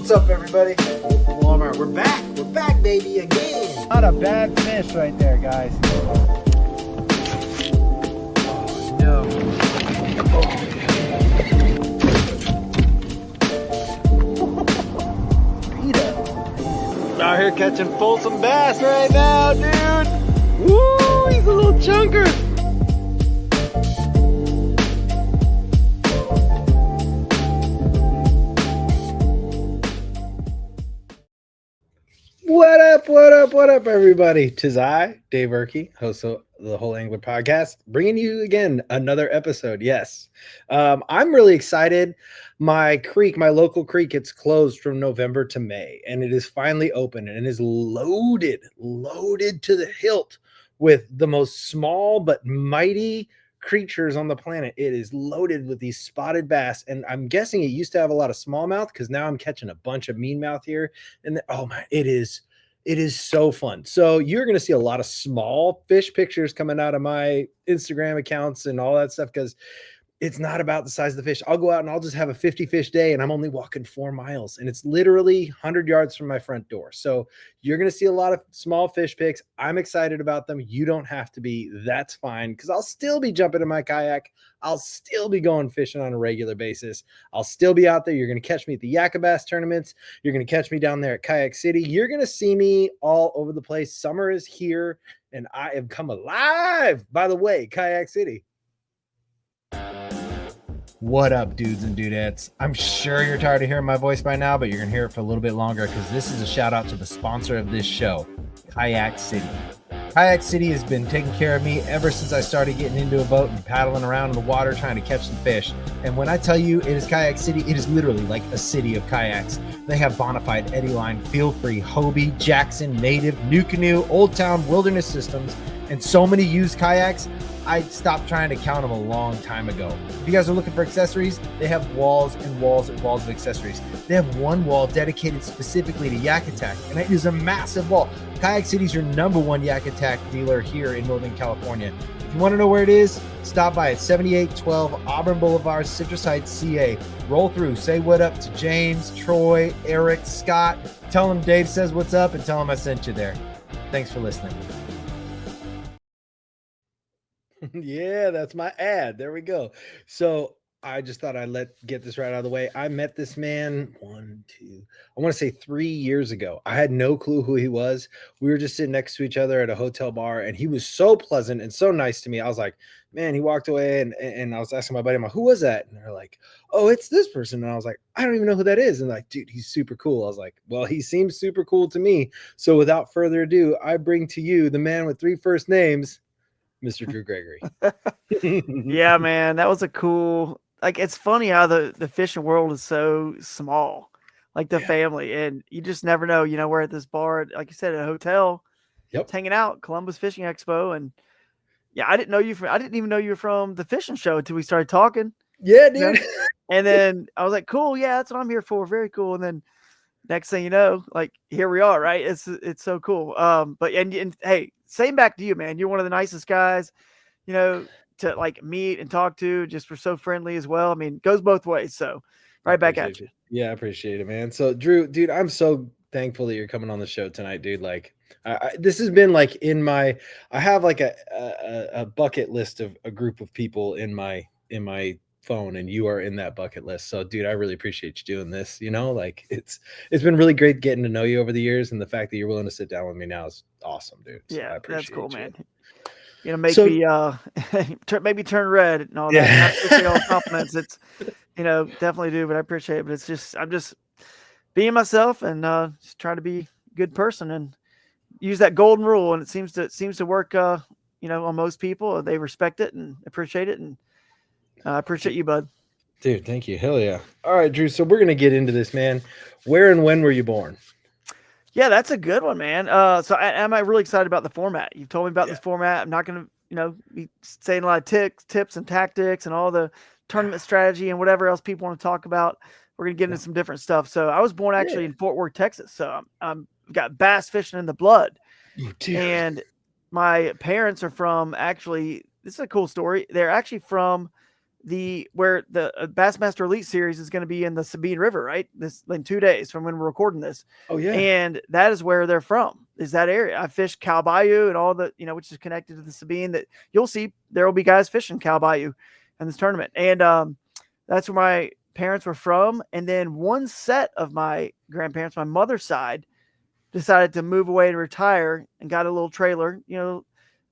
What's up, everybody? Wolf of Walmart. We're back. We're back, baby, again. Not a bad fish right there, guys. Oh, no. Out here catching Folsom bass right now, dude. Woo, he's a little chunker. What up, what up, what up, everybody? 'Tis I, Dave Urke, host of the Whole Angler Podcast, bringing you again another episode. Yes, I'm really excited. My creek, my local creek, it's closed from November to May, and it is finally open and is loaded to the hilt with the most small but mighty creatures on the planet. It is loaded with these spotted bass, and I'm guessing it used to have a lot of smallmouth because now I'm catching a bunch of meanmouth here. And oh my, it is so fun. So you're going to see a lot of small fish pictures coming out of my Instagram accounts and all that stuff because it's not about the size of the fish. I'll go out and I'll just have a 50 fish day and I'm only walking 4 miles and it's literally 100 yards from my front door. So you're going to see a lot of small fish pics. I'm excited about them. You don't have to be. That's fine because I'll still be jumping in my kayak. I'll still be going fishing on a regular basis. I'll still be out there. You're going to catch me at the Yakabass tournaments. You're going to catch me down there at Kayak City. You're going to see me all over the place. Summer is here and I have come alive. By the way, Kayak City. What up, dudes and dudettes? I'm sure you're tired of hearing my voice by now, but you're going to hear it for a little bit longer because this is a shout out to the sponsor of this show, Kayak City. Kayak City has been taking care of me ever since I started getting into a boat and paddling around in the water trying to catch some fish. And when I tell you it is Kayak City, it is literally like a city of kayaks. They have Bonafide, Eddy Line, Feel Free, Hobie, Jackson, Native, New Canoe, Old Town, Wilderness Systems, and so many used kayaks. I stopped trying to count them a long time ago. If you guys are looking for accessories, they have walls and walls and walls of accessories. They have one wall dedicated specifically to Yak Attack, and it is a massive wall. Kayak City is your #1 Yak Attack dealer here in Northern California. If you want to know where it is, stop by at 7812 Auburn Boulevard, Citrus Heights, CA. Roll through, say what up to James, Troy, Eric, Scott. Tell them Dave says what's up and tell them I sent you there. Thanks for listening. Yeah, that's my ad. There we go. So I just thought I'd get this right out of the way. I met this man I want to say 3 years ago. I had no clue who he was. We were just sitting next to each other at a hotel bar, and he was so pleasant and so nice to me. I was like, man, he walked away, and I was asking my buddy, I'm like, who was that? And they're like, oh, it's this person. And I was like, I don't even know who that is. And like, dude, he's super cool. I was like, well, he seems super cool to me. So without further ado, I bring to you the man with 3 first names, Mr. Drew Gregory. Yeah, man, that was a cool. Like, it's funny how the fishing world is so small, like the family, and you just never know. You know, we're at this bar, like you said, at a hotel, hanging out, Columbus Fishing Expo, and yeah, I didn't even know you were from the fishing show until we started talking. Yeah, dude. You know? And then I was like, cool, yeah, that's what I'm here for. Very cool. And then next thing you know, like, here we are, right? It's so cool. But and hey, same back to you, man. You're one of the nicest guys, you know, to like meet and talk to. Just we're so friendly as well. I mean, it goes both ways. So right back at you. Yeah, I appreciate it, man. So Drew, dude, I'm so thankful that you're coming on the show tonight, dude. Like, this has been like I have like a bucket list of a group of people in my phone, and you are in that bucket list. So dude, I really appreciate you doing this. You know, like it's been really great getting to know you over the years, and the fact that you're willing to sit down with me now is awesome, dude. So yeah, I appreciate that's cool, you. man. You know, make me maybe turn red and all that. Not just all compliments. It's, you know, definitely do, but I appreciate it. But it's just I'm just being myself and just trying to be a good person and use that golden rule, and it seems to work. You know, on most people, they respect it and appreciate it, and I appreciate you, bud. Dude, thank you. Hell yeah. All right, Drew. So we're gonna get into this, man. Where and when were you born? Yeah, that's a good one, man. So am I really excited about the format? You've told me about this format. I'm not going to, you know, be saying a lot of tips and tactics and all the tournament strategy and whatever else people want to talk about. We're going to get into some different stuff. So I was born actually in Fort Worth, Texas. So I'm got bass fishing in the blood. And my parents are from this is a cool story. They're actually from where the Bassmaster Elite Series is going to be in the Sabine River, right? This in 2 days from when we're recording this. Oh yeah. And that is where they're from, is that area. I fished Cow Bayou and all the, which is connected to the Sabine, that you'll see there will be guys fishing Cow Bayou in this tournament. And that's where my parents were from. And then one set of my grandparents, my mother's side, decided to move away to retire and got a little trailer,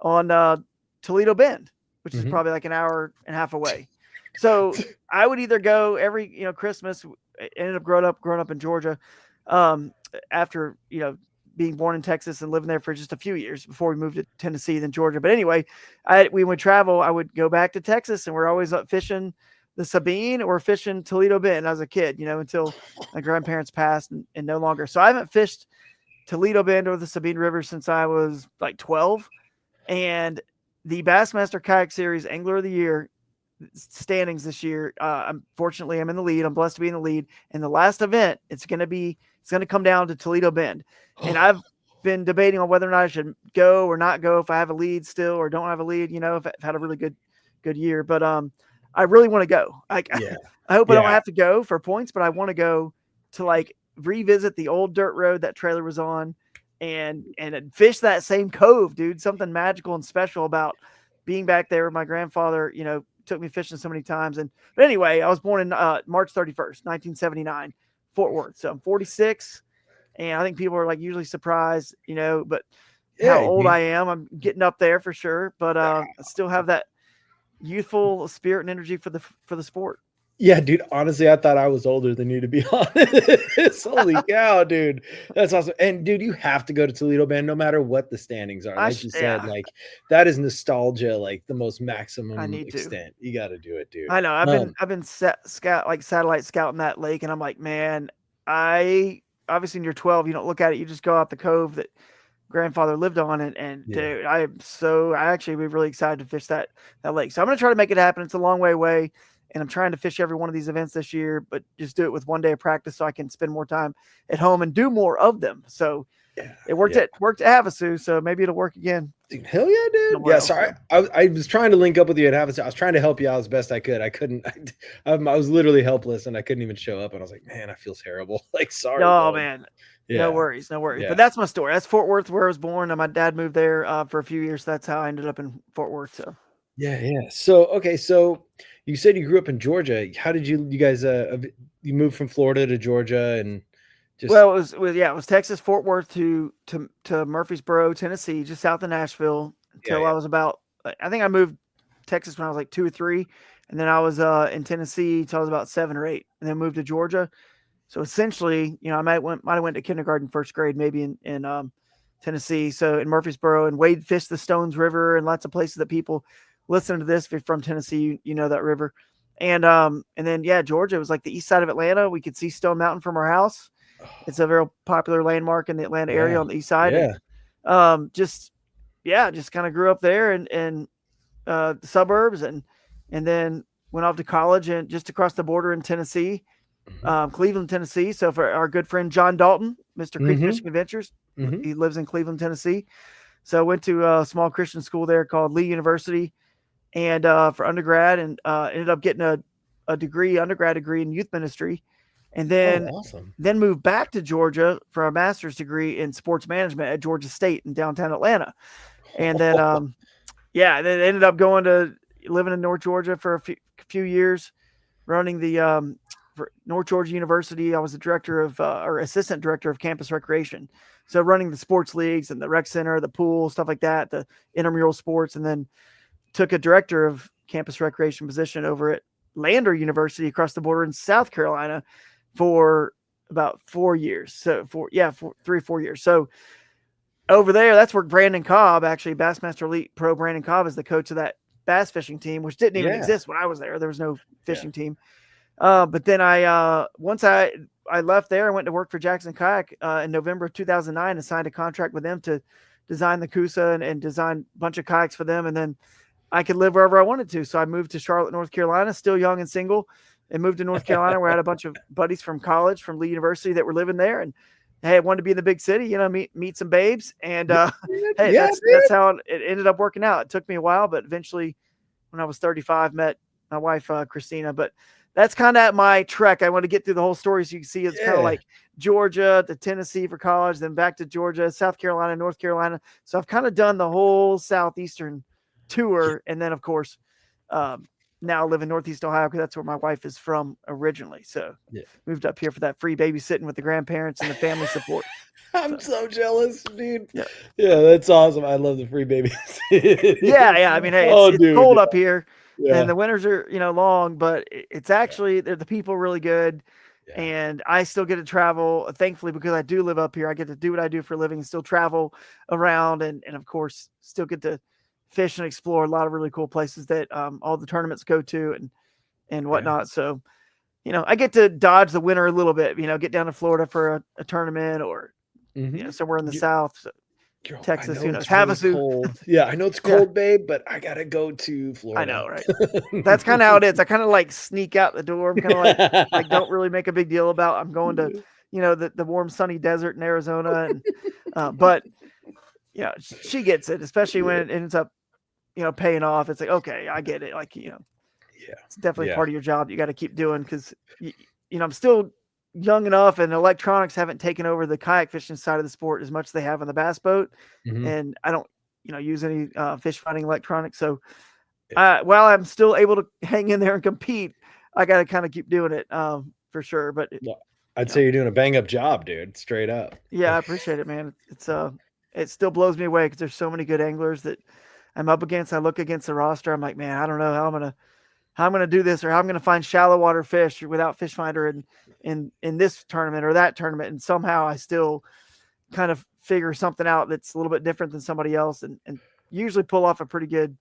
on Toledo Bend, which is probably like an hour and a half away. So I would either go every, Christmas. Ended up growing up in Georgia, after, being born in Texas and living there for just a few years before we moved to Tennessee, then Georgia. But anyway, we would travel. I would go back to Texas, and we're always up fishing the Sabine or fishing Toledo Bend as a kid, until my grandparents passed and no longer. So I haven't fished Toledo Bend or the Sabine River since I was like 12. And the Bassmaster Kayak Series Angler of the Year standings this year, unfortunately, I'm in the lead. I'm blessed to be in the lead. And the last event, it's going to come down to Toledo Bend. And I've been debating on whether or not I should go or not go, if I have a lead still or don't have a lead, if I've had a really good year. But I really want to go. I hope I don't have to go for points, but I want to go to like revisit the old dirt road that trailer was on and fish that same cove, dude. Something magical and special about being back there with my grandfather, took me fishing so many times. But anyway, I was born in March 31st, 1979, Fort Worth. So I'm 46, and I think people are like usually surprised, but how old I am. I'm getting up there for sure, but I still have that youthful spirit and energy for the sport. Yeah, dude. Honestly, I thought I was older than you, to be honest. Holy cow, dude. That's awesome. And dude, you have to go to Toledo Bend no matter what the standings are. Like you said, like that is nostalgia, like the most maximum extent. You got to do it, dude. I know. I've been satellite scouting that lake, and I'm like, man, obviously when you're 12, you don't look at it. You just go out the cove that grandfather lived on, and dude, I actually be really excited to fish that lake. So I'm going to try to make it happen. It's a long way away. And I'm trying to fish every one of these events this year, but just do it with 1 day of practice so I can spend more time at home and do more of them. So it worked at Havasu, so maybe it'll work again. Dude, hell yeah, dude. Yeah, sorry. I was trying to link up with you at Havasu. I was trying to help you out as best I could. I couldn't. I was literally helpless, and I couldn't even show up. And I was like, man, I feel terrible. Like, sorry. Oh, man. Yeah. No worries. Yeah. But that's my story. That's Fort Worth, where I was born, and my dad moved there for a few years. So that's how I ended up in Fort Worth. So yeah. So okay, so you said you grew up in Georgia. How did you guys you moved from Florida to Georgia and just? Well, it was Texas, Fort Worth to Murfreesboro, Tennessee, just south of Nashville until I was about, I think I moved Texas when I was like 2 or 3, and then I was in Tennessee until I was about 7 or 8, and then moved to Georgia. So essentially, I might have went to kindergarten, first grade, maybe in Tennessee. So in Murfreesboro, and Wade fished the Stones River and lots of places that people listen to this. If you're from Tennessee, you know that river. And then Georgia was like the east side of Atlanta. We could see Stone Mountain from our house. It's a very popular landmark in the Atlanta area on the east side. Yeah. And, just kind of grew up there in the suburbs, and then went off to college and just across the border in Tennessee, Cleveland, Tennessee. So for our good friend John Dalton, Mr. Creek Fishing Adventures, he lives in Cleveland, Tennessee. So I went to a small Christian school there called Lee University, and for undergrad, and ended up getting a undergrad degree in youth ministry, and then then moved back to Georgia for a master's degree in sports management at Georgia State in downtown Atlanta. And then then ended up going to living in North Georgia for a few years, running the for North Georgia University. I was the director of or assistant director of campus recreation, so running the sports leagues and the rec center, the pool, stuff like that, the intramural sports, and then took a director of campus recreation position over at Lander University across the border in South Carolina for about 4 years. So 3 or 4 years. So over there, that's where Brandon Cobb, actually Bassmaster Elite Pro Brandon Cobb, is the coach of that bass fishing team, which didn't even exist when I was there. There was no fishing team. But then once I left there, I went to work for Jackson Kayak in November of 2009 and signed a contract with them to design the Coosa and design a bunch of kayaks for them. And then I could live wherever I wanted to. So I moved to Charlotte, North Carolina, still young and single, and moved to North Carolina, where I had a bunch of buddies from college, from Lee University, that were living there. And hey, I wanted to be in the big city, meet some babes. And that's how it ended up working out. It took me a while, but eventually when I was 35, met my wife Christina. But that's kind of my trek. I want to get through the whole story so you can see it's kind of like Georgia to Tennessee for college, then back to Georgia, South Carolina, North Carolina. So I've kind of done the whole southeastern tour, and then of course now I live in Northeast Ohio because that's where my wife is from originally. So moved up here for that free babysitting with the grandparents and the family support. I'm so jealous, dude. Yeah, that's awesome. I love the free babies. yeah. I mean, hey, it's cold up here, and the winters are long, but it's actually the people really good, and I still get to travel. Thankfully, because I do live up here, I get to do what I do for a living, and still travel around, and of course, still get to fish and explore a lot of really cool places that all the tournaments go to and whatnot. So, I get to dodge the winter a little bit. Get down to Florida for a tournament or somewhere in the South. So, Texas, who knows? Havasu. Really cold. Yeah, I know it's cold, babe, but I gotta go to Florida. I know, right? That's kind of how it is. I kind of like sneak out the door. I'm kind of like don't really make a big deal about I'm going to, the warm, sunny desert in Arizona, and but she gets it, especially when it ends up, paying off. It's like, okay, I get it. Like, it's definitely part of your job you got to keep doing because, I'm still young enough and electronics haven't taken over the kayak fishing side of the sport as much as they have on the bass boat. And I don't, use any fish finding electronics. So while I'm still able to hang in there and compete, I got to kind of keep doing it for sure. But I'd say you're doing a bang up job, dude. Straight up. Yeah, I appreciate it, man. It still blows me away because there's so many good anglers that I'm up against. I look against the roster. I'm like, man, I don't know how I'm gonna do this or how I'm gonna find shallow water fish without Fish Finder in this tournament or that tournament. And somehow I still kind of figure something out that's a little bit different than somebody else and usually pull off a pretty good,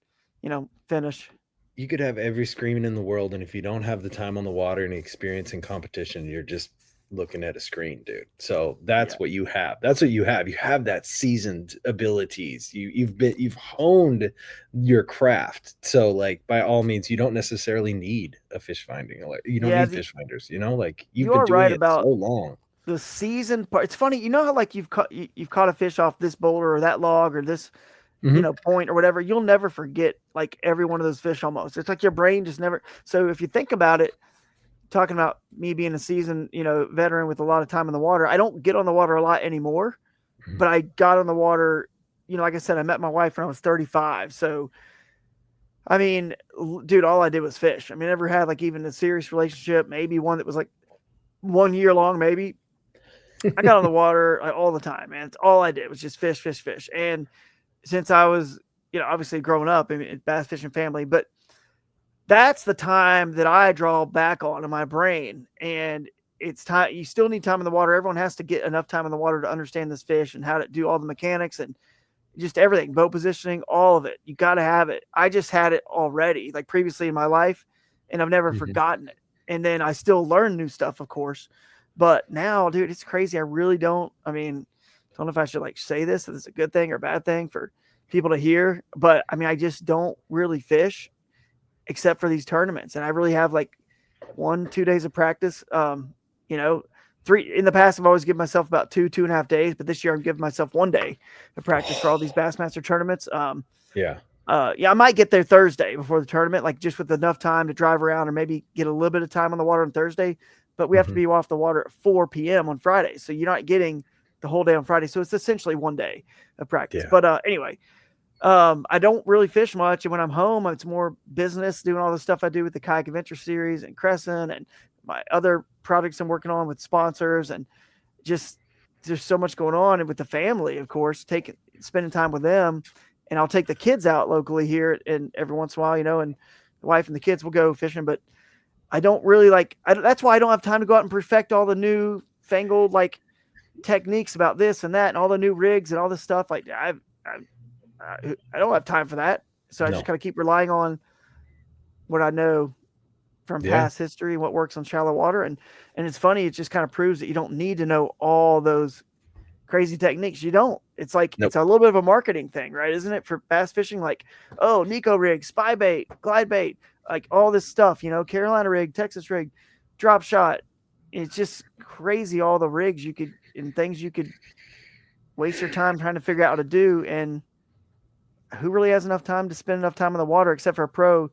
finish. You could have every screen in the world, and if you don't have the time on the water and experience in competition, you're just looking at a screen, dude. So that's what you have. That's what you have. You have that seasoned abilities. You've honed your craft. So like by all means, you don't necessarily need a fish finding. You don't need fish finders. Like you've been doing it so long. The season part. It's funny. How like you've caught a fish off this boulder or that log or this point or whatever. You'll never forget like every one of those fish almost. It's like your brain just never. So if you think about it, talking about me being a seasoned, veteran with a lot of time in the water, I don't get on the water a lot anymore, but I got on the water, like I said, I met my wife when I was 35. So, I mean, dude, all I did was fish. I mean, I never had like even a serious relationship, maybe one that was like 1 year long, maybe. I got on the water all the time, man. It's all I did was just fish, fish, fish. And since I was, obviously growing up in bass fishing family, but that's the time that I draw back on in my brain. And it's time. You still need time in the water. Everyone has to get enough time in the water to understand this fish and how to do all the mechanics and just everything, boat positioning, all of it. You got to have it. I just had it already, like previously in my life, and I've never forgotten it. And then I still learn new stuff, of course. But now, dude, it's crazy. I really don't. I mean, I don't know if I should like say this, if it's a good thing or bad thing for people to hear. But I mean, I just don't really fish except for these tournaments. And I really have like 1-2 days of practice. 3 in the past, I've always given myself about 2.5 days, but this year I'm giving myself 1 day of practice for all these Bassmaster tournaments. I might get there Thursday before the tournament, like just with enough time to drive around or maybe get a little bit of time on the water on Thursday, but we have to be off the water at 4 p.m. on Friday. So you're not getting the whole day on Friday. So it's essentially 1 day of practice. But anyway, I don't really fish much. And when I'm home, it's more business, doing all the stuff I do with the Kayak Adventure series and Crescent and my other projects I'm working on with sponsors, and just there's so much going on. And with the family, of course, spending time with them. And I'll take the kids out locally here and every once in a while, and the wife and the kids will go fishing, but I don't really that's why I don't have time to go out and perfect all the new fangled like techniques about this and that and all the new rigs and all this stuff. Like I don't have time for that. So I just kind of keep relying on what I know from past history and what works on shallow water. And it's funny. It just kind of proves that you don't need to know all those crazy techniques. You don't. It's like it's a little bit of a marketing thing, right? Isn't it, for bass fishing? Like, oh, Nico rig, spy bait, glide bait, like all this stuff, Carolina rig, Texas rig, drop shot. It's just crazy, all the rigs you could and things you could waste your time trying to figure out how to do. And who really has enough time to spend enough time in the water except for a pro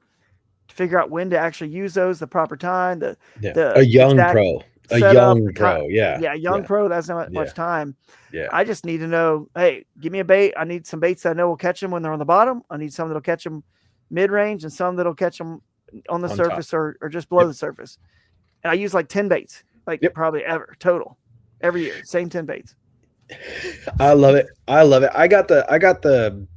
figure out when to actually use those, the proper time, A the young exact pro, a setup, young the time. pro. Yeah. Yeah, young Yeah. pro, that's not Yeah. much time. Yeah. I just need to know, hey, give me a bait. I need some baits that I know will catch them when they're on the bottom. I need some that'll catch them mid range and some that'll catch them on the On top. surface or just below Yep. the surface. And I use like 10 baits, like Yep. probably ever total every year, same 10 baits. I love it. I love it. I got the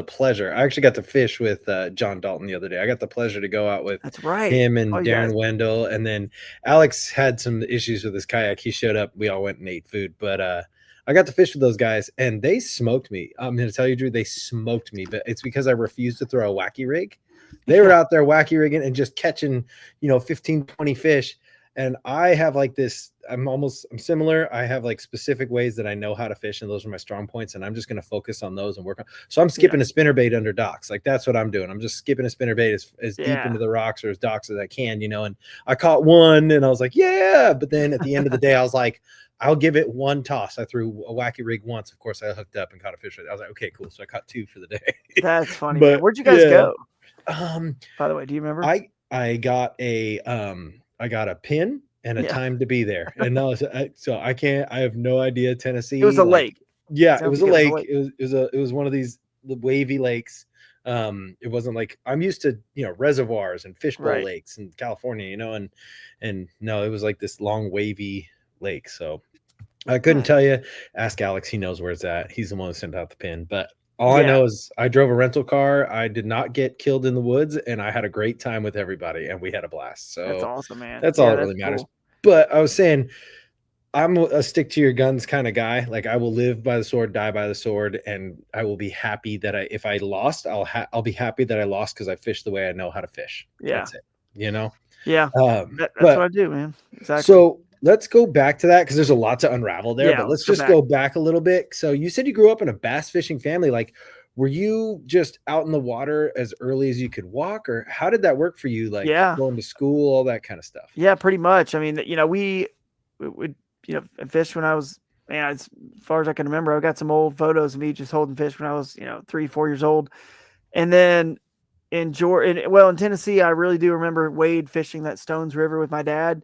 pleasure. I actually got to fish with John Dalton the other day. I got the pleasure to go out with That's right. him and Oh, you guys. Darren Wendell, and then Alex had some issues with his kayak. He showed up. We all went and ate food, but I got to fish with those guys, and they smoked me. I'm going to tell you, Drew, they smoked me, but it's because I refused to throw a wacky rig. They were out there wacky rigging and just catching, 15, 20 fish. And I have like this, I'm similar. I have like specific ways that I know how to fish, and those are my strong points. And I'm just going to focus on those and work on. So I'm skipping a spinnerbait under docks. Like that's what I'm doing. I'm just skipping a spinnerbait as deep into the rocks or as docks as I can, and I caught one and I was like, yeah. But then at the end of the day, I was like, I'll give it one toss. I threw a wacky rig once. Of course, I hooked up and caught a fish. I was like, okay, cool. So I caught 2 for the day. That's funny. But, man. Where'd you guys go? By the way, do you remember? I got a pin and a time to be there, and no, so I can't. I have no idea. Tennessee. It was a lake. Yeah, it was a lake. It was one of these wavy lakes. It wasn't like I'm used to, reservoirs and fishbowl lakes in California, and no, it was like this long wavy lake. So I couldn't tell you. Ask Alex. He knows where it's at. He's the one who sent out the pin, but. All I know is I drove a rental car. I did not get killed in the woods, and I had a great time with everybody, and we had a blast. So that's awesome, man. That's all that really matters. Cool. But I was saying, I'm a stick to your guns kind of guy. Like I will live by the sword, die by the sword, and I will be happy that if I lost, I'll be happy that I lost because I fished the way I know how to fish. Yeah, that's it. Yeah, that's what I do, man. Exactly. So let's go back to that because there's a lot to unravel there. But let's just go back a little bit. So you said you grew up in a bass fishing family. Like, were you just out in the water as early as you could walk, or how did that work for you? Like going to school, all that kind of stuff. Yeah, pretty much. I mean, we would fish when I was, as far as I can remember. I've got some old photos of me just holding fish when I was 3-4 years old, and then in Tennessee, I really do remember wade fishing that Stones River with my dad.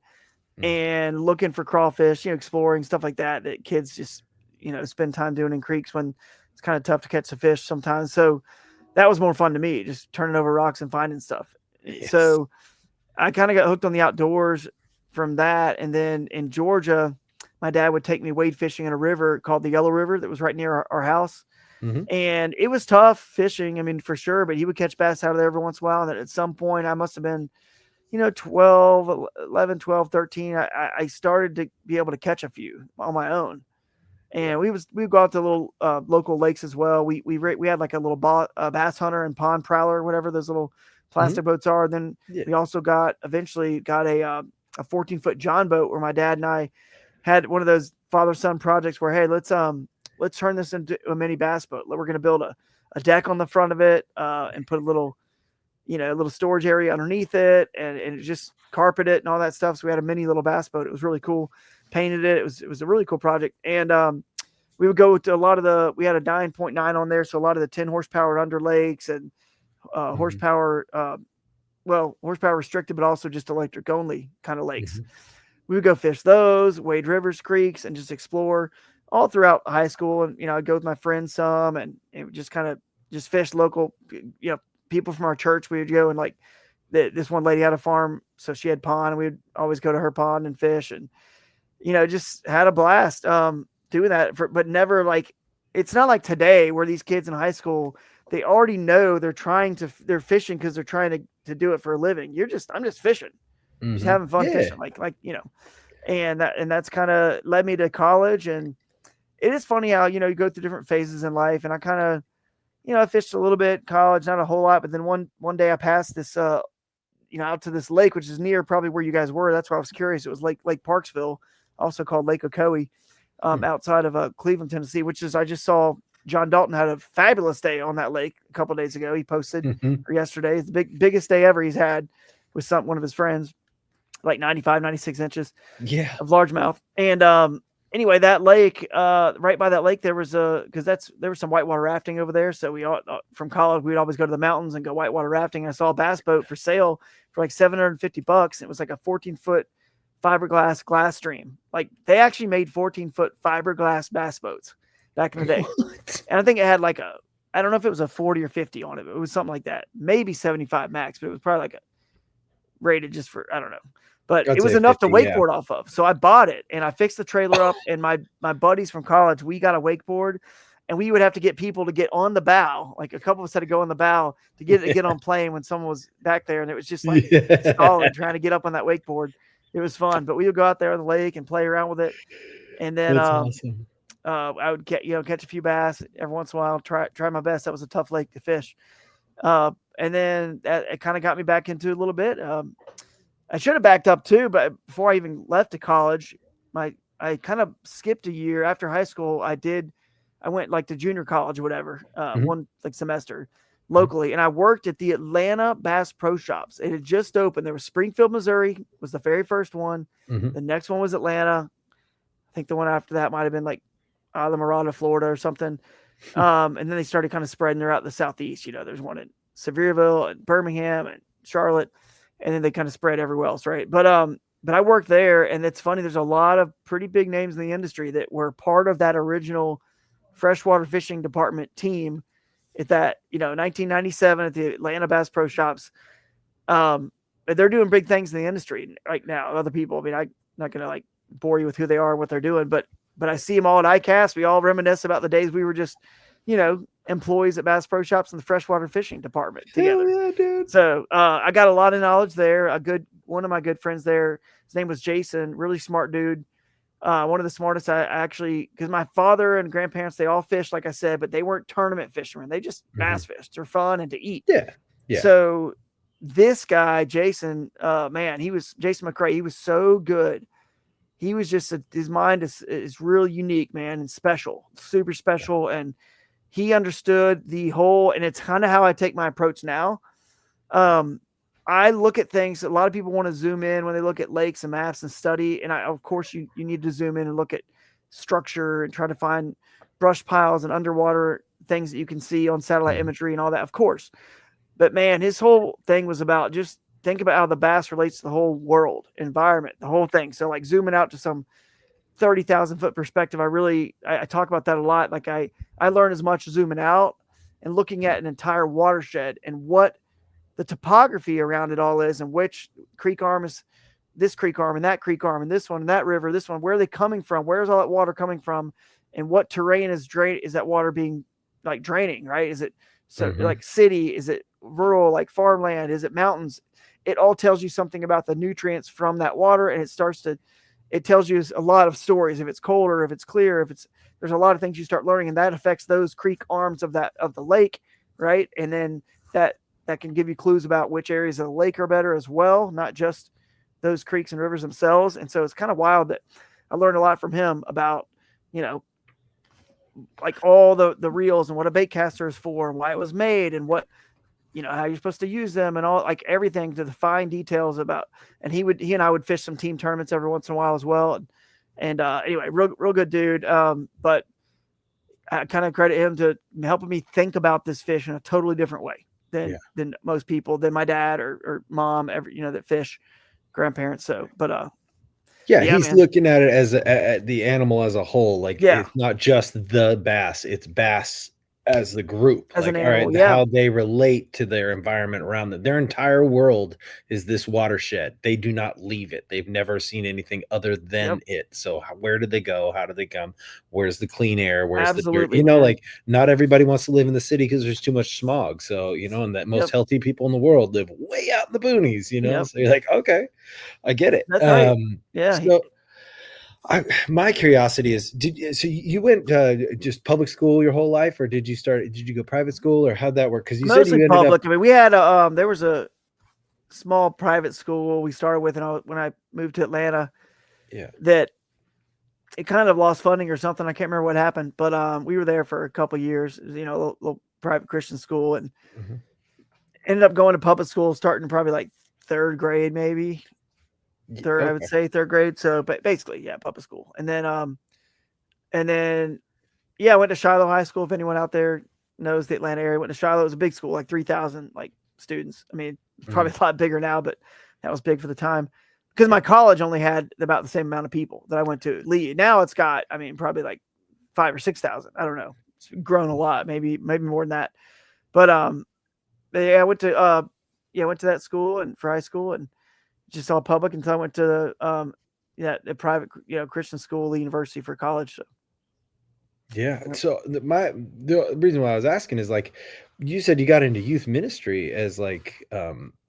And looking for crawfish, exploring stuff like that kids just, spend time doing in creeks when it's kind of tough to catch the fish sometimes. So that was more fun to me, just turning over rocks and finding stuff. Yes. So I kind of got hooked on the outdoors from that. And then in Georgia, my dad would take me wade fishing in a river called the Yellow River that was right near our house. Mm-hmm. And it was tough fishing, for sure, but he would catch bass out of there every once in a while. And then at some point I must have been 12, 11, 12, 13, I started to be able to catch a few on my own. And we'd go out to little local lakes as well. We had like a little bass hunter and pond prowler, or whatever those little plastic boats are. Then we also eventually got a 14-foot John boat where my dad and I had one of those father-son projects where, hey, let's turn this into a mini bass boat. We're going to build a deck on the front of it and put a little storage area underneath it and just carpet it and all that stuff. So we had a mini little bass boat. It was really cool. Painted it. It was a really cool project. And we would go to we had a 9.9 on there. So a lot of the 10 horsepower under lakes and horsepower restricted, but also just electric only kind of lakes. Mm-hmm. We would go fish those, wade rivers, creeks, and just explore all throughout high school. And, I'd go with my friends some and just kind of just fish local, people from our church. We would go and this one lady had a farm, so she had pond, and we'd always go to her pond and fish, and just had a blast doing that. But never it's not like today where these kids in high school, they already know they're fishing because they're trying to do it for a living. I'm just fishing, just having fun fishing, and that's kind of led me to college. And it is funny how you go through different phases in life, and I kind of. I fished a little bit in college, not a whole lot, but then one day I passed this, out to this lake, which is near probably where you guys were. That's why I was curious. It was Lake Parksville, also called Lake Ocoee, outside of Cleveland, Tennessee, I just saw John Dalton had a fabulous day on that lake a couple of days ago. He posted or yesterday. It's the biggest day ever he's had with one of his friends, like 95, 96 inches of largemouth. And anyway, that lake, right by that lake, there was there was some whitewater rafting over there. So we all from college, we'd always go to the mountains and go whitewater rafting. I saw a bass boat for sale for like $750. It was like a 14-foot fiberglass glass stream. Like they actually made 14-foot fiberglass bass boats back in the day. What? And I think it had like I don't know if it was a 40 or 50 on it. It was something like that. Maybe 75 max, but it was probably like a rated just for, I don't know. But I'd it was say enough 50, to wakeboard off of. So I bought it and I fixed the trailer up. And my buddies from college, we got a wakeboard, and we would have to get people to get on the bow. Like a couple of us had to go on the bow to get on plane when someone was back there. And it was just like stalling, trying to get up on that wakeboard. It was fun, but we would go out there on the lake and play around with it. And then That's awesome. I would catch a few bass every once in a while. Try my best. That was a tough lake to fish. And then it kind of got me back into it a little bit. I should have backed up too, but before I even left to college, I kind of skipped a year after high school. I went like to junior college or whatever, one like semester locally, and I worked at the Atlanta Bass Pro Shops. It had just opened. There was Springfield, Missouri was the very first one. The next one was Atlanta. I think the one after that might have been like the Mirada, Florida or something. And then they started kind of spreading throughout the Southeast. There's one in Sevierville and Birmingham and Charlotte, and then they kind of spread everywhere else. Right. But I worked there, and it's funny. There's a lot of pretty big names in the industry that were part of that original freshwater fishing department team at that, 1997 at the Atlanta Bass Pro Shops. They're doing big things in the industry right now. Other people, I mean, I'm not going to like bore you with who they are and what they're doing, but I see them all at ICAST. We all reminisce about the days we were just, employees at Bass Pro Shops in the freshwater fishing department together. Yeah, dude. So I got a lot of knowledge there. One of my good friends there, his name was Jason, really smart dude. One of the smartest I actually, because my father and grandparents, they all fished, like I said, but they weren't tournament fishermen. They just bass fished for fun and to eat. Yeah. So this guy, Jason, man, Jason McCrae. He was so good. He was just, his mind is really unique, man, and special, super special. And he understood the whole, and it's kind of how I take my approach now. I look at things. A lot of people want to zoom in when they look at lakes and maps and study. And of course you need to zoom in and look at structure and try to find brush piles and underwater things that you can see on satellite imagery and all that, of course. But man, his whole thing was about just think about how the bass relates to the whole world, environment, the whole thing. So like zooming out to some 30,000 foot perspective, I talk about that a lot. Like I learn as much zooming out and looking at an entire watershed and what the topography around it all is, and which creek arm is this creek arm and that creek arm and this one and that river, this one, where are they coming from? Where's all that water coming from? And what terrain is that water being like draining, right? Is it like city? Is it rural, like farmland? Is it mountains? It all tells you something about the nutrients from that water. And it tells you a lot of stories. If it's colder, if it's clear, there's a lot of things you start learning, and that affects those creek arms of the lake. Right. And then that can give you clues about which areas of the lake are better as well, not just those creeks and rivers themselves. And so it's kind of wild that I learned a lot from him about, like all the reels and what a bait caster is for and why it was made and what, how you're supposed to use them and all, like everything to the fine details about. And he and I would fish some team tournaments every once in a while as well. And anyway, real good dude. But I kind of credit him to helping me think about this fish in a totally different way than most people, than my dad or mom, that fish, grandparents. So, but he's looking at it as at the animal as a whole. Like it's not just the bass; it's bass as the group, as like an animal, all right, how they relate to their environment around them. Their entire world is this watershed. They do not leave it. They've never seen anything other than it. So where did they go? How did they come? Where's the clean air? Where's the dirt? Like not everybody wants to live in the city because there's too much smog. So, and that most healthy people in the world live way out in the boonies, So you're like, okay, I get it. That's right. So my curiosity is, so you went just public school your whole life, or did you go private school, or how'd that work? Because you mostly said you public. I mean, we had there was a small private school we started with, and when I moved to Atlanta, that it kind of lost funding or something. I can't remember what happened, but we were there for a couple of years. A little private Christian school, and ended up going to public school starting probably like third grade, maybe. I would say third grade. So, but basically, public school. And then And then, I went to Shiloh High School. If anyone out there knows the Atlanta area, went to Shiloh. It was a big school, like 3,000 like students. I mean, it's probably a lot bigger now, but that was big for the time. Because my college only had about the same amount of people that I went to. Lee. Now it's got, I mean, probably like 5,000 or 6,000. I don't know. It's grown a lot, maybe more than that. But I went to that school and for high school and just all public until I went to the private Christian school, Lee University for college. So. Yeah. So the reason why I was asking is like you said you got into youth ministry as like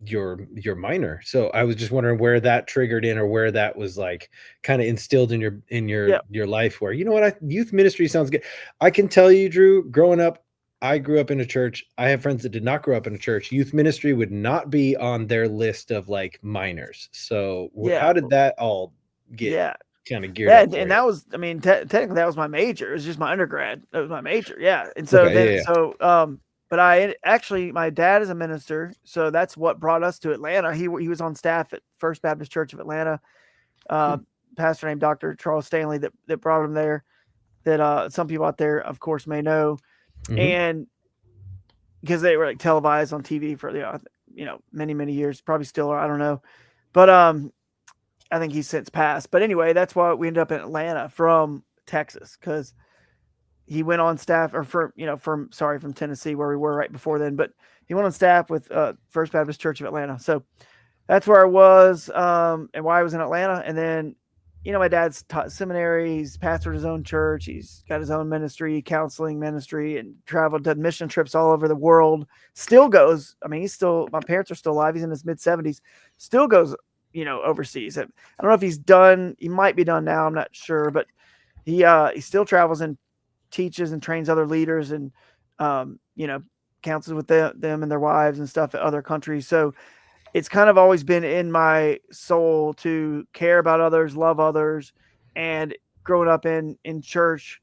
your minor. So I was just wondering where that triggered in or where that was like kind of instilled in your life where you know what youth ministry sounds good. I can tell you, Drew, growing up, I grew up in a church. I have friends that did not grow up in a church. Youth ministry would not be on their list of like minors. So how did that all get kind of geared up? And that was, I mean, technically that was my major. It was just my undergrad. That was my major. Yeah. And so but my dad is a minister. So that's what brought us to Atlanta. He was on staff at First Baptist Church of Atlanta. Pastor named Dr. Charles Stanley that brought him there, that some people out there, of course, may know. And because they were like televised on TV for many, many years, probably still are, I don't know. But I think he's since passed. But anyway, that's why we ended up in Atlanta from Texas, because he went on staff from Tennessee, where we were right before then. But he went on staff with First Baptist Church of Atlanta. So that's where I was and why I was in Atlanta. And then, my dad's taught seminary. He's pastored his own church. He's got his own ministry, counseling ministry, and traveled, done mission trips all over the world. Still goes. I mean, my parents are still alive. He's in his mid-70s. Still goes overseas. I don't know if he's done. He might be done now. I'm not sure, but he still travels and teaches and trains other leaders and counsels with them and their wives and stuff at other countries. So it's kind of always been in my soul to care about others, love others. And growing up in church,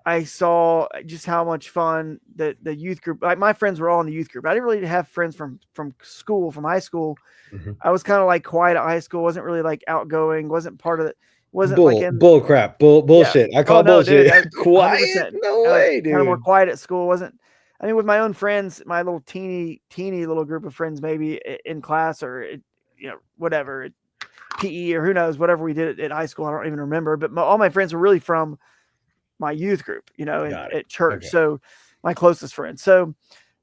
I saw just how much fun that the youth group, like my friends were all in the youth group. I didn't really have friends from school, from high school. I was kind of like quiet at high school. Wasn't really like outgoing. Wasn't part of it. Wasn't bull crap. Bullshit. Yeah. I call bullshit. Dude, quiet? No way, dude. Kind of more quiet at school. Wasn't. I mean, with my own friends, my little teeny little group of friends, maybe in class or whatever, PE or who knows, whatever we did at high school. I don't even remember. But all my friends were really from my youth group, at church. Okay. So my closest friends. So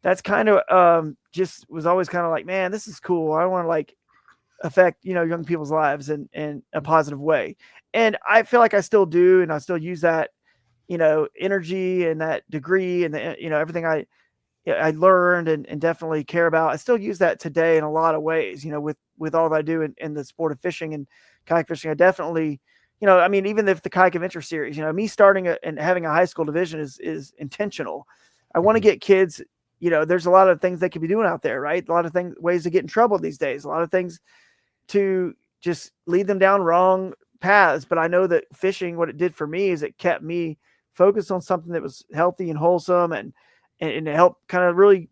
that's kind of just was always kind of like, man, this is cool. I want to like affect, young people's lives in a positive way. And I feel like I still do. And I still use that, energy and that degree and everything I learned and definitely care about. I still use that today in a lot of ways, with all that I do in the sport of fishing and kayak fishing. I definitely, I mean, even if the kayak adventure series, me starting and having a high school division is intentional. I want to get kids, there's a lot of things they could be doing out there, right? A lot of ways to get in trouble these days, a lot of things to just lead them down wrong paths. But I know that fishing, what it did for me is it kept me focused on something that was healthy and wholesome and it helped kind of really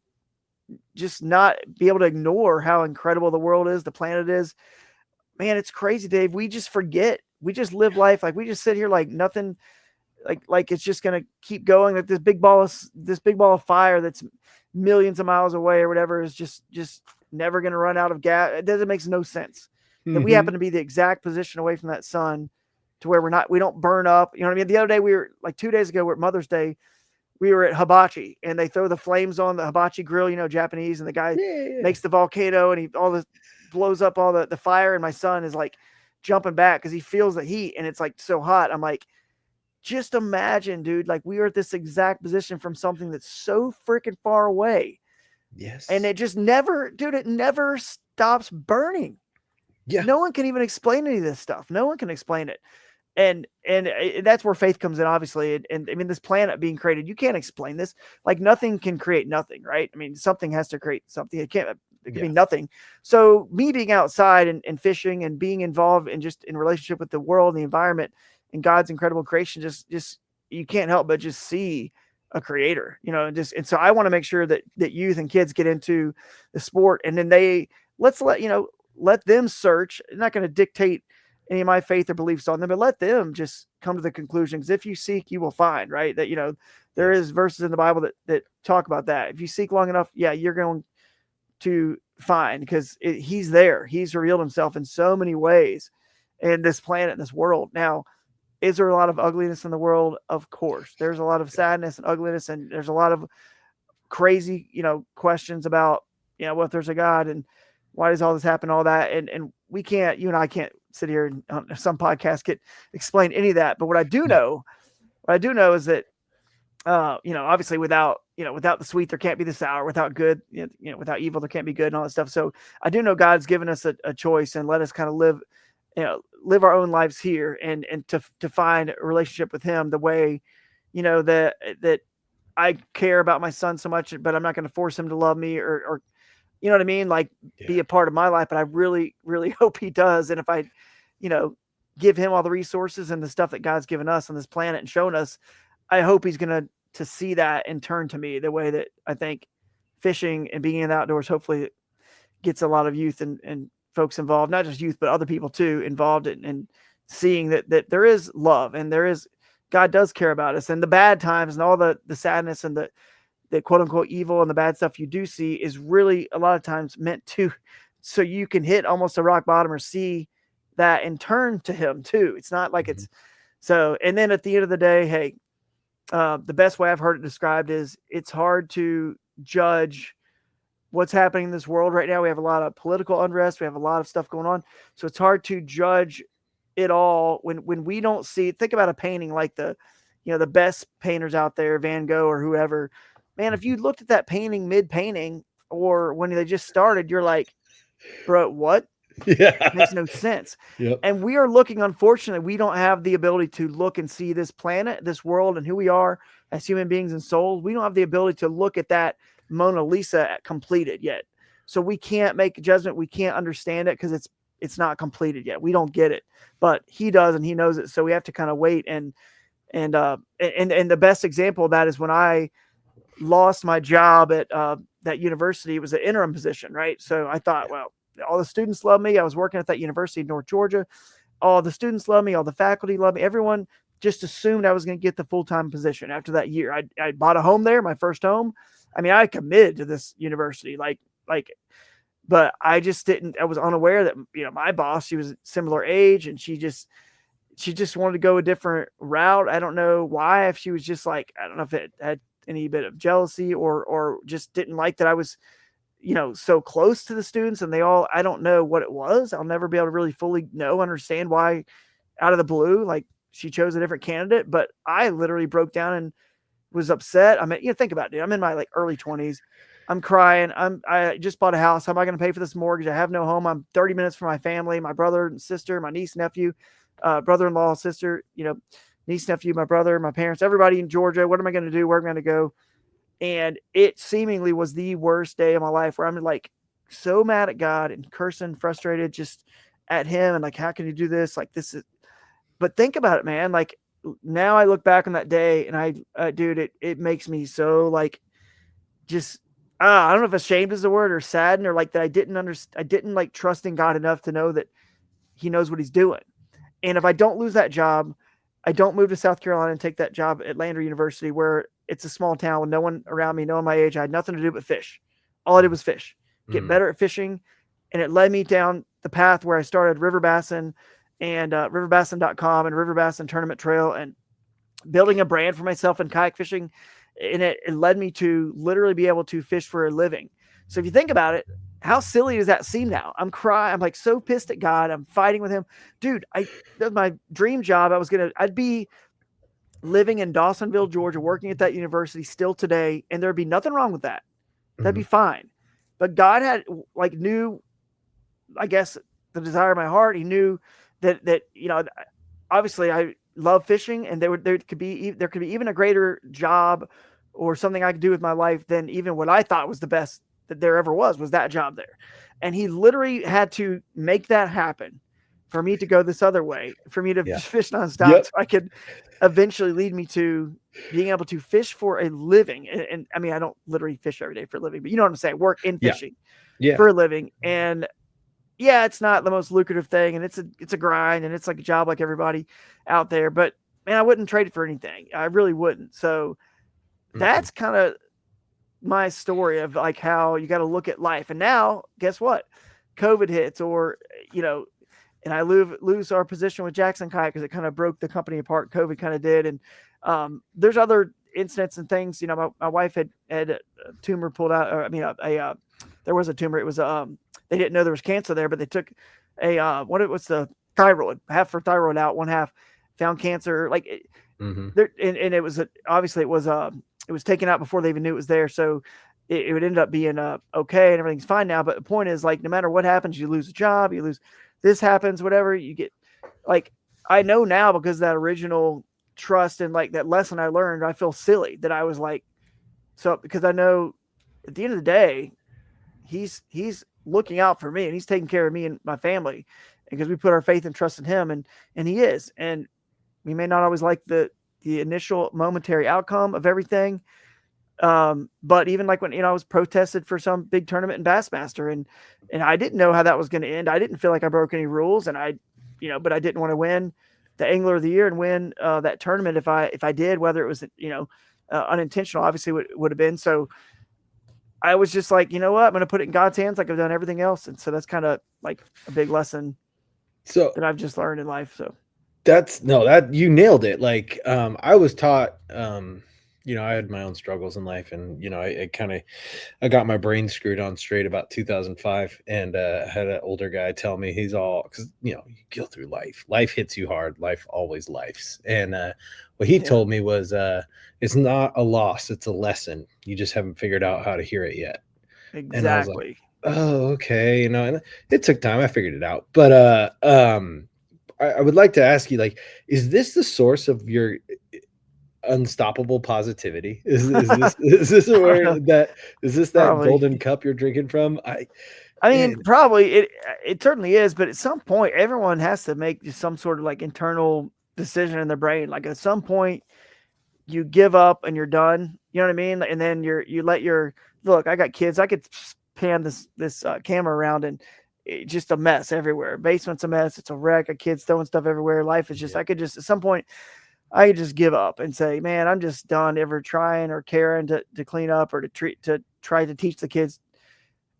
just not be able to ignore how incredible the world is, the planet is. Man, it's crazy, Dave. We just forget. We just live life like we just sit here like nothing, like it's just gonna keep going. Like this big ball of fire that's millions of miles away or whatever is just never gonna run out of gas. It makes no sense that we happen to be the exact position away from that sun to where we don't burn up. You know what I mean? The other day we were like 2 days ago, we're at Mother's Day. We were at hibachi and they throw the flames on the hibachi grill, Japanese, and the guy makes the volcano and he blows up all the fire. And my son is like jumping back because he feels the heat and it's like so hot. I'm like, just imagine, dude, like we are at this exact position from something that's so freaking far away. Yes. And it just it never stops burning. Yeah. No one can even explain any of this stuff. No one can explain it. And that's where faith comes in, obviously. And I mean, this planet being created, you can't explain this. Like nothing can create nothing, right? I mean, something has to create something. It can be nothing. So me being outside and fishing and being involved in just in relationship with the world, the environment, and God's incredible creation, just you can't help but just see a creator, and so I want to make sure that youth and kids get into the sport, and then let them search. I'm not going to dictate any of my faith or beliefs on them, but let them just come to the conclusion. Because if you seek, you will find, right? That, there is verses in the Bible that talk about that. If you seek long enough, you're going to find, because he's there. He's revealed himself in so many ways in this planet, in this world. Now, is there a lot of ugliness in the world? Of course. There's a lot of sadness and ugliness, and there's a lot of crazy, questions about, what if there's a God and why does all this happen, all that. And you and I can't sit here and on some podcast explain any of that. But what I do know is that, obviously without the sweet, there can't be the sour. Without good, without evil, there can't be good, and all that stuff. So I do know God's given us a choice and let us kind of live our own lives here, and to find a relationship with him the way, that I care about my son so much, but I'm not going to force him to love me or you know what I mean? Like, be a part of my life. But I really, really hope he does. And if I, give him all the resources and the stuff that God's given us on this planet and shown us, I hope he's going to see that and turn to me the way that I think fishing and being in the outdoors hopefully gets a lot of youth and folks involved, not just youth, but other people too, involved in seeing that there is love and God does care about us, and the bad times and all the sadness and the quote unquote evil and the bad stuff you do see is really a lot of times meant to, so you can hit almost a rock bottom or see that and turn to him too. It's not like it's so, and then at the end of the day, hey, the best way I've heard it described is it's hard to judge what's happening in this world right now. We have a lot of political unrest. We have a lot of stuff going on. So it's hard to judge it all when we don't see. Think about a painting like the best painters out there, Van Gogh or whoever. Man, if you looked at that painting mid-painting or when they just started, you're like, bro, what? Yeah. It makes no sense. Yep. And we are looking, unfortunately, we don't have the ability to look and see this planet, this world, and who we are as human beings and souls. We don't have the ability to look at that Mona Lisa completed yet. So we can't make a judgment. We can't understand it because it's not completed yet. We don't get it, but he does, and he knows it. So we have to kind of wait. And the best example of that is when I lost my job at that university. It was an interim position, right? So I thought, well, all the students love me. I was working at that university in North Georgia. All the students love me. All the faculty love me. Everyone just assumed I was going to get the full-time position after that year. I bought a home there, my first home. I mean, I committed to this university, but I just didn't. I was unaware that my boss, she was similar age, and she just wanted to go a different route. I don't know why. If she was just like, I don't know if it had any bit of jealousy or just didn't like that I was, so close to the students, and I don't know what it was. I'll never be able to really fully understand why out of the blue, like she chose a different candidate, but I literally broke down and was upset. I mean, think about it, dude. I'm in my early 20s. I'm crying. I just bought a house. How am I going to pay for this mortgage? I have no home. I'm 30 minutes from my family, my brother and sister, my niece, nephew, brother-in-law, sister, niece, nephew, my brother, my parents, everybody in Georgia. What am I going to do? Where am I going to go? And it seemingly was the worst day of my life, where I'm so mad at God and cursing, frustrated just at him. And how can you do this? This is, but think about it, man. Now I look back on that day and dude, it makes me so just, I don't know if ashamed is the word or saddened or that I didn't trust in God enough to know that he knows what he's doing. And if I don't lose that job, I don't move to South Carolina and take that job at Lander University, where it's a small town with no one around me, no one my age. I had nothing to do but fish. All I did was fish, get better at fishing. And it led me down the path where I started river bassin and riverbassin.com and river bassin tournament trail and building a brand for myself in kayak fishing. And it led me to literally be able to fish for a living. So if you think about it, how silly does that seem now? I'm crying. I'm so pissed at God. I'm fighting with him. Dude, that was my dream job. I'd be living in Dawsonville, Georgia, working at that university still today. And there'd be nothing wrong with that. That'd be fine. But God had knew, I guess, the desire of my heart. He knew that obviously I love fishing, and there could be even a greater job or something I could do with my life than even what I thought was the best that there ever was that job there. And he literally had to make that happen for me to go this other way, for me to fish nonstop, so I could eventually lead me to being able to fish for a living. And I mean, I don't literally fish every day for a living, but you know what I'm saying? Work in fishing for a living. And, yeah, it's not the most lucrative thing, and it's a grind, and it's like a job like everybody out there. But man, I wouldn't trade it for anything. I really wouldn't. So Mhm. that's kind of my story of like how you got to look at life. And now, guess what? COVID hits, or and I lose our position with Jackson Kayak because it kind of broke the company apart. COVID kind of did, and there's other incidents and things. My wife had a tumor pulled out. Or, I mean, there was a tumor. It was they didn't know there was cancer there, but they took a what's the thyroid, half her thyroid out, one half found cancer. Like Mhm. there, and it was obviously it was taken out before they even knew it was there. So it would end up being okay and everything's fine now. But the point is, like, no matter what happens, you lose a job, you lose this happens, whatever you get. Like, I know now because that original trust and like that lesson I learned, I feel silly that I was like, so because I know at the end of the day, he's looking out for me and he's taking care of me and my family because we put our faith and trust in him, and he is. And we may not always like the initial momentary outcome of everything. But even like when I was protested for some big tournament in Bassmaster, and I didn't know how that was going to end. I didn't feel like I broke any rules, and but I didn't want to win the Angler of the Year and win that tournament if I did, whether it was unintentional, obviously would have been. So I was just like, you know what, I'm going to put it in God's hands, like I've done everything else, and so that's kind of like a big lesson So that I've just learned in life. So that's no, that you nailed it. Like, I was taught, I had my own struggles in life, and I kind of I got my brain screwed on straight about 2005, and had an older guy tell me, he's all, because you go through life, life hits you hard, life always lifes, and what he yeah, told me was, it's not a loss, it's a lesson. You just haven't figured out how to hear it yet. And I was like, exactly. oh, okay, and it took time. I figured it out, but I would like to ask you, like, is this the source of your unstoppable positivity? Probably, Is this that probably. golden cup you're drinking from? I mean, Man, probably it certainly is, but at some point, everyone has to make just some sort of like internal decision in their brain. Like at some point, you give up and you're done. You know what I mean? And then you let your look. I got kids. I could pan this camera around and just a mess everywhere. Basement's a mess. It's a wreck. A kids throwing stuff everywhere. Life is just. yeah, I could just at some point I could just give up and say, man, I'm just done ever trying or caring to clean up or to try to teach the kids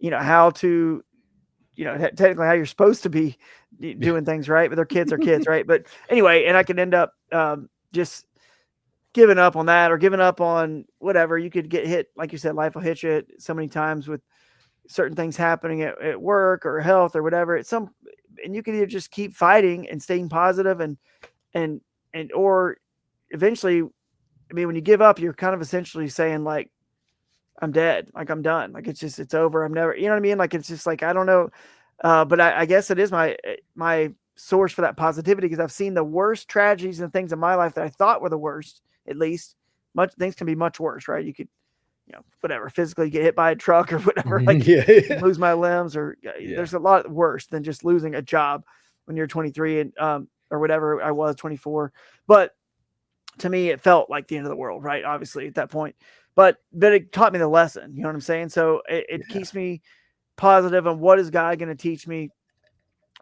how to technically how you're supposed to be doing things right, but their kids are kids, right? But anyway, and I could end up just giving up on that or giving up on whatever. You could get hit, like you said, life will hit you so many times with certain things happening at work or health or whatever. And you can either just keep fighting and staying positive and or eventually, I mean, when you give up, you're kind of essentially saying like, I'm dead. Like I'm done. Like it's over. I'm never, you know what I mean? Like it's just like, I don't know. But I guess it is my source for that positivity because I've seen the worst tragedies and things in my life that I thought were the worst, at least. Much things can be much worse, right? You could, whatever, physically get hit by a truck or whatever, like yeah, yeah, lose my limbs or yeah, there's a lot worse than just losing a job when you're 23 and or whatever I was 24. But to me, it felt like the end of the world, right? Obviously, at that point, but it taught me the lesson. You know what I'm saying? So it yeah. keeps me positive on what is God going to teach me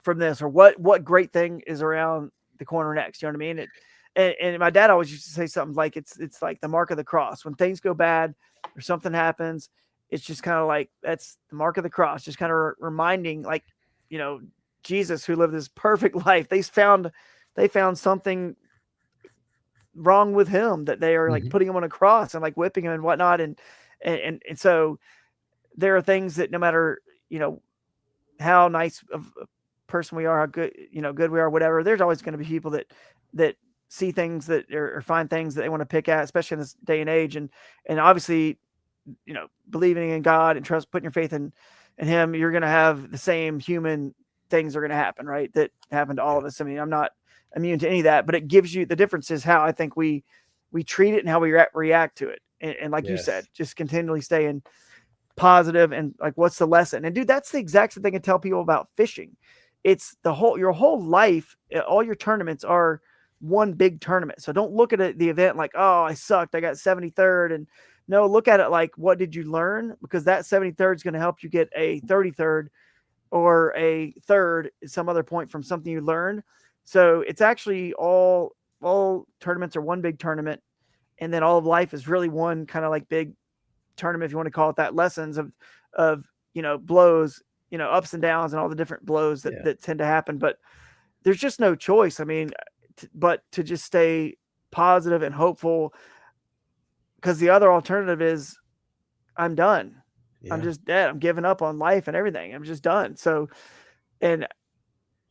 from this, or what great thing is around the corner next. You know what I mean? And my dad always used to say something like it's like the mark of the cross. When things go bad or something happens, it's just kind of like that's the mark of the cross. Just kind of reminding, like you know, Jesus who lived this perfect life. They found something wrong with him that they are like Mhm. putting him on a cross and like whipping him and whatnot and so there are things that no matter how nice of a person we are, how good good we are, whatever, there's always going to be people that see things that or find things that they want to pick at, especially in this day and age. And obviously believing in God and putting your faith in him, you're going to have the same human things are going to happen, right? That happen to all Yeah. of us. I mean, I'm not immune to any of that, but it gives you the difference is how I think we treat it and how we react to it. And like you said, Yes. just continually staying positive and like what's the lesson. And dude, that's the exact same thing I tell people about fishing. It's your whole life, all your tournaments are one big tournament. So don't look at the event like, oh, I sucked, I got 73rd. And no, look at it like, what did you learn? Because that 73rd is going to help you get a 33rd or a third at some other point from something you learned. So it's actually all tournaments are one big tournament, and then all of life is really one kind of like big tournament, if you want to call it that. Lessons of blows, ups and downs, and all the different blows that tend to happen. But there's just no choice. I mean, but to just stay positive and hopeful, because the other alternative is I'm done. Yeah. I'm just dead. I'm giving up on life and everything. I'm just done. So, and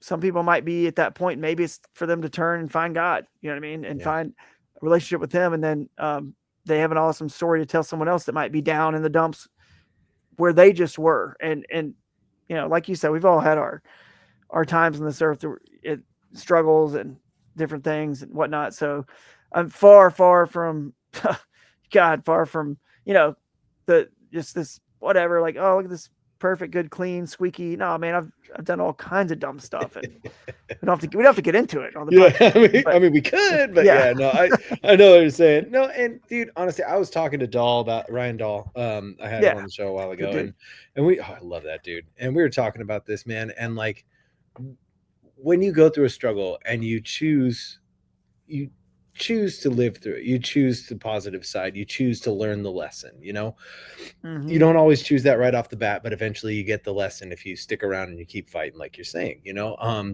some people might be at that point. Maybe it's for them to turn and find God, you know what I mean? And find a relationship with him. And then they have an awesome story to tell someone else that might be down in the dumps where they just were. And like you said, we've all had our times on this earth, struggles and different things and whatnot. So I'm far from God, far from, just this whatever, like, oh, look at this perfect, good, clean, squeaky. No, man, I've done all kinds of dumb stuff, and we don't have to get into it on the podcast. I mean, we could, but no, I know what you're saying. No, and dude, honestly, I was talking to Ryan Dahl. I had him on the show a while ago, and we, I love that dude, and we were talking about this, man, and like when you go through a struggle and you choose to live through it, you choose the positive side, you choose to learn the lesson, you don't always choose that right off the bat, but eventually you get the lesson if you stick around and you keep fighting, like you're saying,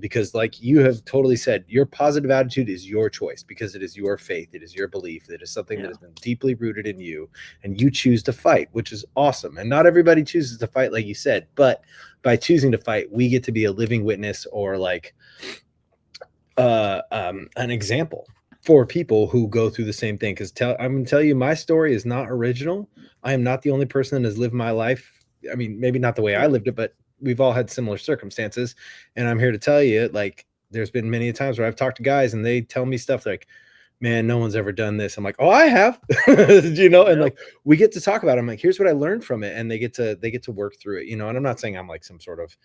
because like you have totally said, your positive attitude is your choice, because it is your faith, it is your belief, it is something that has been deeply rooted in you, and you choose to fight, which is awesome. And not everybody chooses to fight, like you said, but by choosing to fight, we get to be a living witness, or like an example for people who go through the same thing. Because I'm going to tell you, my story is not original. I am not the only person that has lived my life. I mean, maybe not the way I lived it, but we've all had similar circumstances. And I'm here to tell you, like, there's been many times where I've talked to guys and they tell me stuff like, man, no one's ever done this. I'm like, oh, I have, and like, we get to talk about it. I'm like, here's what I learned from it. And they get to work through it, and I'm not saying I'm like some sort of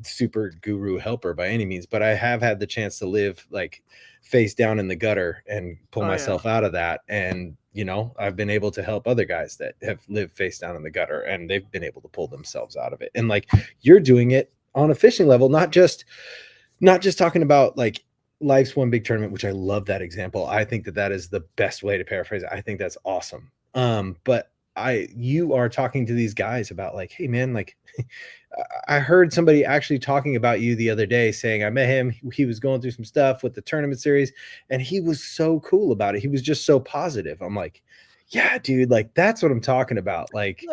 super guru helper by any means, but I have had the chance to live like face down in the gutter and pull myself out of that. And, I've been able to help other guys that have lived face down in the gutter, and they've been able to pull themselves out of it. And like, you're doing it on a fishing level, not just talking about like life's one big tournament, which I love that example. I think that is the best way to paraphrase it. I think that's awesome. But you are talking to these guys about like, hey man, like I heard somebody actually talking about you the other day, saying I met him. He was going through some stuff with the tournament series, and he was so cool about it. He was just so positive. I'm like, yeah, dude, like that's what I'm talking about. Like,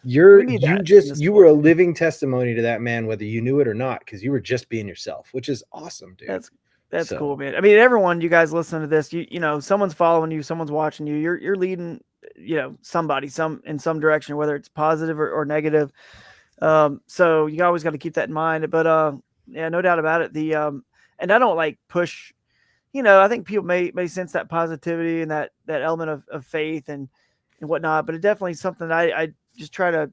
you were a living testimony to that man, whether you knew it or not, because you were just being yourself, which is awesome, dude. That's cool, man. I mean, everyone, you guys listen to this, someone's following you, someone's watching you, you're leading, somebody, in some direction, whether it's positive or negative. So you always got to keep that in mind, but, no doubt about it. And I don't like push, I think people may sense that positivity and that element of faith and whatnot, but it definitely is something I just I'm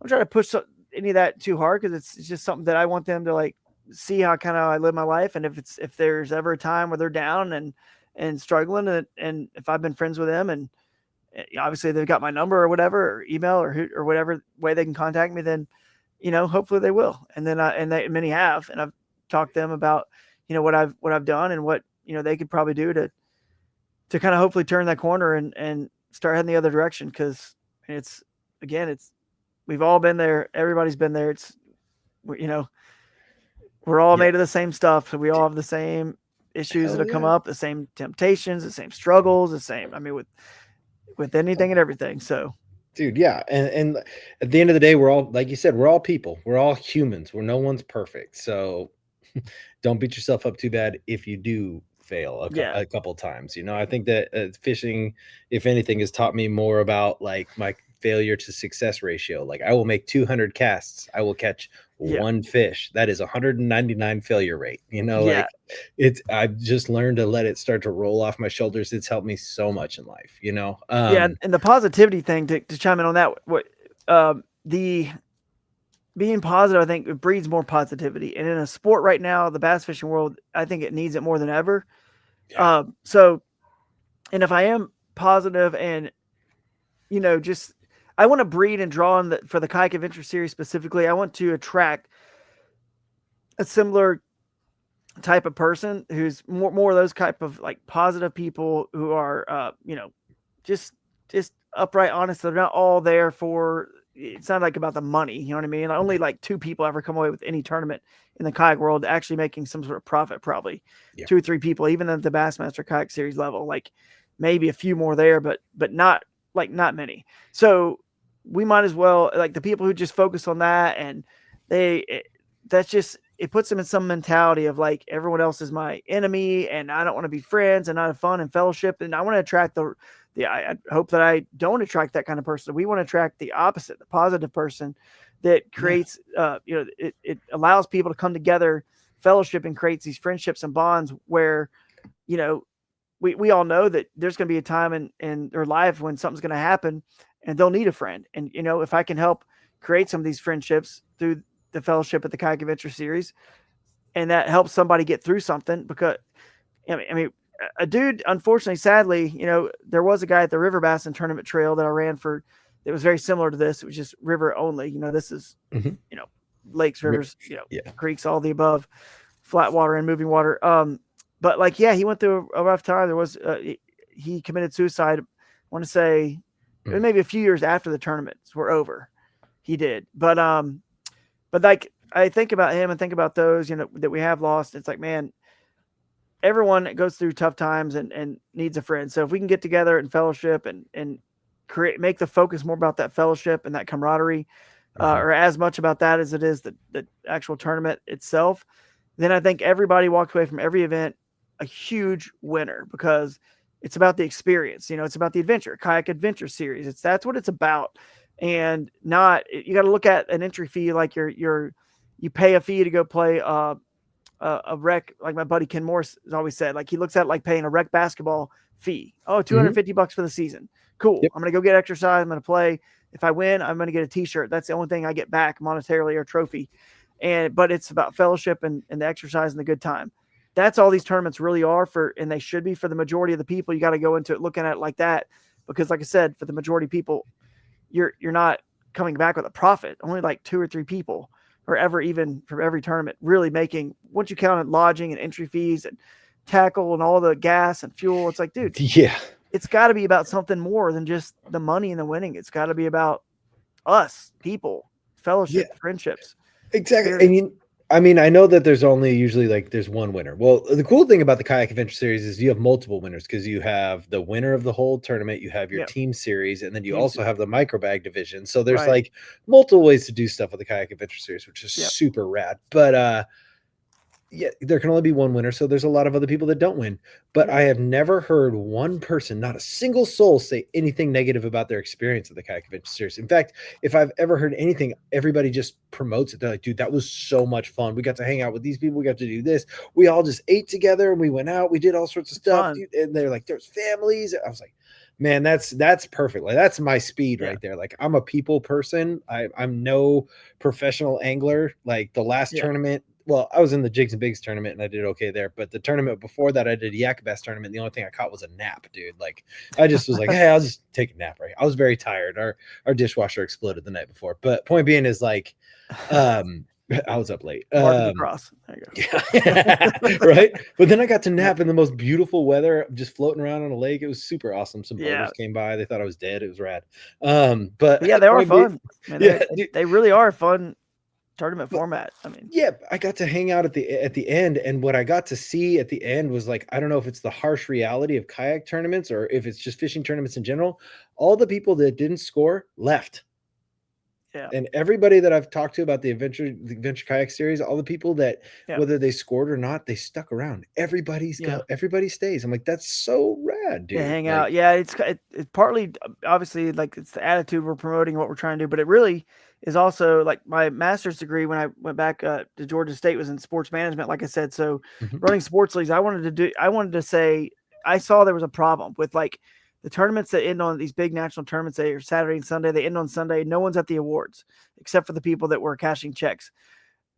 trying to push any of that too hard, because it's just something that I want them to like see how kind of I live my life. And if there's ever a time where they're down and struggling, and if I've been friends with them, and obviously they've got my number or whatever, or email or whatever way they can contact me, then, hopefully they will. And then many have, and I've talked to them about, what I've done and what, they could probably do to kind of hopefully turn that corner and start heading the other direction. Cause we've all been there. Everybody's been there. We're all made of the same stuff. So we all have the same issues that come up, the same temptations, the same struggles, the same, I mean, with anything and everything. So, dude, yeah. And at the end of the day, we're all, like you said, we're all people. We're all humans. No one's perfect. So don't beat yourself up too bad if you do fail a couple times. I think that fishing, if anything, has taught me more about like my failure to success ratio. Like, I will make 200 casts, I will catch one fish. That is 199 failure rate. Like I've just learned to let it start to roll off my shoulders. It's helped me so much in life. And the positivity thing, to chime in on that, the being positive, I think it breeds more positivity. And in a sport right now, the bass fishing world, I think it needs it more than ever. And if I am positive and, just, I want to breed and draw on for the Kayak Adventure Series specifically, I want to attract a similar type of person who's more of those type of like positive people who are just upright, honest. They're not all there for, it's not like about the money, you know what I mean? Only like 2 people ever come away with any tournament in the kayak world actually making some sort of profit, probably 2 or 3 people, even at the Bassmaster kayak series level, like maybe a few more there, but not many. So we might as well, like, the people who just focus on that, and that's just, it puts them in some mentality of like, everyone else is my enemy and I don't want to be friends and not have fun and fellowship. And I want to attract I hope that I don't attract that kind of person. We want to attract the opposite, the positive person that creates, it allows people to come together, fellowship, and creates these friendships and bonds where, we all know that there's going to be a time in their life when something's going to happen and they'll need a friend. And, if I can help create some of these friendships through the fellowship at the Kayak Adventure Series, and that helps somebody get through something, because I mean, a dude, unfortunately, sadly, there was a guy at the River Bassin Tournament Trail that I ran for that was very similar to this. It was just river only. This is, lakes, rivers, creeks, all the above, flat water and moving water. But like, yeah, he went through a rough time. There was, he committed suicide. I want to say maybe a few years after the tournaments were over, he did. But like, I think about him and think about those, that we have lost. It's like, man, everyone goes through tough times and needs a friend. So if we can get together and fellowship and make the focus more about that fellowship and that camaraderie, or as much about that as it is the actual tournament itself, then I think everybody walks away from every event a huge winner, because it's about the experience. It's about the adventure, Kayak Adventure Series. That's what it's about. And not, you got to look at an entry fee like you pay a fee to go play a rec, like my buddy Ken Morris has always said. Like, he looks at it like paying a rec basketball fee. Oh, $250 for the season. Cool. Yep. I'm going to go get exercise. I'm going to play. If I win, I'm going to get a t-shirt. That's the only thing I get back monetarily, or trophy. But it's about fellowship and the exercise and the good time. That's all these tournaments really are for, and they should be for the majority of the people. You got to go into it looking at it like that, because like I said, for the majority of people, you're not coming back with a profit. Only like 2 or 3 people or ever, even from every tournament, really making, once you count lodging and entry fees and tackle and all the gas and fuel, it's like, dude, it's got to be about something more than just the money and the winning. It's got to be about us, people, fellowship, friendships. Exactly. And I mean, I know that there's only usually like there's one winner. Well, the cool thing about the Kayak Adventure Series is you have multiple winners, because you have the winner of the whole tournament, you have your team series, and then you also have the micro bag division. So there's like multiple ways to do stuff with the Kayak Adventure Series, which is super rad. But there can only be one winner, so there's a lot of other people that don't win. But I have never heard one person, not a single soul, say anything negative about their experience of the Kayak Adventure Series. In fact, if I've ever heard anything, everybody just promotes it. They're like, dude, that was so much fun. We got to hang out with these people. We got to do this. We all just ate together and we went out. We did all sorts of stuff. Dude, and they're like, there's families. I was like, man, that's perfect. Like, that's my speed right there. Like, I'm a people person. I'm no professional angler. Like, the last tournament, well, I was in the Jigs and Bigs tournament and I did okay there. But the tournament before that, I did a Yak Bass tournament. The only thing I caught was a nap, dude. Like, I just was like, hey, I'll just take a nap. Right. I was very tired. Our dishwasher exploded the night before. But point being is, like, I was up late. Mark the cross. There you go. Yeah. Right. But then I got to nap in the most beautiful weather, just floating around on a lake. It was super awesome. Some boaters came by. They thought I was dead. It was rad. But yeah, they are fun. Man, they really are fun tournament format. I mean, I got to hang out at the end, and what I got to see at the end was, like, I don't know if it's the harsh reality of kayak tournaments or if it's just fishing tournaments in general. All the people that didn't score left. Yeah. And everybody that I've talked to about the Adventure Kayak Series, all the people that whether they scored or not, they stuck around. Everybody stays. I'm like, that's so rad, dude. To hang out. Yeah, it's partly, obviously, like, it's the attitude we're promoting, what we're trying to do, but it really is also, like, my master's degree when I went back to Georgia State was in sports management, like I said. So running sports leagues, I wanted to say, I saw there was a problem with, like, the tournaments that end on these big national tournaments, they are Saturday and Sunday. They end on Sunday. No one's at the awards except for the people that were cashing checks.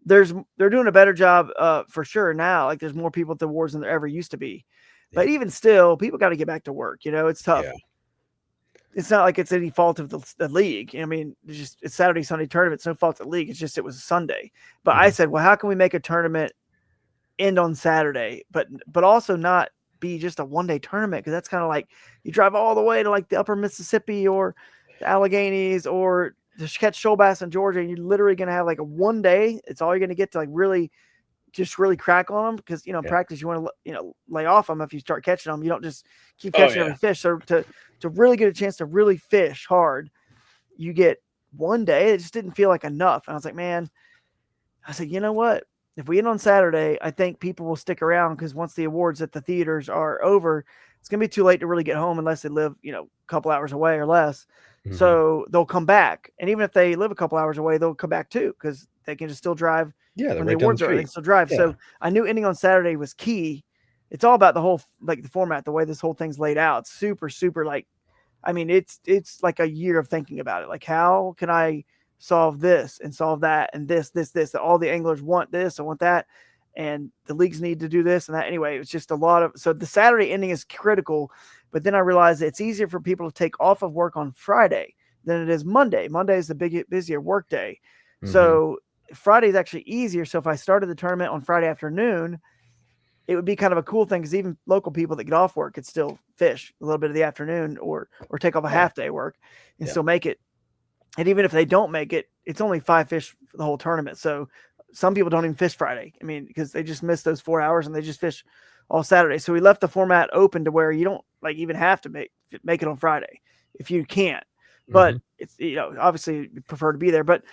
They're doing a better job for sure now. Like, there's more people at the awards than there ever used to be. But even still, people got to get back to work. It's tough. it's not like it's any fault of the league. I mean, it's Saturday, Sunday tournament. It's no fault of the league. It's just, it was a Sunday. But I said, well, how can we make a tournament end on Saturday, but also not be just a 1 day tournament? Cause that's kind of like you drive all the way to like the upper Mississippi or the Alleghenies or to catch shoal bass in Georgia. And you're literally going to have like a 1 day. It's all you're going to get to like really crack on them. Cause in practice, you want to, lay off them. If you start catching them, you don't just keep catching every fish. So to really get a chance to really fish hard, you get 1 day. It just didn't feel like enough. And I was like, man, I said, you know what? If we end on Saturday, I think people will stick around because once the awards at the theaters are over, it's going to be too late to really get home unless they live, a couple hours away or less. So they'll come back. And even if they live a couple hours away, they'll come back too because they can just still drive. Yeah, when the awards are, they can still drive. Yeah. So I knew ending on Saturday was key. It's all about the whole, like the format, the way this whole thing's laid out. It's super, super like, I mean, it's like a year of thinking about it. Like, how can I solve this and solve that and this. All the anglers want this, I want that, and the leagues need to do this and that. Anyway, it's just a lot of, so the Saturday ending is critical, but then I realized it's easier for people to take off of work on Friday than it is Monday. Monday is the busier work day. So Friday is actually easier. So if I started the tournament on Friday afternoon, it would be kind of a cool thing because even local people that get off work could still fish a little bit of the afternoon or take off a half day work and still make it. And even if they don't make it, it's only 5 fish for the whole tournament. So some people don't even fish Friday. I mean, because they just miss those 4 hours and they just fish all Saturday. So we left the format open to where you don't like even have to make it on Friday if you can't. But it's, obviously you prefer to be there. But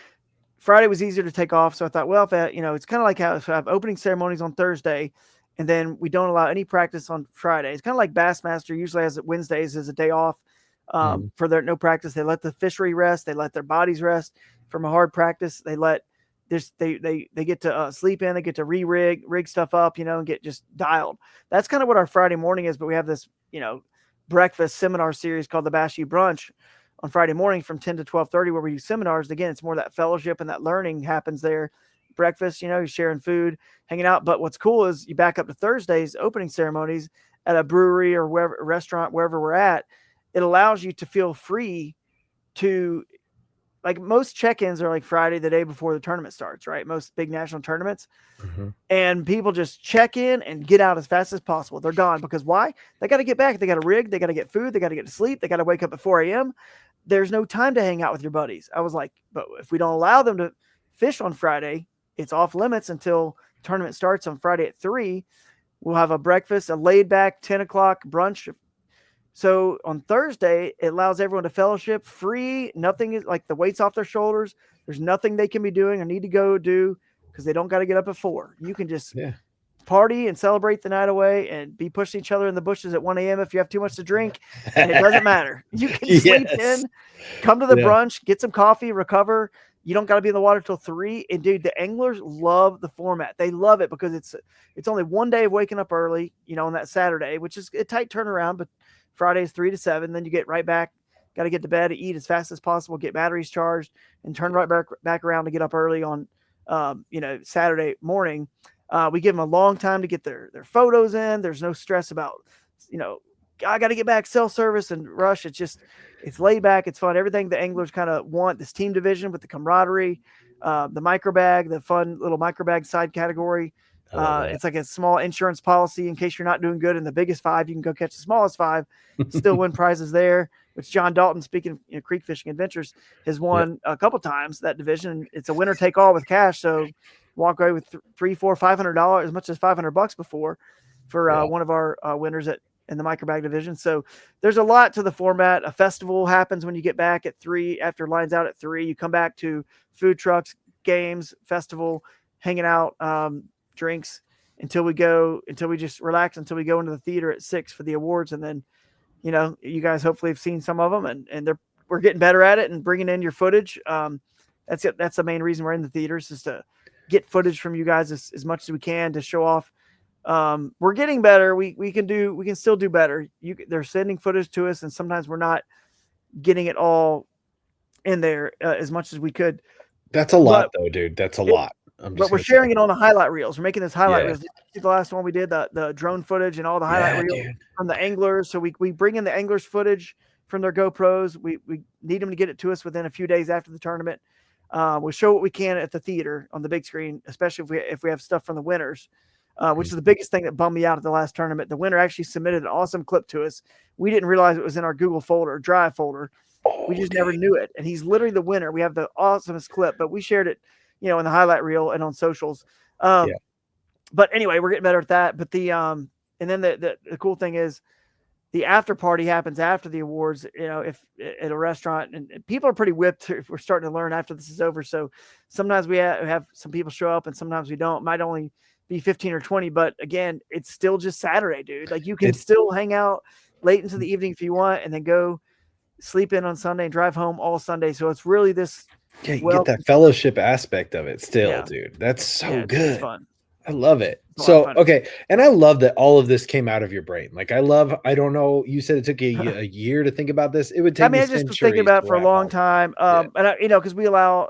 Friday was easier to take off. So I thought, well, if it's kind of like how if I have opening ceremonies on Thursday and then we don't allow any practice on Friday. It's kind of like Bassmaster usually has Wednesdays as a day off. For their no practice, they let the fishery rest, they let their bodies rest from a hard practice. They let this, they get to sleep in, they get to rig stuff up, and get just dialed. That's kind of what our Friday morning is. But we have this, breakfast seminar series called the Bass U Brunch on Friday morning from 10 to 12:30, where we do seminars. Again, it's more that fellowship and that learning happens there. Breakfast, you're sharing food, hanging out. But what's cool is you back up to Thursday's opening ceremonies at a brewery or wherever, restaurant, wherever we're at. It allows you to feel free to, like, most check-ins are like Friday, the day before the tournament starts, right? Most big national tournaments. And people just check in and get out as fast as possible. They're gone because why? They got to get back. They got to rig. They got to get food. They got to get to sleep. They got to wake up at 4 a.m. There's no time to hang out with your buddies. I was like, but if we don't allow them to fish on Friday, it's off limits until tournament starts on Friday at 3. We'll have a breakfast, a laid back 10 o'clock brunch. So on Thursday, it allows everyone to fellowship free. Nothing is like the weight's off their shoulders. There's nothing they can be doing or need to go do because they don't got to get up at 4. You can just party and celebrate the night away and be pushing each other in the bushes at 1 a.m. if you have too much to drink. And it doesn't matter. You can sleep in, come to the brunch, get some coffee, recover. You don't got to be in the water till 3. And dude, the anglers love the format. They love it because it's only 1 day of waking up early, on that Saturday, which is a tight turnaround, but Friday is 3 to 7. Then you get right back, got to get to bed, eat as fast as possible, get batteries charged, and turn right back around to get up early on, Saturday morning. We give them a long time to get their photos in. There's no stress about, I got to get back, cell service and rush. It's laid back. It's fun. Everything the anglers kind of want, this team division with the camaraderie, the micro bag, the fun little micro bag side category. It's like a small insurance policy in case you're not doing good in the biggest 5, you can go catch the smallest 5, still win prizes there, which John Dalton, speaking of Creek Fishing Adventures, has won a couple times that division. It's a winner take all with cash. So walk away with $300, $400, $500, as much as $500 before for one of our winners in the micro bag division. So there's a lot to the format. A festival happens when you get back at 3, after lines out at 3, you come back to food trucks, games, festival, hanging out, drinks until we just relax until we go into the theater at 6 for the awards. And then, you guys hopefully have seen some of them and we're getting better at it and bringing in your footage. That's it. That's the main reason we're in the theaters, is to get footage from you guys as much as we can to show off. We're getting better. We can still do better. They're sending footage to us and sometimes we're not getting it all in there as much as we could. That's a lot though, dude. That's a lot. But we're sharing it on the highlight reels. We're making this highlight reels. The last one we did, the drone footage and all the highlight reels from the anglers. So we bring in the anglers footage from their GoPros. We need them to get it to us within a few days after the tournament. We'll show what we can at the theater on the big screen, especially if we have stuff from the winners, which is the biggest thing that bummed me out at the last tournament. The winner actually submitted an awesome clip to us. We didn't realize it was in our Google folder, Drive folder. We just never knew it. And he's literally the winner. We have the awesomest clip, but we shared it, in the highlight reel and on socials. But anyway, we're getting better at that. But and then the cool thing is the after party happens after the awards, if at a restaurant, and people are pretty whipped. We're starting to learn after this is over. So sometimes we have some people show up and sometimes we don't. It might only be 15 or 20, but again, it's still just Saturday, dude. Like you can still hang out late into the evening if you want, and then go sleep in on Sunday and drive home all Sunday. So it's really this. Yeah, you get that fellowship aspect of it still, dude. That's so good. It's fun. I love it. So, okay. And I love that all of this came out of your brain. Like, I don't know. You said it took you a year to think about this. It would take me I just was thinking about it for a long time. And because we allow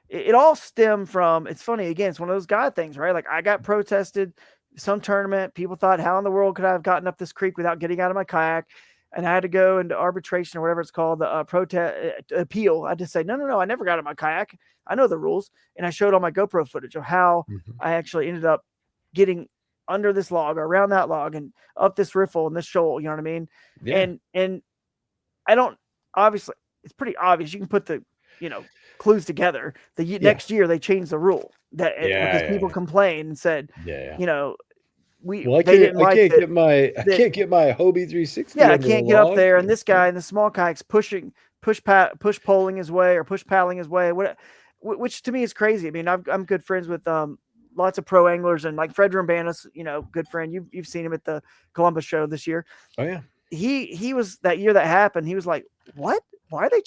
it all stemmed from, it's funny. Again, it's one of those God things, right? Like I got protested some tournament. People thought, how in the world could I have gotten up this creek without getting out of my kayak? And I had to go into arbitration or whatever it's called, the protest appeal. I just say, no, I never got in my kayak. I know the rules. And I showed all my GoPro footage of how I actually ended up getting under this log or around that log and up this riffle and this shoal. You know what I mean? Yeah. And I don't, obviously it's pretty obvious. You can put the, clues together. The next year they changed the rule because people complained and said, I can't get my Hobie 360. Yeah, I can't get up there. And this guy in the small kayak's push poling his way or push paddling his way, which to me is crazy. I mean, I'm good friends with lots of pro anglers, and like Fred Rambanis, good friend. You've seen him at the Columbus show this year. Oh yeah. He was that year that happened. He was like, "What? Why are they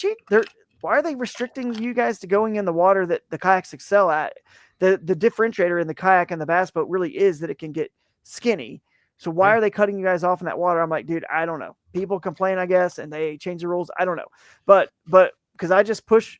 why are they restricting you guys to going in the water that the kayaks excel at? The differentiator in the kayak and the bass boat really is that it can get skinny. So why are they cutting you guys off in that water?" I'm like, dude, I don't know. People complain, I guess, and they change the rules. I don't know. But because I just push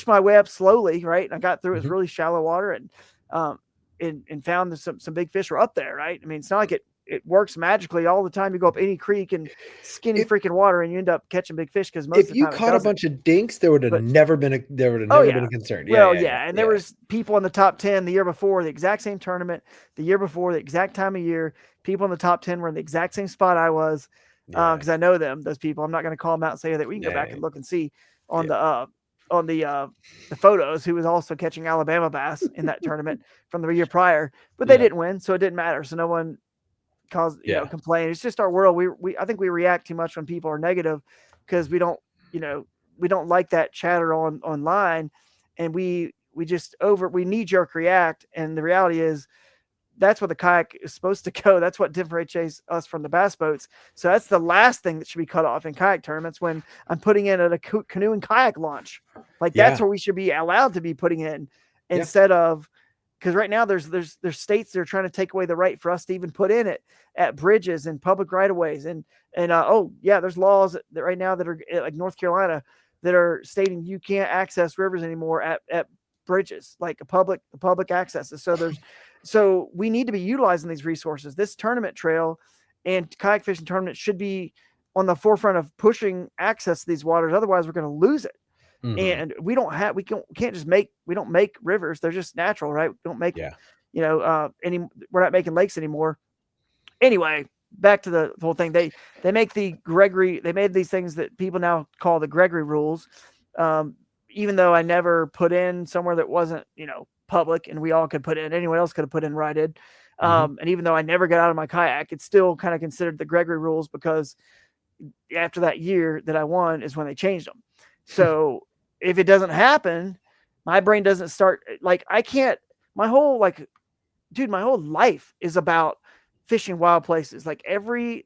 my way up slowly, right? And I got through it was really shallow water and found some big fish were up there, right? I mean, it's not like it works magically all the time. You go up any creek and freaking water and you end up catching big fish because most of the time if you caught a bunch of dinks, there would have never been a concern. And there was people in the top 10 the year before, the exact same tournament, the year before, the exact time of year. People in the top 10 were in the exact same spot I was because I know those people. I'm not going to call them out and say that. We can go back and look and see on the photos who was also catching Alabama bass in that tournament from the year prior, but they didn't win, so it didn't matter. So no one complain. It's just our world. I think we react too much when people are negative because we don't like that chatter online, and we knee jerk react. And the reality is that's what the kayak is supposed to go. That's what differentiates us from the bass boats. So that's the last thing that should be cut off in kayak tournaments when I'm putting in at a canoe and kayak launch. Like that's where we should be allowed to be putting in instead of, because right now there's states that are trying to take away the right for us to even put in it at bridges and public right of ways. And there's laws that right now that are like North Carolina that are stating you can't access rivers anymore at bridges, like a public accesses. So we need to be utilizing these resources. This tournament trail and kayak fishing tournament should be on the forefront of pushing access to these waters. Otherwise we're going to lose it. And we don't make rivers. They're just natural, right? We don't make, we're not making lakes anymore. Anyway, back to the whole thing. They make the Gregory, they made these things that people now call the Gregory rules. Even though I never put in somewhere that wasn't, public and we all could put in, anyone else could have put in where I did. And even though I never got out of my kayak, it's still kind of considered the Gregory rules because after that year that I won is when they changed them. So if it doesn't happen, my brain doesn't start my whole life is about fishing wild places.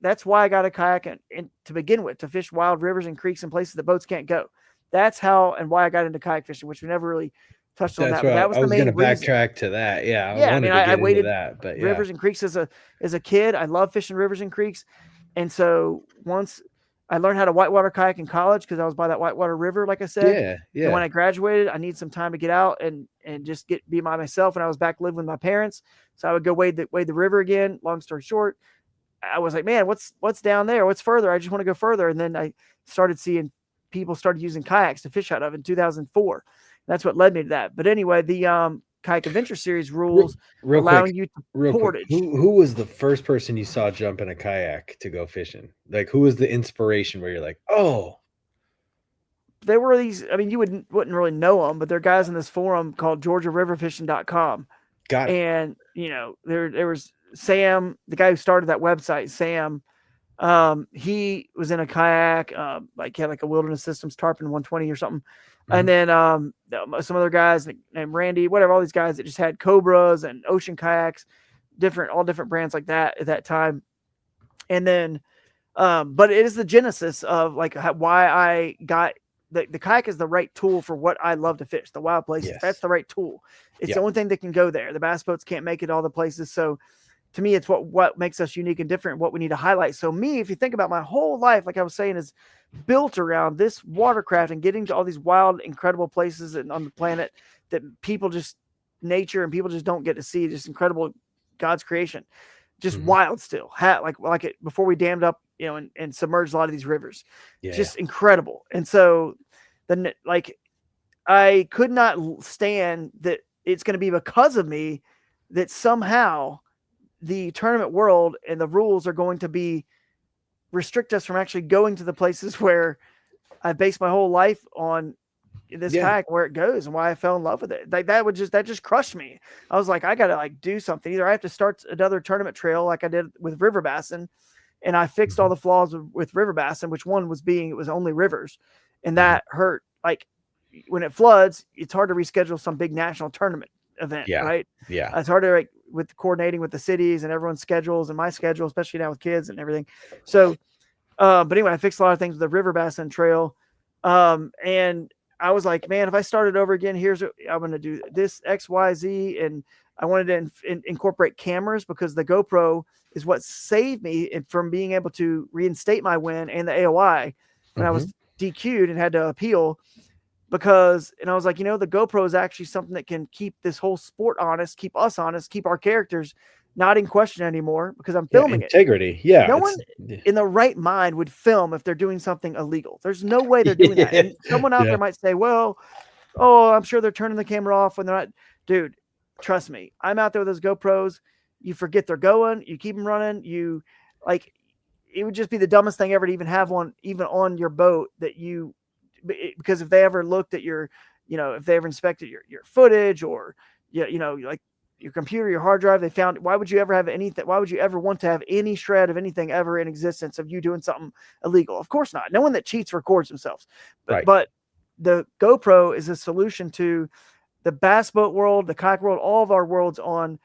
That's why I got a kayak and to begin with, to fish wild rivers and creeks and places that boats can't go. That's how and why I got into kayak fishing, which we never really touched on that. But that was the main reason. I was going to backtrack to that. Yeah. I waded that, but rivers and creeks as a kid. I love fishing rivers and creeks. And so once I learned how to whitewater kayak in college because I was by that whitewater river, like I said. Yeah. And when I graduated, I needed some time to get out and just be by myself. And I was back living with my parents. So I would go wade the river again. Long story short, I was like, man, what's down there? What's further? I just want to go further. And then I started seeing people started using kayaks to fish out of in 2004. That's what led me to that. But anyway, the Kayak Adventure Series rules real allowing quick, you to real quick. portage. Who was the first person you saw jump in a kayak to go fishing? Like, who was the inspiration where you're like, oh, There were these, I mean, you wouldn't really know them, but they're guys in this forum called GeorgiaRiverFishing.com. got it. And, you know, there was Sam, the guy who started that website, Sam. He was in a kayak, like he had like a Wilderness Systems Tarpon 120 or something. And then some other guys named Randy, whatever, all these guys that just had Cobras and ocean kayaks, all different brands like that at that time. And then, but it is the genesis of like why I got the kayak is the right tool for what I love to fish, the wild places. Yes. That's the right tool. It's the only thing that can go there. The bass boats can't make it all the places. So to me, it's what makes us unique and different, what we need to highlight. So me, if you think about my whole life, like I was saying, is built around this watercraft and getting to all these wild, incredible places on the planet that nature and people just don't get to see. Just incredible God's creation, just wild still. Like it before we dammed up, you know, and submerged a lot of these rivers. Just incredible. And so then, like, I could not stand that it's going to be because of me that somehow the tournament world and the rules are going to restrict us from actually going to the places where I based my whole life on this kayak, where it goes and why I fell in love with it. Like that just crushed me. I was like, I got to like do something. Either I have to start another tournament trail like I did with river bassin, and I fixed all the flaws with river bassin, which one was it was only rivers, and that hurt. Like when it floods, it's hard to reschedule some big national tournament event, right? Yeah. It's hard to like with coordinating with the cities and everyone's schedules and my schedule, especially now with kids and everything. So, but anyway, I fixed a lot of things with the river bassin trail. And I was like, man, if I started over again, I'm going to do this X, Y, Z. And I wanted to incorporate cameras because the GoPro is what saved me from being able to reinstate my win and the AOI when I was DQ'd and had to appeal. And I was like, you know, the GoPro is actually something that can keep this whole sport honest, keep us honest, keep our characters not in question anymore because I'm filming integrity. it. No one in the right mind would film if they're doing something illegal. There's no way they're doing that. And someone out there might say, well, I'm sure they're turning the camera off when they're not. Dude, trust me. I'm out there with those GoPros. You forget they're going. You keep them running. It would just be the dumbest thing ever to even have one even on your boat because if they ever looked at if they ever inspected your footage or, like your computer, your hard drive, they found, why would you ever have anything? Why would you ever want to have any shred of anything ever in existence of you doing something illegal? Of course not. No one that cheats records themselves. But the GoPro is a solution to the bass boat world, the kayak world, all of our worlds on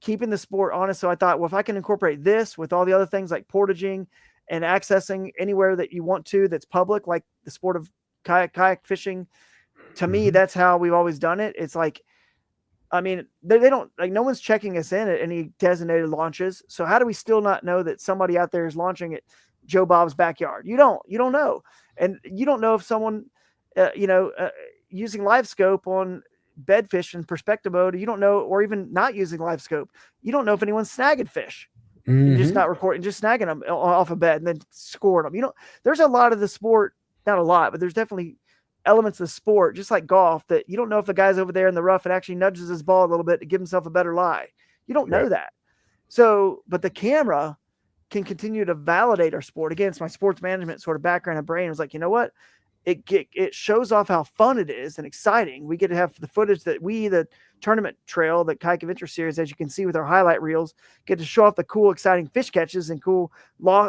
keeping the sport honest. So I thought, well, if I can incorporate this with all the other things like portaging and accessing anywhere that you want to, that's public, like the sport of kayak fishing, to me, that's how we've always done it. It's like, I mean, they don't, like, no one's checking us in at any designated launches. So how do we still not know that somebody out there is launching at Joe Bob's backyard? You don't know. And you don't know if someone, using live scope on bedfish and perspective mode, you don't know, or even not using live scope, you don't know if anyone's snagging fish. And just not recording, just snagging them off a bed and then scoring them. There's a lot of the sport, not a lot, but there's definitely elements of the sport, just like golf, that you don't know if the guy's over there in the rough and actually nudges his ball a little bit to give himself a better lie. You don't know that. So, but the camera can continue to validate our sport. Again, it's my sports management sort of background and brain. It was like, you know what? It shows off how fun it is and exciting. We get to have the footage that the tournament trail, the Kayak Adventure Series, as you can see with our highlight reels, get to show off the cool, exciting fish catches and cool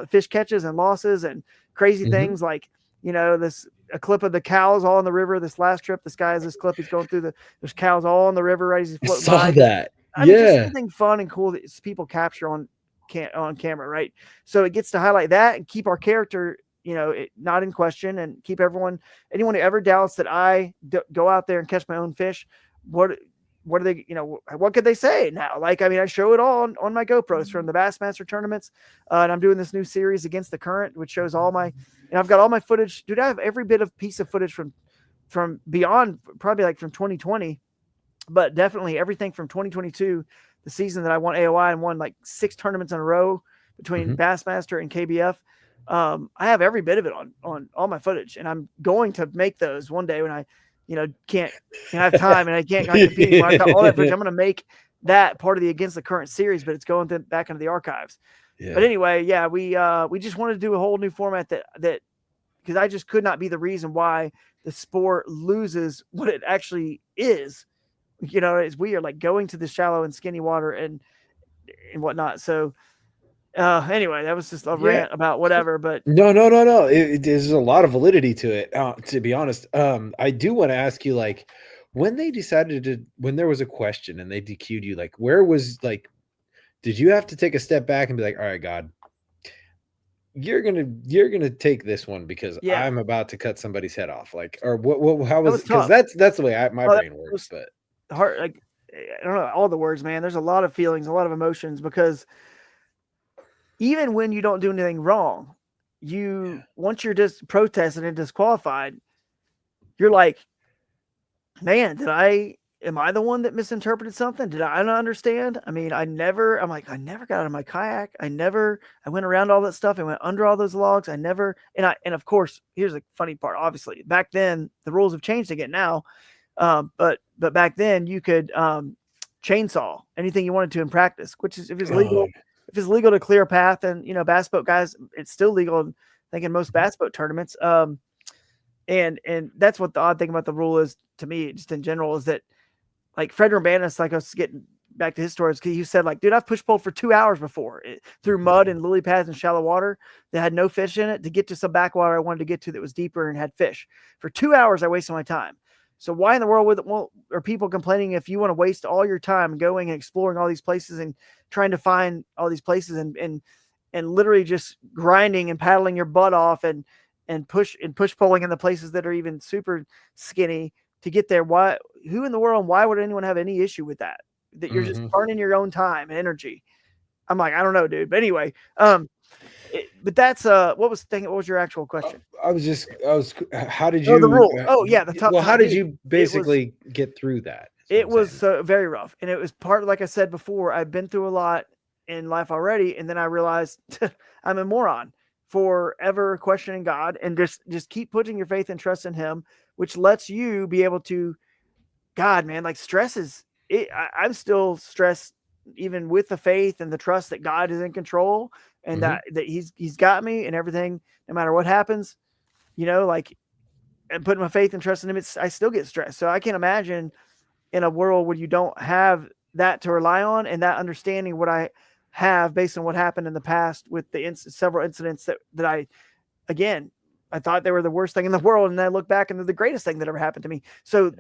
fish catches and losses and crazy things like, a clip of the cows all in the river. This last trip, this guy has this clip. He's going through there's cows all in the river, right? He's floating by. That. I mean, just anything fun and cool that people capture on camera, right? So it gets to highlight that and keep our character, not in question, and keep anyone who ever doubts that I go out there and catch my own fish. What are they, what could they say now? Like, I mean, I show it all on my GoPros from the Bassmaster tournaments. And I'm doing this new series Against the Current, which shows and I've got all my footage. Dude, I have every bit of piece of footage from beyond, probably like from 2020, but definitely everything from 2022, the season that I won AOI and won like 6 tournaments in a row between Bassmaster and KBF. I have every bit of it on all my footage, and I'm going to make those one day when I, can't have time and I can't compete anymore. I've got all that footage. I'm going to make that part of the Against the Current series, but it's going back into the archives. Yeah. But anyway, yeah, we just wanted to do a whole new format that because I just could not be the reason why the sport loses what it actually is. It's weird, like going to the shallow and skinny water and whatnot. So anyway, that was just a rant about whatever. But no. There's a lot of validity to it. To be honest, I do want to ask you, like, when they decided when there was a question and they DQ'd you, like, where was, like, did you have to take a step back and be like, all right, God, you're gonna take this one because I'm about to cut somebody's head off, like, or what how was it? Because that's the way my brain works. But hard, like, I don't know all the words, man. There's a lot of feelings, a lot of emotions, because even when you don't do anything wrong, once you're just protested and disqualified, you're like, man, am I the one that misinterpreted something? Did I not understand? I mean, I never got out of my kayak. I went around all that stuff. I went under all those logs. And of course, here's the funny part. Obviously, back then the rules have changed again now. But back then you could chainsaw anything you wanted to in practice, which is if it's legal to clear a path, and bass boat guys, it's still legal, I think, in most bass boat tournaments. And that's what the odd thing about the rule is to me, just in general, is that, like, Fred Urbanus, like, I was getting back to his stories, he said, like, dude, I've push pulled for 2 hours before through mud and lily pads and shallow water that had no fish in it to get to some backwater I wanted to get to that was deeper and had fish. For 2 hours, I wasted my time. So why in the world are people complaining if you want to waste all your time going and exploring all these places and trying to find all these places and literally just grinding and paddling your butt off and push pulling in the places that are even super skinny to get there? Who in the world, why would anyone have any issue with that? That you're just burning your own time and energy. I'm like, I don't know, dude. But anyway, but that's what was your actual question? How did you? The rule. The tough. Well, how did you basically get through that? It was very rough, and it was part, like I said before, I've been through a lot in life already, and then I realized I'm a moron for ever questioning God, and just keep putting your faith and trust in Him, which lets you be able to. God, man, like, stress is it. I'm still stressed even with the faith and the trust that God is in control and that he's got me and everything, no matter what happens, like, and putting my faith and trust in him, I still get stressed. So I can't imagine in a world where you don't have that to rely on and that understanding what I have based on what happened in the past with the several incidents that I thought they were the worst thing in the world. And then I look back and they're the greatest thing that ever happened to me. So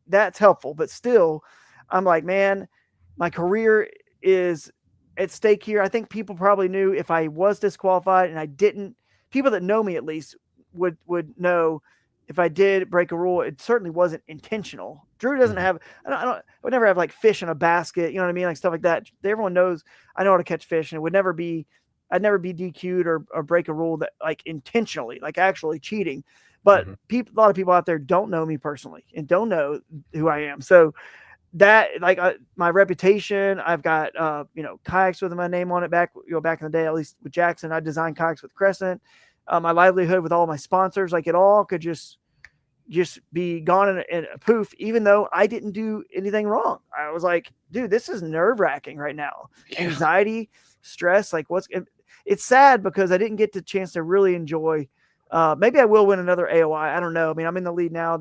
that's helpful, but still I'm like, man, my career is at stake here. I think people probably knew if I was disqualified, and people that know me at least would know if I did break a rule, it certainly wasn't intentional. Drew doesn't have, I would never have, like, fish in a basket, you know what I mean? Like, stuff like that. Everyone knows I know how to catch fish, and I'd never be DQ'd or break a rule that, like, intentionally, like, actually cheating. But a lot of people out there don't know me personally and don't know who I am. So that, like, my reputation, I've got, kayaks with my name on it back in the day, at least with Jackson, I designed kayaks with Crescent, my livelihood with all my sponsors, like, it all could just be gone in a poof, even though I didn't do anything wrong. I was like, dude, this is nerve wracking right now. Yeah. Anxiety, stress, like, it's sad because I didn't get the chance to really enjoy. Maybe I will win another AOI. I don't know. I mean, I'm in the lead now.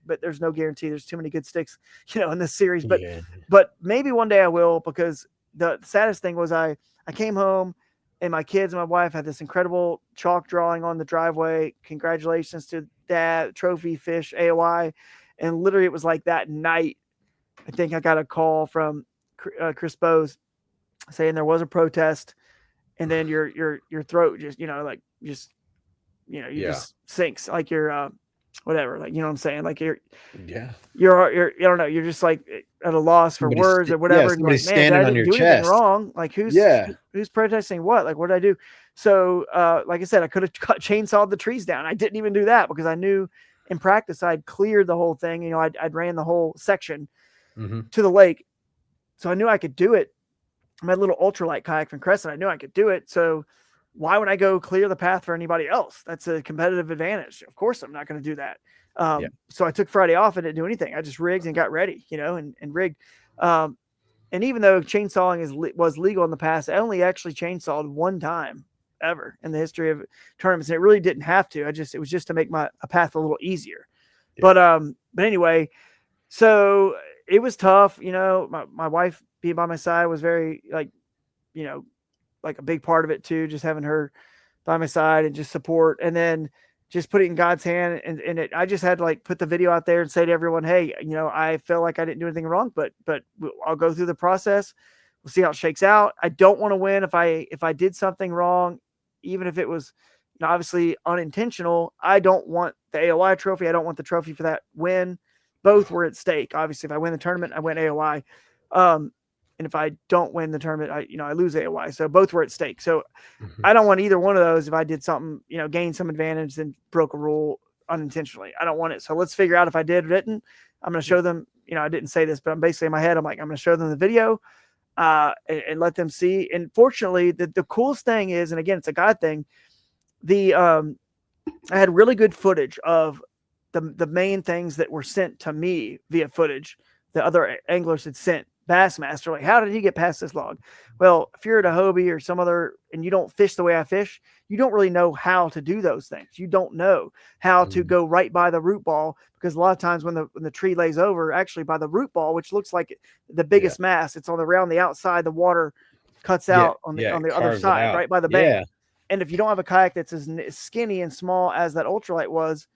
But there's no guarantee. There's too many good sticks, in this series. But maybe one day I will, because the saddest thing was I came home and my kids and my wife had this incredible chalk drawing on the driveway. Congratulations to Dad, trophy fish AOI, and literally it was like that night. I think I got a call from Chris Bose saying there was a protest, and then your throat just just sinks, like you're whatever, like, you know what I'm saying, like you're I don't know, you're just like at a loss for words or whatever. Somebody's like, standing on your chest. Wrong, like who's protesting what? Like, what did I do? So like I said, I could have chainsawed the trees down. I didn't even do that because I knew in practice I'd cleared the whole thing. I'd ran the whole section to the lake, so I knew I could do it. my little ultralight kayak from Crescent. I knew I could do it. So why would I go clear the path for anybody else? That's a competitive advantage. Of course, I'm not going to do that. So I took Friday off and didn't do anything. I just rigged and got ready, and rigged. And even though chainsawing was legal in the past, I only actually chainsawed one time ever in the history of tournaments. And it really didn't have to. It was just to make a path a little easier. Yeah. But anyway, so it was tough. My wife being by my side was very like a big part of it too. Just having her by my side and just support, and then just put it in God's hand. And I just had to like put the video out there and say to everyone, hey, I feel like I didn't do anything wrong, but I'll go through the process. We'll see how it shakes out. I don't want to win if I did something wrong, even if it was obviously unintentional. I don't want the AOI trophy. I don't want the trophy for that win. Both were at stake. Obviously, if I win the tournament, I win AOI. And if I don't win the tournament, I lose AOI. So both were at stake. So I don't want either one of those. If I did something, gained some advantage, then broke a rule unintentionally, I don't want it. So let's figure out if I did or didn't. I'm going to show them, I didn't say this, but I'm basically in my head. I'm like, I'm going to show them the video and let them see. And fortunately, the coolest thing is, and again, it's a God thing. I had really good footage of the main things that were sent to me via footage that other anglers had sent Bassmaster. Like, how did he get past this log? Well, if you're at a Hobie or some other, and you don't fish the way I fish, you don't really know how to do those things. You don't know how to go right by the root ball, because a lot of times when the tree lays over, actually by the root ball, which looks like the biggest mass, it's around the outside. The water cuts out on the other side, right by the bank. Yeah. And if you don't have a kayak that's as skinny and small as that ultralight was,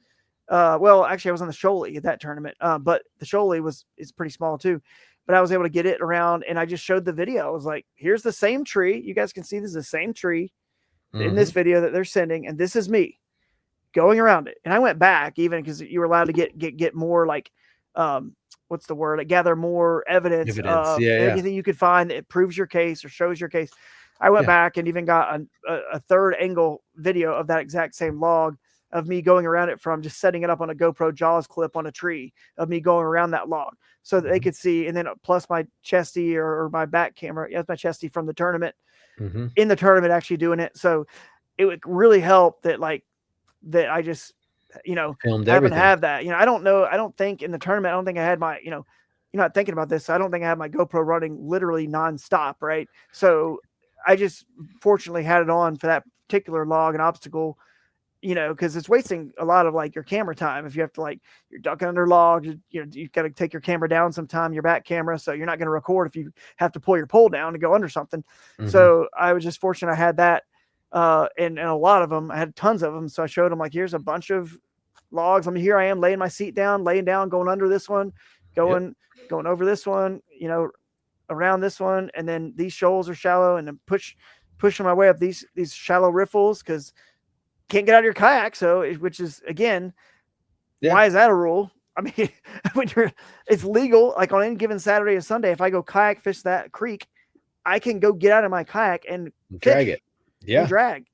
well, actually I was on the Shoaly at that tournament, but the Shoaly is pretty small too. But I was able to get it around, and I just showed the video. I was like, here's the same tree. You guys can see this is the same tree in this video that they're sending, and this is me going around it. And I went back, even because you were allowed to get more like, what's the word? Like, gather more evidence of anything you could find that proves your case or shows your case. I went back and even got a third angle video of that exact same log of me going around it, from just setting it up on a GoPro Jaws clip on a tree, of me going around that log so that they could see. And then plus my chesty or my back camera. Yes, my chesty from the tournament, in the tournament actually doing it. So it would really help that I just, filmed happen everything. to have that. I don't know. I don't think in the tournament, I don't think I had my, you're not thinking about this. So I don't think I had my GoPro running literally nonstop. Right. So I just fortunately had it on for that particular log and obstacle, because it's wasting a lot of like your camera time. If you have to you're ducking under logs, you've got to take your camera down sometime, your back camera. So you're not going to record if you have to pull your pole down to go under something. So I was just fortunate I had that. And a lot of them, I had tons of them. So I showed them here's a bunch of logs. Here I am laying my seat down, going under this one, going over this one, around this one. And then these shoals are shallow, and then pushing my way up these shallow riffles, because can't get out of your kayak. So, which is again, why is that a rule? I mean, it's legal. Like on any given Saturday or Sunday, if I go kayak fish that creek, I can go get out of my kayak and drag it. And drag.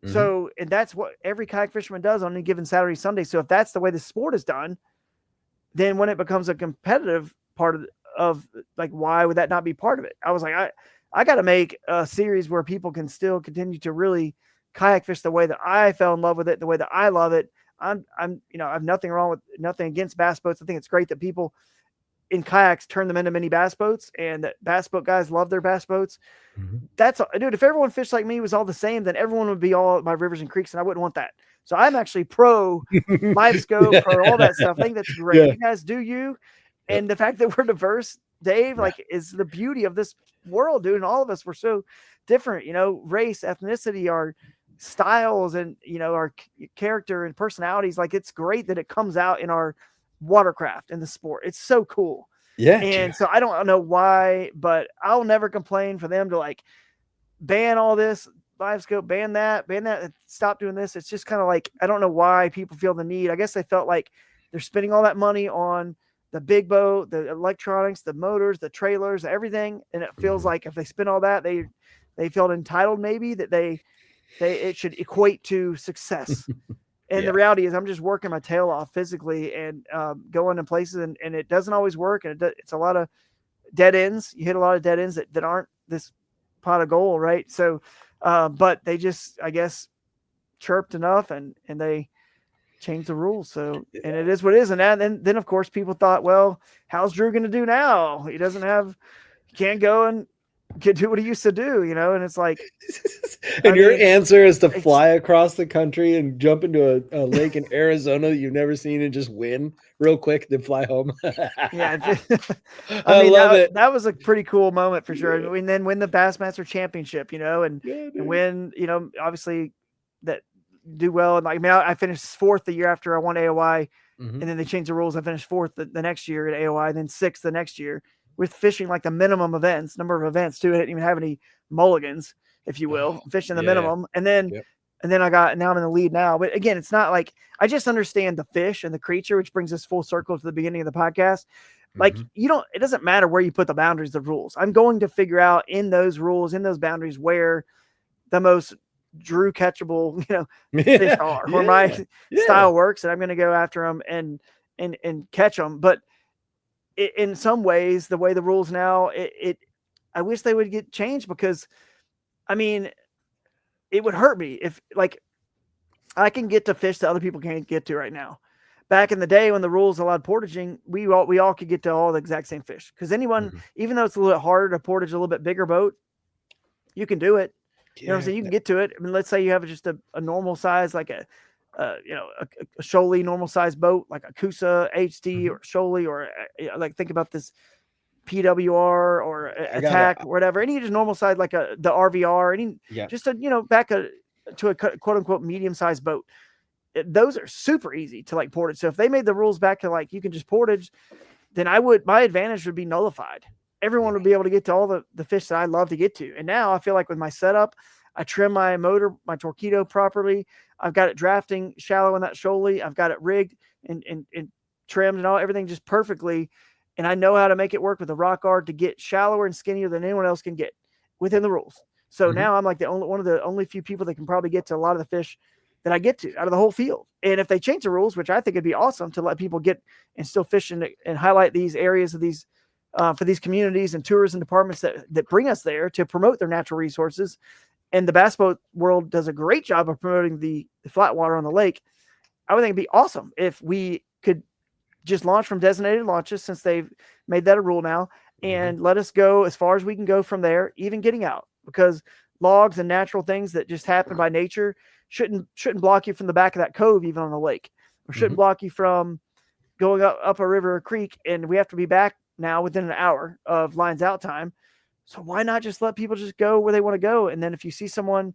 So, and that's what every kayak fisherman does on any given Saturday, Sunday. So if that's the way the sport is done, then when it becomes a competitive part of why would that not be part of it? I was like, I got to make a series where people can still continue to really kayak fish the way that I fell in love with it, the way that I love it. I have nothing against bass boats. I think it's great that people in kayaks turn them into mini bass boats, and that bass boat guys love their bass boats. That's dude. If everyone fished like me was all the same, then everyone would be all my rivers and creeks, and I wouldn't want that. So I'm actually pro live scope, pro all that stuff. I think that's great. You guys do you, and the fact that we're diverse, Dave, is the beauty of this world, dude. And all of us, we're so different. Race, ethnicity, our styles, and our character and personalities. It's great that it comes out in our watercraft in the sport. It's so cool. And so I don't know why, but I'll never complain for them to ban all this live scope, ban that, stop doing this. It's just kind of I don't know why people feel the need. I guess they felt like they're spending all that money on the big boat, the electronics, the motors, the trailers, everything, and it feels like if they spend all that, they felt entitled, maybe that it should equate to success. And the reality is I'm just working my tail off physically and going in places, and it doesn't always work. And it's a lot of dead ends. You hit a lot of dead ends that aren't this pot of gold, right? So, but they just, I guess, chirped enough and they changed the rules. So, and it is what it is. And then of course people thought, well, how's Drew going to do now? He can't go and do what he used to do, And it's like, and your answer is to fly across the country and jump into a lake in Arizona that you've never seen and just win real quick, then fly home. Yeah. I mean, love it. That was a pretty cool moment for sure. Yeah. And then win the Bassmaster Championship, and win, obviously that do well. And like, I finished 4th the year after I won AOI, and then they changed the rules. I finished 4th the next year at AOI, then 6th the next year with fishing like the minimum number of events too. I didn't even have any mulligans, if you will, fishing the minimum. And then, now I'm in the lead now. But again, it's not like I just understand the fish and the creature, which brings us full circle to the beginning of the podcast. Like it doesn't matter where you put the boundaries of rules. I'm going to figure out in those rules, in those boundaries, where the most Drew catchable, fish are, where my style works, and I'm going to go after them and catch them. But in some ways, the way the rules now, I wish they would get changed, because, I mean, it would hurt me if, like, I can get to fish that other people can't get to right now. Back in the day when the rules allowed portaging, we all could get to all the exact same fish, because anyone, even though it's a little bit harder to portage a little bit bigger boat, you can do it. You know what I'm saying? You can get to it. I mean, let's say you have just a normal size, like a shoaly normal size boat, like a Kusa HD or shoaly, or like think about this PWR or Attack or whatever. Any just normal size, like the RVR, just back to a quote unquote medium sized boat. Those are super easy to like portage. So if they made the rules back to like you can just portage, then my advantage would be nullified. Everyone would be able to get to all the fish that I love to get to. And now I feel like with my setup, I trim my motor, my Torqeedo properly. I've got it drafting shallow in that shoaly. I've got it rigged and trimmed and everything just perfectly. And I know how to make it work with a rock guard to get shallower and skinnier than anyone else can get within the rules. So now I'm like one of the only few people that can probably get to a lot of the fish that I get to out of the whole field. And if they change the rules, which I think it'd be awesome to let people get and still fish and highlight these areas of these for these communities and tourism departments that bring us there to promote their natural resources. And the bass boat world does a great job of promoting the flat water on the lake. I would think it'd be awesome if we could just launch from designated launches, since they've made that a rule now, and let us go as far as we can go from there, even getting out, because logs and natural things that just happen by nature shouldn't block you from the back of that cove, even on the lake, or shouldn't block you from going up a river or creek. And we have to be back now within an hour of lines out time. So why not just let people just go where they want to go? And then if you see someone,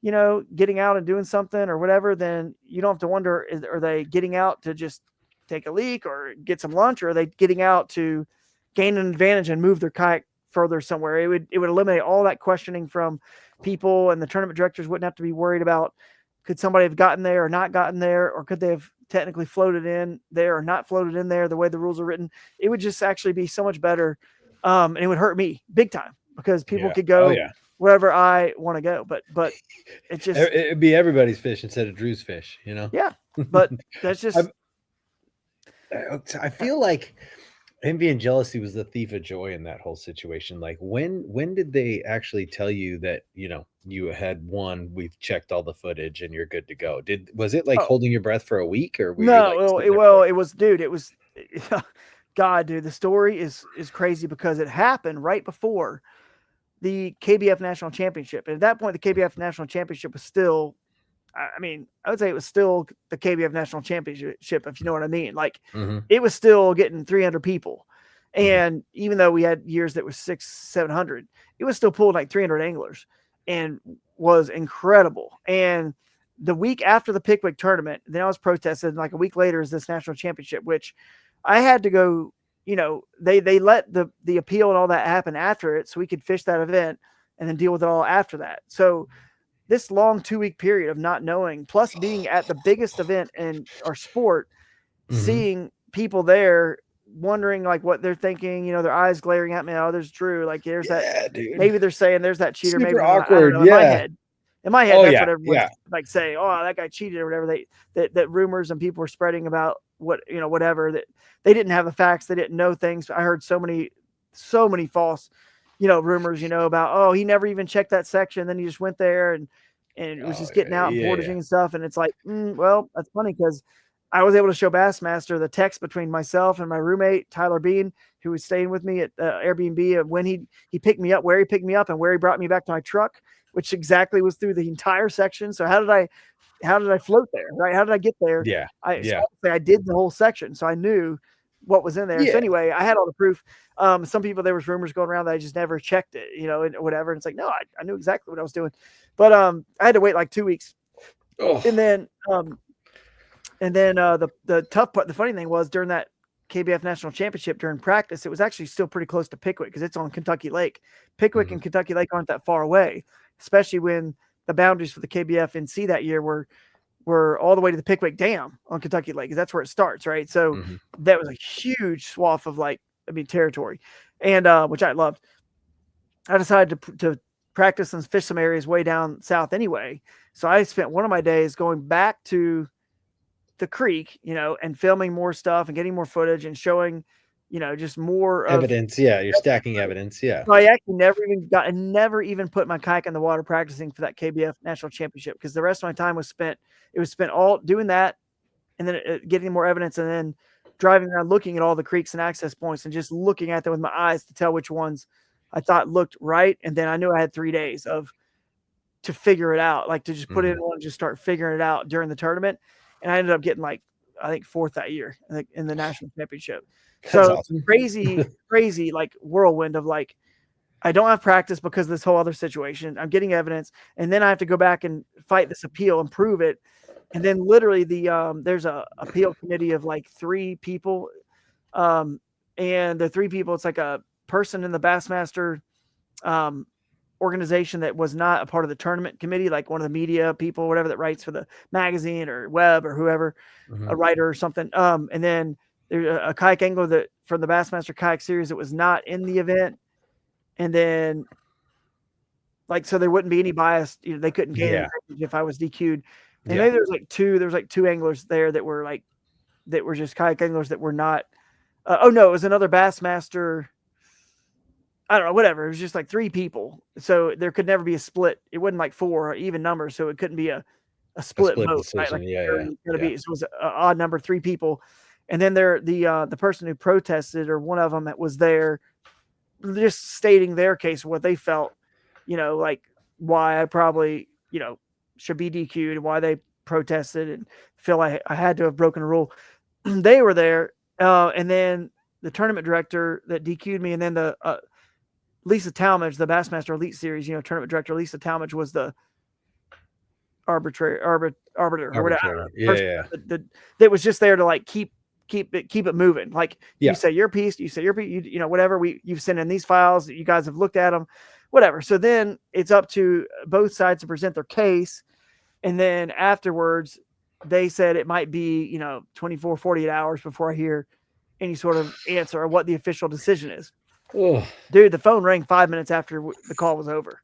getting out and doing something or whatever, then you don't have to wonder, are they getting out to just take a leak or get some lunch, or are they getting out to gain an advantage and move their kayak further somewhere? It would eliminate all that questioning from people, and the tournament directors wouldn't have to be worried about, could somebody have gotten there or not gotten there, or could they have technically floated in there or not floated in there the way the rules are written. It would just actually be so much better. And it would hurt me big time, because people could go wherever I want to go. But it just, it'd be everybody's fish instead of Drew's fish, Yeah. But that's just, I feel like envy and jealousy was the thief of joy in that whole situation. Like when did they actually tell you that, you had won, we've checked all the footage and you're good to go? Was it like holding your breath for a week, or were it was, dude, it was, God, dude, the story is crazy, because it happened right before the KBF National Championship. And at that point, the KBF National Championship was still, I would say it was still the KBF National Championship, if you know what I mean. Like, it was still getting 300 people. And even though we had years that was 600-700, it was still pulling like 300 anglers, and was incredible. And the week after the Pickwick tournament, then I was protested. And like a week later is this national championship, which I had to go, they let the appeal and all that happen after it, so we could fish that event and then deal with it all after that. So this long 2-week period of not knowing, plus being at the biggest event in our sport, seeing people there wondering like what they're thinking, their eyes glaring at me. Oh, there's Drew. Like there's that. Dude. Maybe they're saying there's that cheater. Super maybe awkward. I don't know, in my head, that's what everyone's like saying. Oh, that guy cheated or whatever. That rumors and people were spreading about whatever, that they didn't have the facts. They didn't know things. I heard so many false rumors, about, oh, he never even checked that section. Then he just went there and it was just getting out and portaging and stuff. And it's like, well, that's funny because I was able to show Bassmaster the text between myself and my roommate, Tyler Bean, who was staying with me at Airbnb, when he picked me up, where he picked me up and where he brought me back to my truck, which exactly was through the entire section. So how did I float there? Right. How did I get there? Yeah. I did the whole section. So I knew what was in there. Yeah. So anyway, I had all the proof. Some people, there was rumors going around that I just never checked it, and whatever. And it's like, no, I knew exactly what I was doing, but I had to wait like 2 weeks. And then the tough part, the funny thing was during that KBF National Championship during practice, it was actually still pretty close to Pickwick because it's on Kentucky Lake. Pickwick and Kentucky Lake aren't that far away, especially when the boundaries for the KBF NC that year were all the way to the Pickwick Dam on Kentucky Lake, because that's where it starts, right? So that was a huge swath of territory, and which I loved. I decided to practice and fish some areas way down south anyway. So I spent one of my days going back to the creek, and filming more stuff and getting more footage and showing, just more evidence. You're stacking evidence. Yeah. So I actually never even put my kayak in the water practicing for that KBF National Championship, because the rest of my time was spent all doing that, and then getting more evidence, and then driving around looking at all the creeks and access points and just looking at them with my eyes to tell which ones I thought looked right. And then I knew I had 3 days to figure it out, to just put it in one and just start figuring it out during the tournament. And I ended up getting I think 4th that year in the national championship. That's so awesome. crazy whirlwind of I don't have practice because of this whole other situation. I'm getting evidence, and then I have to go back and fight this appeal and prove it. And then literally there's a appeal committee of 3 people. And the 3 people, it's a person in the Bassmaster organization that was not a part of the tournament committee, like one of the media people, whatever, that writes for the magazine or web or whoever, a writer or something. And then there's a kayak angler that from the Bassmaster kayak series that was not in the event. And then so there wouldn't be any bias, they couldn't gain an advantage if I was DQ'd. And maybe there's 2 anglers there that were just kayak anglers that were not, it was another Bassmaster. I don't know, whatever. It was just 3 people. So there could never be a split. It wasn't 4 even numbers. So it couldn't be a split vote. Decision. Right? So it was an odd number, 3 people. And then the person who protested, or one of them that was there, just stating their case, what they felt, why I probably, should be DQ'd and why they protested and feel I had to have broken a rule. They were there. And then the tournament director that DQ'd me, and then the Lisa Talmadge, the Bassmaster Elite Series, tournament director Lisa Talmadge was the arbiter or whatever. That was just there to keep it moving. You say your piece, whatever. You've sent in these files, you guys have looked at them, whatever. So then it's up to both sides to present their case, and then afterwards they said it might be 24, 48 hours before I hear any sort of answer or what the official decision is. Oh. Dude, the phone rang 5 minutes after the call was over.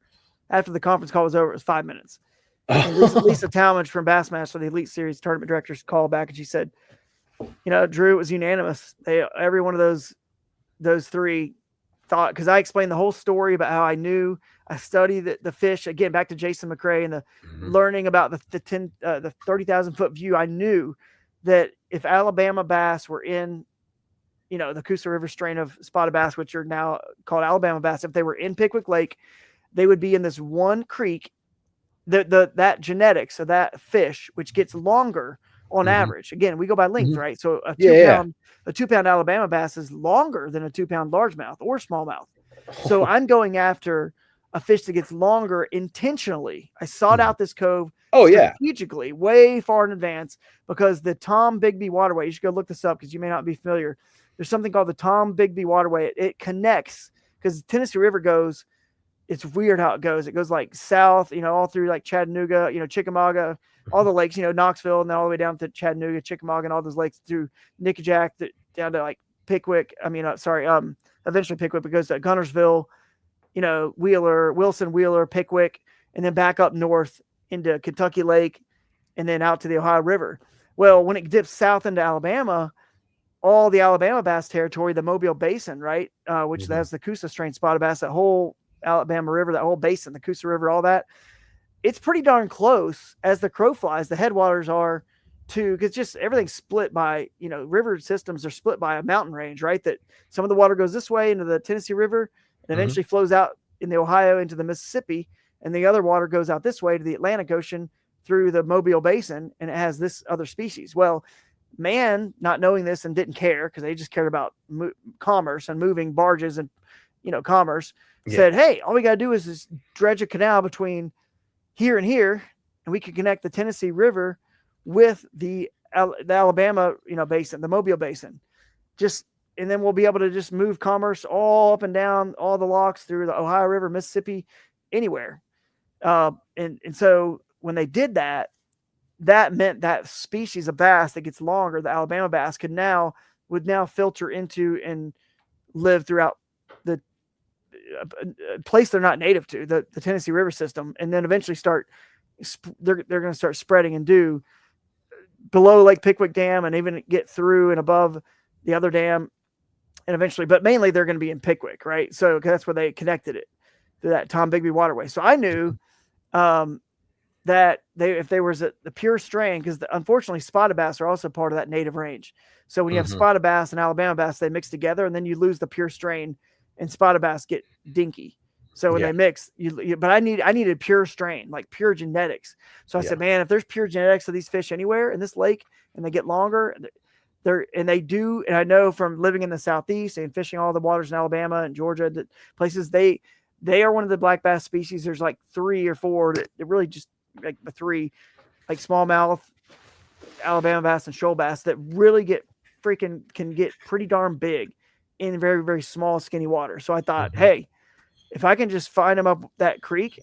After the conference call was over, it was 5 minutes. And Lisa Talmadge from Bassmaster, the Elite Series tournament directors, called back and she said, Drew, it was unanimous. Every one of those 3 thought, because I explained the whole story about how I knew, I studied the fish, again, back to Jason McRae and the learning about the 30,000 foot view. I knew that if Alabama bass were in the Coosa River strain of spotted bass, which are now called Alabama bass, if they were in Pickwick Lake, they would be in this one creek, that genetics of that fish, which gets longer on average. Again, we go by length, right? So a 2-pound Alabama bass is longer than a 2-pound largemouth or smallmouth. So I'm going after a fish that gets longer intentionally. I sought out this cove strategically, way far in advance, because the Tom Bigby Waterway, you should go look this up because you may not be familiar. There's something called the Tom Bigby Waterway. It connects, because the Tennessee River goes, it's weird how it goes. It goes south, all through Chattanooga, Chickamauga, all the lakes, Knoxville, and then all the way down to Chattanooga, Chickamauga, and all those lakes through Nickajack down to Pickwick. Eventually Pickwick, but goes to Gunnersville, Wilson, Wheeler, Pickwick, and then back up north into Kentucky Lake, and then out to the Ohio River. Well, when it dips south into Alabama, all the Alabama bass territory, the Mobile Basin, right, which Mm-hmm. has the Coosa strain spotted bass, that whole Alabama River, that whole basin, the Coosa River, all that. It's pretty darn close as the crow flies. The headwaters are to, because just everything's split by, river systems are split by a mountain range, right? That some of the water goes this way into the Tennessee River and eventually flows out in the Ohio into the Mississippi, and the other water goes out this way to the Atlantic Ocean through the Mobile Basin, and it has this other species. Well, man, not knowing this and didn't care because they just cared about commerce and moving barges and commerce, said, hey, all we got to do is dredge a canal between here and here, and we can connect the Tennessee River with the Alabama basin, the Mobile Basin, and then we'll be able to just move commerce all up and down all the locks through the Ohio River, Mississippi, anywhere. And so when they did that, that meant that species of bass that gets longer, the Alabama bass, would now filter into and live throughout the place they're not native to, the Tennessee River system, and then eventually they're going to start spreading and do below Lake Pickwick Dam and even get through and above the other dam, and eventually, but mainly they're going to be in Pickwick, right? So that's where they connected it to that Tom Bigby waterway. So I knew that if there was the pure strain, because unfortunately spotted bass are also part of that native range. So when you have spotted bass and Alabama bass, they mix together, and then you lose the pure strain, and spotted bass get dinky. So when they mix, but I needed pure strain, like pure genetics. So I said, man, if there's pure genetics of these fish anywhere in this lake, and they get longer, they do. And I know from living in the Southeast and fishing all the waters in Alabama and Georgia, places, they are one of the black bass species. There's like 3 or 4 that really just like the 3, like smallmouth, Alabama bass, and shoal bass that really can get pretty darn big in very, very small, skinny water. So I thought, hey, if I can just find them up that creek,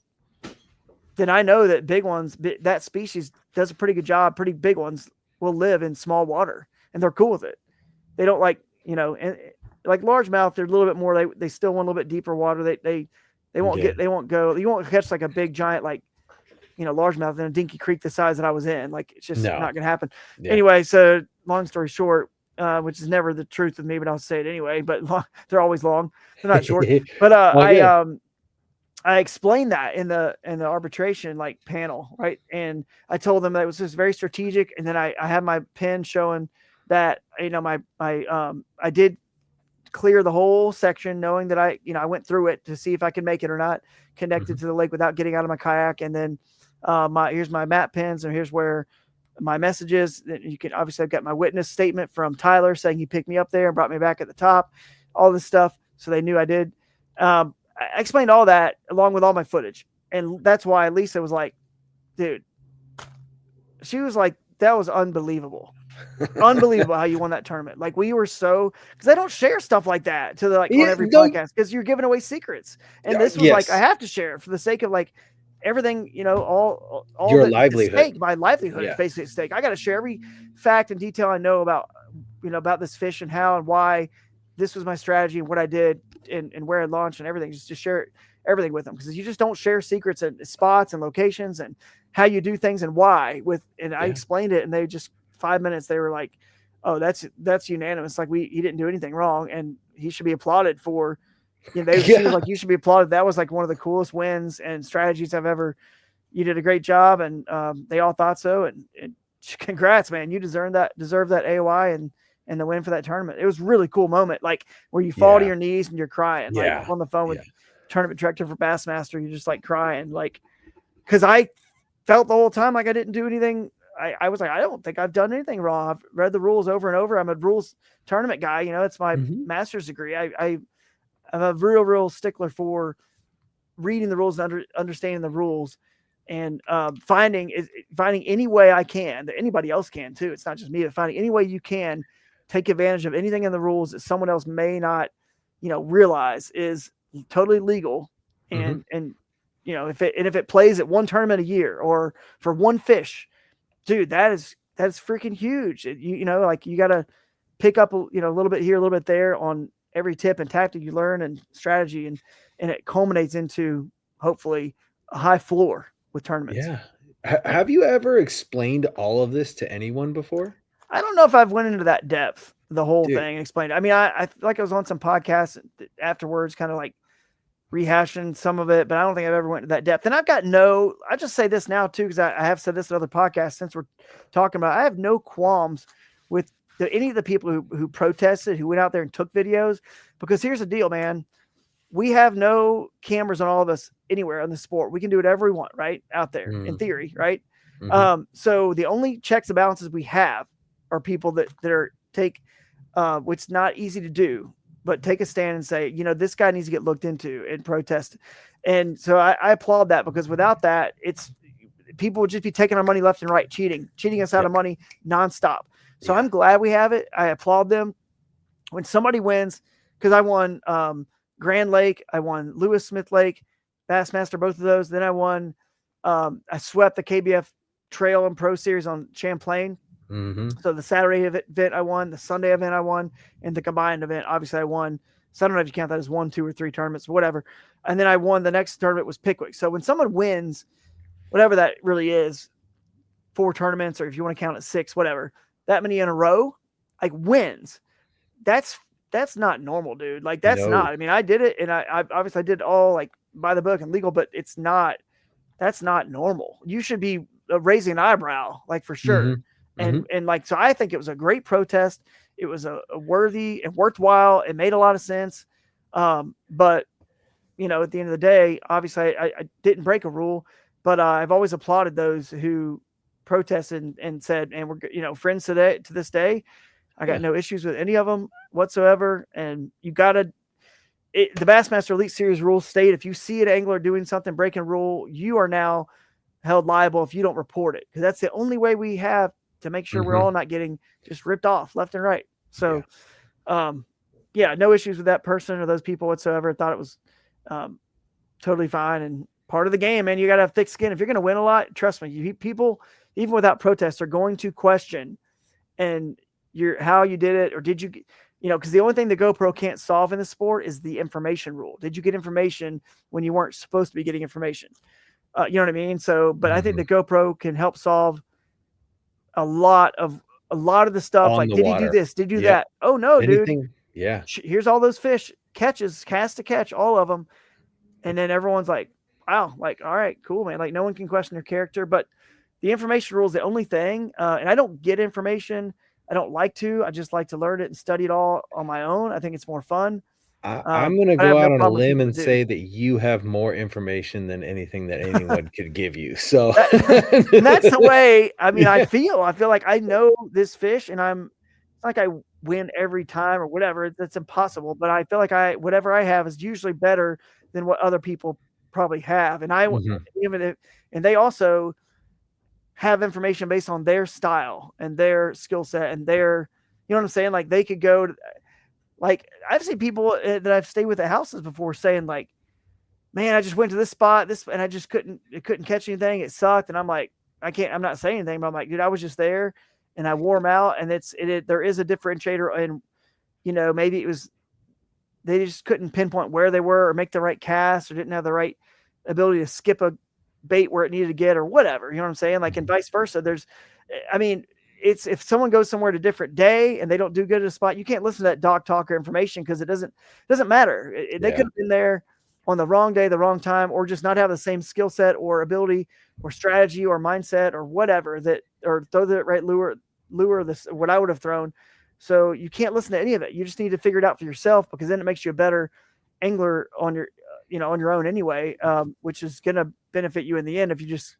then I know that big ones, that species does a pretty good job. Pretty big ones will live in small water, and they're cool with it. They don't like, and like largemouth, they're a little bit more, they still want a little bit deeper water. They won't go, you won't catch like a big giant, like, largemouth in a dinky creek the size that I was in. Like, it's just not going to happen. Anyway, so long story short, which is never the truth with me, but I'll say it anyway, but they're always long. They're not short. But I explained that in the arbitration panel, right? And I told them that it was just very strategic. And then I had my pen showing that, I did clear the whole section, knowing that I went through it to see if I could make it or not, connected to the lake without getting out of my kayak. And then here's my map pins, and here's where my messages. You can obviously, I've got my witness statement from Tyler saying he picked me up there and brought me back at the top, all this stuff. So they knew I did. I explained all that along with all my footage. And that's why Lisa was like, dude, she was like, that was unbelievable. Unbelievable how you won that tournament. Like, we were because I don't share stuff like that to on every podcast, because you're giving away secrets. And this was like, I have to share it for the sake of everything, all your livelihood. Stake, my livelihood is basically at stake. I got to share every fact and detail I know about, about this fish and how and why this was my strategy and what I did and where I launched and everything, just to share everything with them. Because you just don't share secrets and spots and locations and how you do things and why I explained it, and they just 5 minutes, they were like, oh, that's unanimous. Like, he didn't do anything wrong, and he should be applauded for, she was like, you should be applauded. That was like one of the coolest wins and strategies I've ever, you did a great job. And they all thought so. And congrats, man, you deserve that AOI and the win for that tournament. It was a really cool moment, like where you fall to your knees and you're crying, like on the phone with tournament director for Bassmaster. You're just like crying, like, because I felt the whole time like I didn't do anything. I was like, I don't think I've done anything wrong. I've read the rules over and over. I'm a rules tournament guy. It's my master's degree. I'm a real stickler for reading the rules and understanding the rules, and finding any way I can, that anybody else can too. It's not just me, but finding any way you can take advantage of anything in the rules that someone else may not, realize is totally legal. And if it plays at one tournament a year or for one fish, dude, that's freaking huge. You got to pick up a little bit here, a little bit there on every tip and tactic you learn and strategy, and it culminates into hopefully a high floor with tournaments. Yeah. Have you ever explained all of this to anyone before? I don't know if I've went into that depth the whole thing and explained it. I mean, I like I was on some podcasts afterwards, kind of like rehashing some of it, but I don't think I've ever went to that depth. And I just say this now too, because I have said this in other podcasts since we're talking about it, I have no qualms with any of the people who protested, who went out there and took videos, because here's the deal, man. We have no cameras on all of us anywhere in the sport. We can do whatever we want, right? Out there in theory, right? So the only checks and balances we have are people that which is not easy to do, but take a stand and say, this guy needs to get looked into and protest. And so I applaud that, because without that, people would just be taking our money left and right, cheating us out of money nonstop. So I'm glad we have it. I applaud them when somebody wins, because I won Grand Lake, I won Lewis Smith Lake, Bassmaster, both of those. Then I won, I swept the KBF Trail and Pro Series on Champlain. So the Saturday event I won, the Sunday event I won, and the combined event, obviously I won. So I don't know if you count that as 1, 2, or 3 tournaments, whatever. And then I won the next tournament was Pickwick. So when someone wins, whatever that really is, 4 tournaments, or if you want to count it 6, whatever, that many in a row, like wins. That's not normal, dude. Like that's not. I mean, I did it, and I obviously did it all like by the book and legal, but that's not normal. You should be raising an eyebrow, like for sure. And like, so I think it was a great protest. It was a worthy and worthwhile. It made a lot of sense. But at the end of the day, obviously I didn't break a rule, but I've always applauded those who protested and said, and we're, friends to this day. I got no issues with any of them whatsoever. And you the Bassmaster Elite Series rules state, if you see an angler doing something, breaking a rule, you are now held liable if you don't report it. Because that's the only way we have to make sure we're all not getting just ripped off left and right. So, no issues with that person or those people whatsoever. Thought it was totally fine and part of the game, man. You got to have thick skin. If you're going to win a lot, trust me, people, even without protests, are going to question how you did it, or did you, because the only thing the GoPro can't solve in the sport is the information rule. Did you get information when you weren't supposed to be getting information? You know what I mean? So, but I think the GoPro can help solve a lot of the stuff. On like, the did water. he do this? Did he do that? Oh no, Anything, dude. Yeah. Here's all those fish, catches, cast to catch, all of them. And then everyone's like, wow, like, all right, cool, man. Like, no one can question their character, but the information rule is the only thing. And I don't get information. I don't like to. I just like to learn it and study it all on my own. I think it's more fun. I'm going to go out on a limb and say that you have more information than anything that anyone could give you. So and that's the way, I mean, I feel like I know this fish, and it's like I win every time or whatever. That's impossible. But I feel like whatever I have is usually better than what other people probably have. And and they also have information based on their style and their skill set and their, you know what I'm saying? Like they could go to, like, I've seen people that I've stayed with at houses before saying like, man, I just went to this spot, and I just couldn't catch anything. It sucked. And I'm like, I'm not saying anything, but I'm like, dude, I was just there and I wore them out. And there is a differentiator. And, maybe it was, they just couldn't pinpoint where they were or make the right cast, or didn't have the right ability to skip a bait where it needed to get, or whatever. You know what I'm saying? Like, and vice versa. It's if someone goes somewhere at a different day and they don't do good at a spot, you can't listen to that doc talk or information, because it doesn't matter. They could have been there on the wrong day, the wrong time, or just not have the same skill set or ability or strategy or mindset or whatever or throw the right lure what I would have thrown. So you can't listen to any of it. You just need to figure it out for yourself, because then it makes you a better angler on your own anyway, which is going to benefit you in the end if you just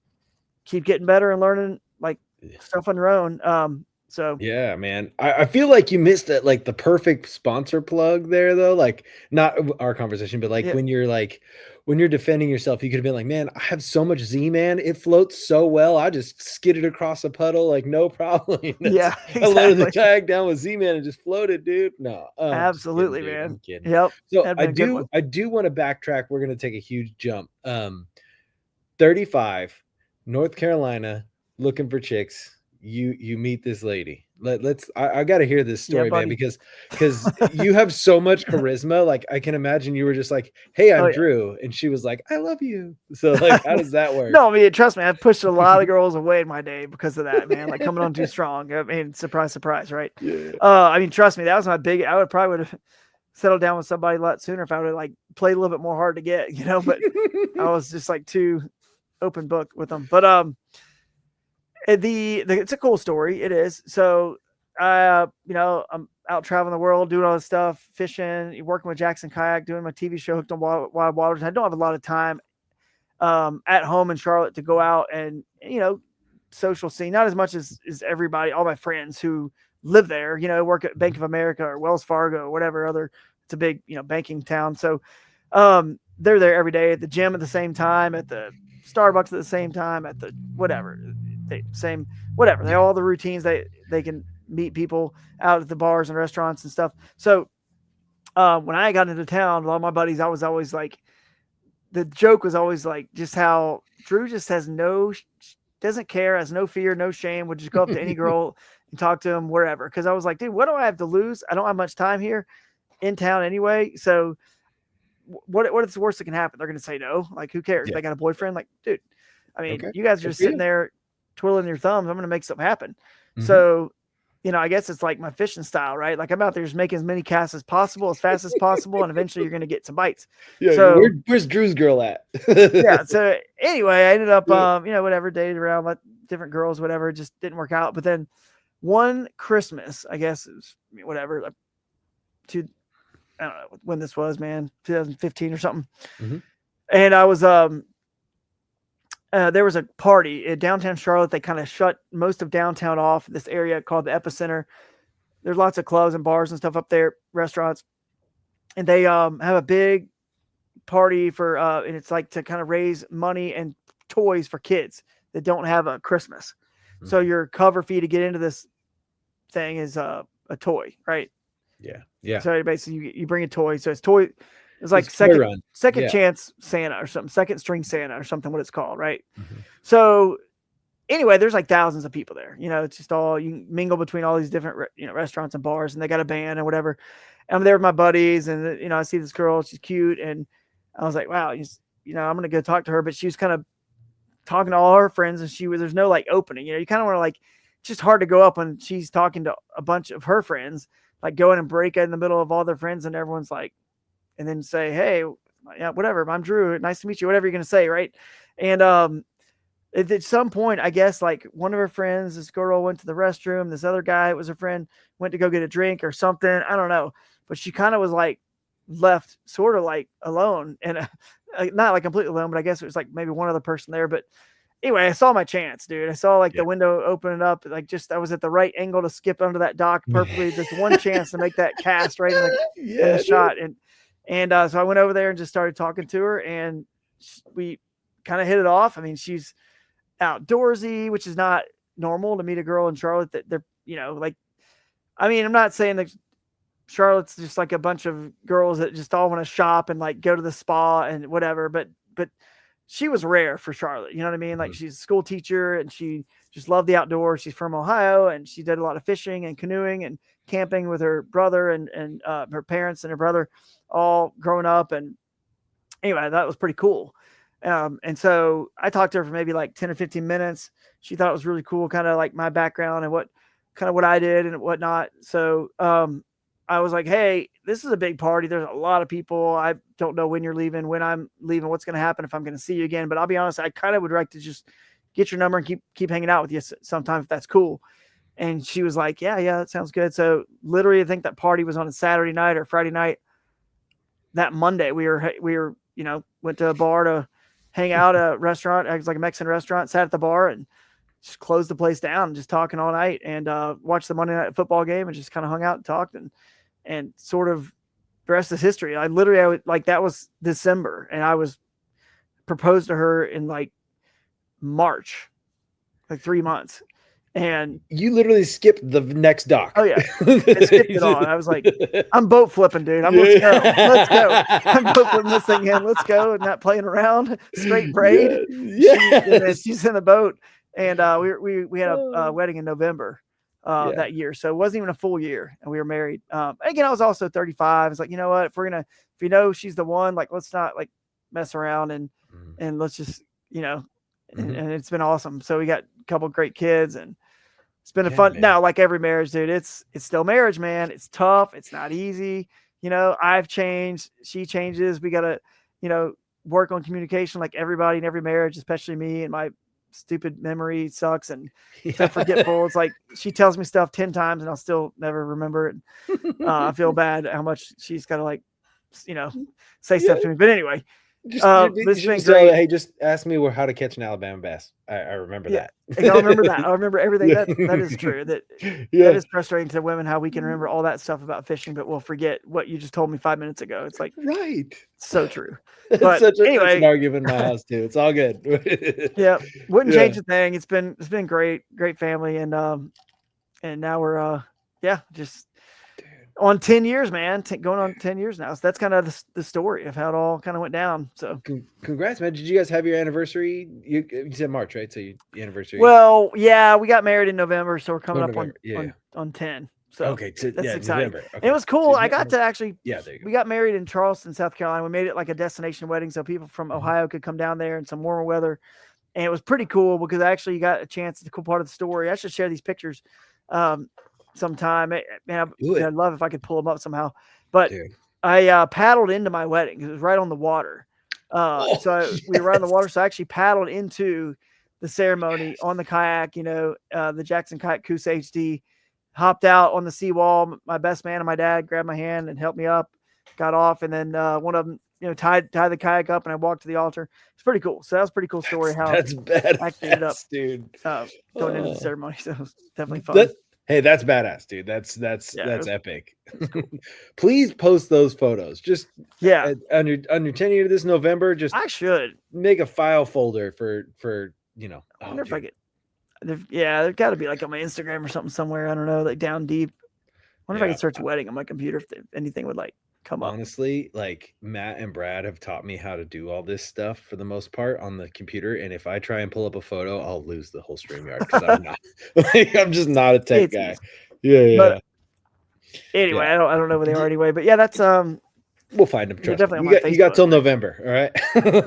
keep getting better and learning like stuff on your own. So yeah, man, I feel like you missed it, like the perfect sponsor plug there, though. Like, not our conversation, but like when you're defending yourself, you could have been like, man, I have so much Z-Man, it floats so well, I just skidded across a puddle like no problem. Yeah, exactly. I loaded the tag down with Z-Man and just floated, dude. No, absolutely, kidding, man. I'm kidding. Yep. So I do want to backtrack. We're gonna take a huge jump. 35, North Carolina, looking for chicks. you meet this lady. I got to hear this story, man, buddy. because you have so much charisma. Like, I can imagine you were just like, "Hey, I'm Oh, yeah. Drew," and she was like, "I love you." So, like, how does that work? No, I mean, trust me, I've pushed a lot of girls away in my day because of that, man. Like coming on too strong. I mean, surprise, surprise, right? Yeah. I mean, trust me, that was my big. I would have settled down with somebody a lot sooner if I would have like played a little bit more hard to get, you know. But I was just like too open book with them. But it's a cool story. It is. So you know, I'm out traveling the world, doing all this stuff, fishing, working with Jackson Kayak, doing my TV show Hooked on Wild Waters. I don't have a lot of time at home in Charlotte to go out and, you know, social scene, not as much as everybody, all my friends who live there, you know, work at Bank of America or Wells Fargo or whatever other, it's a big, you know, banking town. So they're there every day at the gym at the same time, at the Starbucks at the same time, at the whatever, whatever. They all the routines, they can meet people out at the bars and restaurants and stuff. So when I got into town, a lot of my buddies, I was always like, the joke was always like just how Drew just has doesn't care, has no fear, no shame, would just go up to any girl and talk to him wherever. Cause I was like, dude, what do I have to lose? I don't have much time here in town anyway. So what is the worst that can happen? They're going to say no. Like, who cares? Yeah. They got a boyfriend. Like, dude, I mean, Okay. you guys are just sitting there twiddling your thumbs. I'm going to make something happen. Mm-hmm. So, you know, I guess it's like my fishing style, right? Like I'm out there just making as many casts as possible, as fast as possible. And eventually you're going to get some bites. Yeah. So where's Drew's girl at? yeah. So anyway, I ended up, you know, whatever, dated around like different girls, whatever, it just didn't work out. But then one Christmas, I guess it was whatever, like I don't know when this was, man, 2015 or something. Mm-hmm. And I was, there was a party in downtown Charlotte. They kind of shut most of downtown off, this area called the Epicenter. There's lots of clubs and bars and stuff up there, restaurants. And they have a big party for, and it's like to kind of raise money and toys for kids that don't have a Christmas. Mm-hmm. So your cover fee to get into this thing is a toy, right? Yeah. Yeah. So basically you bring a toy. So it's like second chance Santa or something, second string Santa or something, what it's called, right? Mm-hmm. So anyway, there's like thousands of people there. You know, it's just all, you mingle between all these different, you know, restaurants and bars, and they got a band and whatever. And I'm there with my buddies, and you know, I see this girl, she's cute, and I was like, wow, you know, I'm gonna go talk to her. But she was kind of talking to all her friends, and there's no like opening. You know, you kind of want to like, it's just hard to go up when she's talking to a bunch of her friends, like go in and break in the middle of all their friends, and everyone's like, and then say, hey, yeah, whatever, I'm Drew, nice to meet you, whatever you're gonna say, right? And at some point, I guess like one of her friends, this girl went to the restroom, this other guy, it was her friend, went to go get a drink or something, I don't know, but she kind of was like left sort of like alone, and not like completely alone, but I guess it was like maybe one other person there. But anyway, I saw my chance, dude. I saw like the window opening up, like just I was at the right angle to skip under that dock perfectly. Just one chance to make that cast right in the shot. And so I went over there and just started talking to her, and we kind of hit it off. I mean, she's outdoorsy, which is not normal to meet a girl in Charlotte that they're, you know, like, I mean, I'm not saying that Charlotte's just like a bunch of girls that just all want to shop and like go to the spa and whatever, but she was rare for Charlotte. You know what I mean? Like, she's a school teacher and she just loved the outdoors. She's from Ohio, and she did a lot of fishing and canoeing and camping with her brother and her parents and her brother all growing up. And anyway, that was pretty cool. And so I talked to her for maybe like 10 or 15 minutes. She thought it was really cool, kind of like my background and what I did and whatnot. So I was like, hey, this is a big party. There's a lot of people. I don't know when you're leaving, when I'm leaving, what's going to happen, if I'm going to see you again. But I'll be honest, I kind of would like to just get your number and keep hanging out with you sometime if that's cool. And she was like, yeah, that sounds good. So literally, I think that party was on a Saturday night or Friday night. That Monday, we were, you know, went to a bar to hang out at a restaurant. It was like a Mexican restaurant, sat at the bar and just closed the place down and just talking all night, and watched the Monday night football game and just kind of hung out and talked, and sort of the rest is history. I would like, that was December, and I was proposed to her in like March, like 3 months. And you literally skipped the next dock. Oh yeah, I skipped it all. I was like, I'm boat flipping, dude. Let's go. I'm boat flipping this thing in. Let's go. And not playing around. Straight braid. Yeah. She's in the boat, And we had a wedding in November that year, so it wasn't even a full year, and we were married. Again, I was also 35. It's like, you know what, if you know she's the one, like let's not like mess around and let's just and it's been awesome. So we got a couple of great kids, and it's been a fun. Man. Now, like every marriage, dude, it's still marriage, man. It's tough. It's not easy. I've changed. She changes. We gotta work on communication, like everybody in every marriage, especially me, and my stupid memory sucks and so forgetful. It's like she tells me stuff 10 times and I'll still never remember it. I feel bad how much she's got to like, say stuff to me. But anyway, this has been great. Hey, just ask me how to catch an Alabama bass. I remember that. I'll remember that. I'll remember everything. That is true. That is frustrating to women how we can remember all that stuff about fishing, but we'll forget what you just told me 5 minutes ago. It's like so true. But anyway, an argument in my house too. It's all good. Wouldn't change a thing. It's been great family, and now we're just on 10 years, man. Going on 10 years now. So that's kind of the story of how it all kind of went down. So congrats, man. Did you guys have your anniversary? You said March, right? So your anniversary. Well, yeah, we got married in November, so we're coming up on 10. So okay, that's exciting. November. Okay. And it was cool. I got to actually we got married in Charleston, South Carolina. We made it like a destination wedding, so people from Ohio could come down there in some warmer weather. And it was pretty cool because I actually got a chance. It's a cool part of the story. I should share these pictures sometime. Man, I'd love if I could pull them up somehow. But I paddled into my wedding. It was right on the water. So we were on the water. So I actually paddled into the ceremony on the kayak, the Jackson Kayak Coosa HD, hopped out on the seawall. My best man and my dad grabbed my hand and helped me up, got off. And then one of them, tied the kayak up, and I walked to the altar. It's pretty cool. So that was a pretty cool story. That's badass, I ended up, dude. Going into the ceremony. So it was definitely fun. Hey, that's badass, dude. That's epic. Cool. Please post those photos. Just on your 10-year this November. Just I should make a file folder for I wonder if I could. There's got to be like on my Instagram or something somewhere. I don't know, like down deep. I wonder if I could search wedding on my computer if anything would like come up. Honestly, like Matt and Brad have taught me how to do all this stuff for the most part on the computer, and if I try and pull up a photo, I'll lose the whole StreamYard because I'm not. I'm just not a tech guy. Yeah. But anyway, I don't know where they are anyway. But yeah, that's we'll find them. Trust me. You got till November. All right.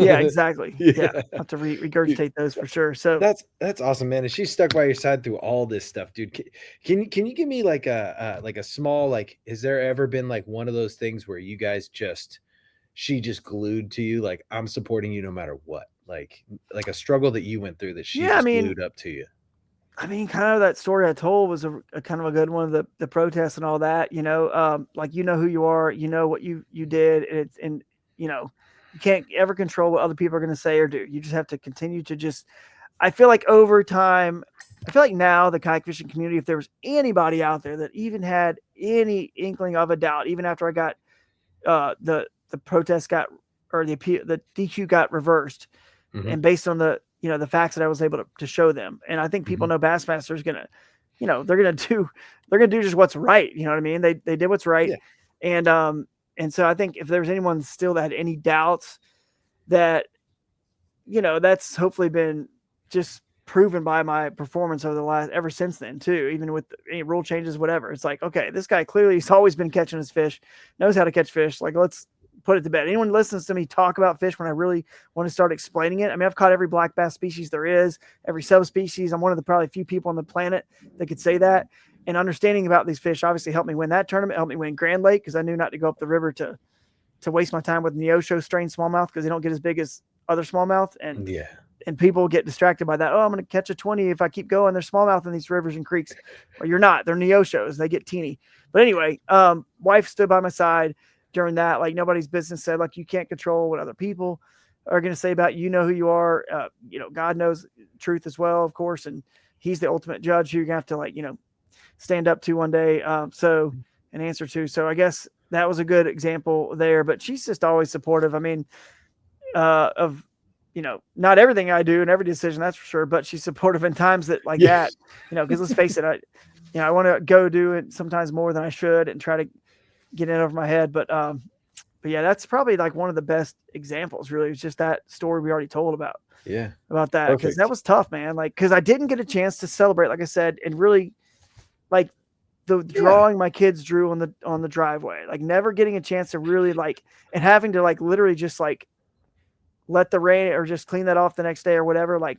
Yeah, exactly. Yeah. I'll have to regurgitate those for sure. So that's awesome, man. And she's stuck by your side through all this stuff, dude. Can you give me like a small, like, has there ever been like one of those things where you guys she just glued to you, like, I'm supporting you no matter what, like a struggle that you went through that she glued up to you? I mean, kind of that story I told was a kind of a good one, the protests and all that, like, who you are, what you did. And you can't ever control what other people are going to say or do. You just have to continue to I feel like over time, I feel like now the kayak fishing community, if there was anybody out there that even had any inkling of a doubt, even after I got, the protest or the DQ got reversed, and based on the facts that I was able to show them. And I think people know Bassmaster is going to, they're going to do just what's right. You know what I mean? They did what's right. Yeah. And so I think if there's anyone still that had any doubts, that, that's hopefully been just proven by my performance ever since then too, even with any rule changes, whatever. It's like, okay, this guy clearly he's always been catching his fish, knows how to catch fish. Like, let's put it to bed. Anyone listens to me talk about fish when I really want to start explaining it. I mean, I've caught every black bass species there is, every subspecies. I'm one of the probably few people on the planet that could say that. And understanding about these fish obviously helped me win that tournament, helped me win Grand Lake, because I knew not to go up the river to waste my time with Neosho strain smallmouth, because they don't get as big as other smallmouth. And people get distracted by that. Oh, I'm going to catch a 20 if I keep going. There's smallmouth in these rivers and creeks. Well, you're not. They're Neoshos. They get teeny. But anyway, wife stood by my side during that. Like, nobody's business. Said, like, you can't control what other people are going to say about you. Know who you are. God knows truth as well, of course. And he's the ultimate judge who you're going to have to, stand up to one day. So an answer to. So I guess that was a good example there. But she's just always supportive. I mean, of not everything I do and every decision, that's for sure, but she's supportive in times that that, because let's face it, I want to go do it sometimes more than I should and try to get in over my head. But yeah, that's probably like one of the best examples. Really, it's just that story we already told about. Yeah. About that, because Perfect. that was tough, man. Like, because I didn't get a chance to celebrate, like I said, and really, like the drawing my kids drew on the driveway, like never getting a chance to really like, and having to like literally just like let the rain or just clean that off the next day or whatever. Like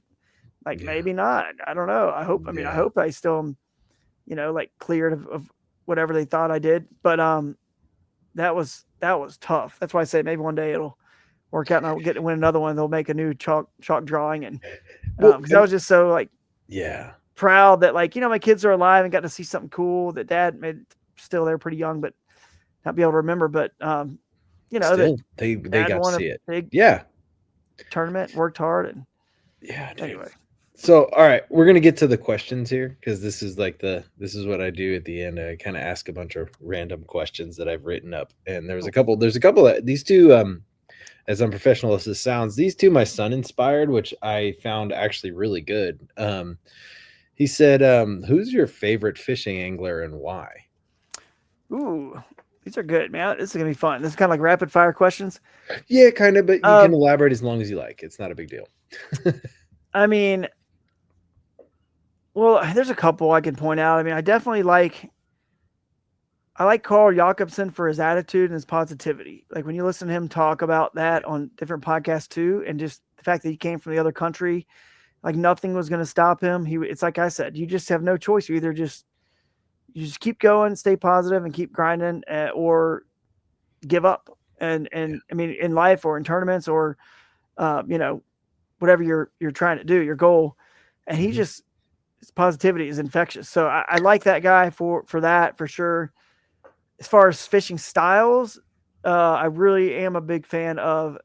maybe not. I don't know. I hope. I mean, I hope I still am, like cleared of whatever they thought I did. But that was tough. That's why I say maybe one day it'll work out and I'll get to win another one. They'll make a new chalk drawing, and because I was just so like proud that like my kids are alive and got to see something cool that Dad made. Still, they're pretty young, but not be able to remember. But Still, that they got to see it. Big tournament, worked hard, and anyway. So, all right, we're gonna get to the questions here because this is what I do at the end. I kind of ask a bunch of random questions that I've written up, and there's a couple that these two, as unprofessional as this sounds, these two my son inspired, which I found actually really good. He said, "Who's your favorite fishing angler and why?" Ooh, these are good, man. This is gonna be fun. This is kind of like rapid fire questions. Yeah, kind of, but you can elaborate as long as you like. It's not a big deal. I mean, well, there's a couple I can point out. I mean, I definitely like Carl Jacobson for his attitude and his positivity. Like when you listen to him talk about that on different podcasts too, and just the fact that he came from the other country, like nothing was going to stop him. It's like I said, you just have no choice. You just keep going, stay positive, and keep grinding, or give up. And I mean, in life or in tournaments or, whatever you're trying to do, your goal. And he just, his positivity is infectious. So I like that guy for that for sure. As far as fishing styles, I really am a big fan of,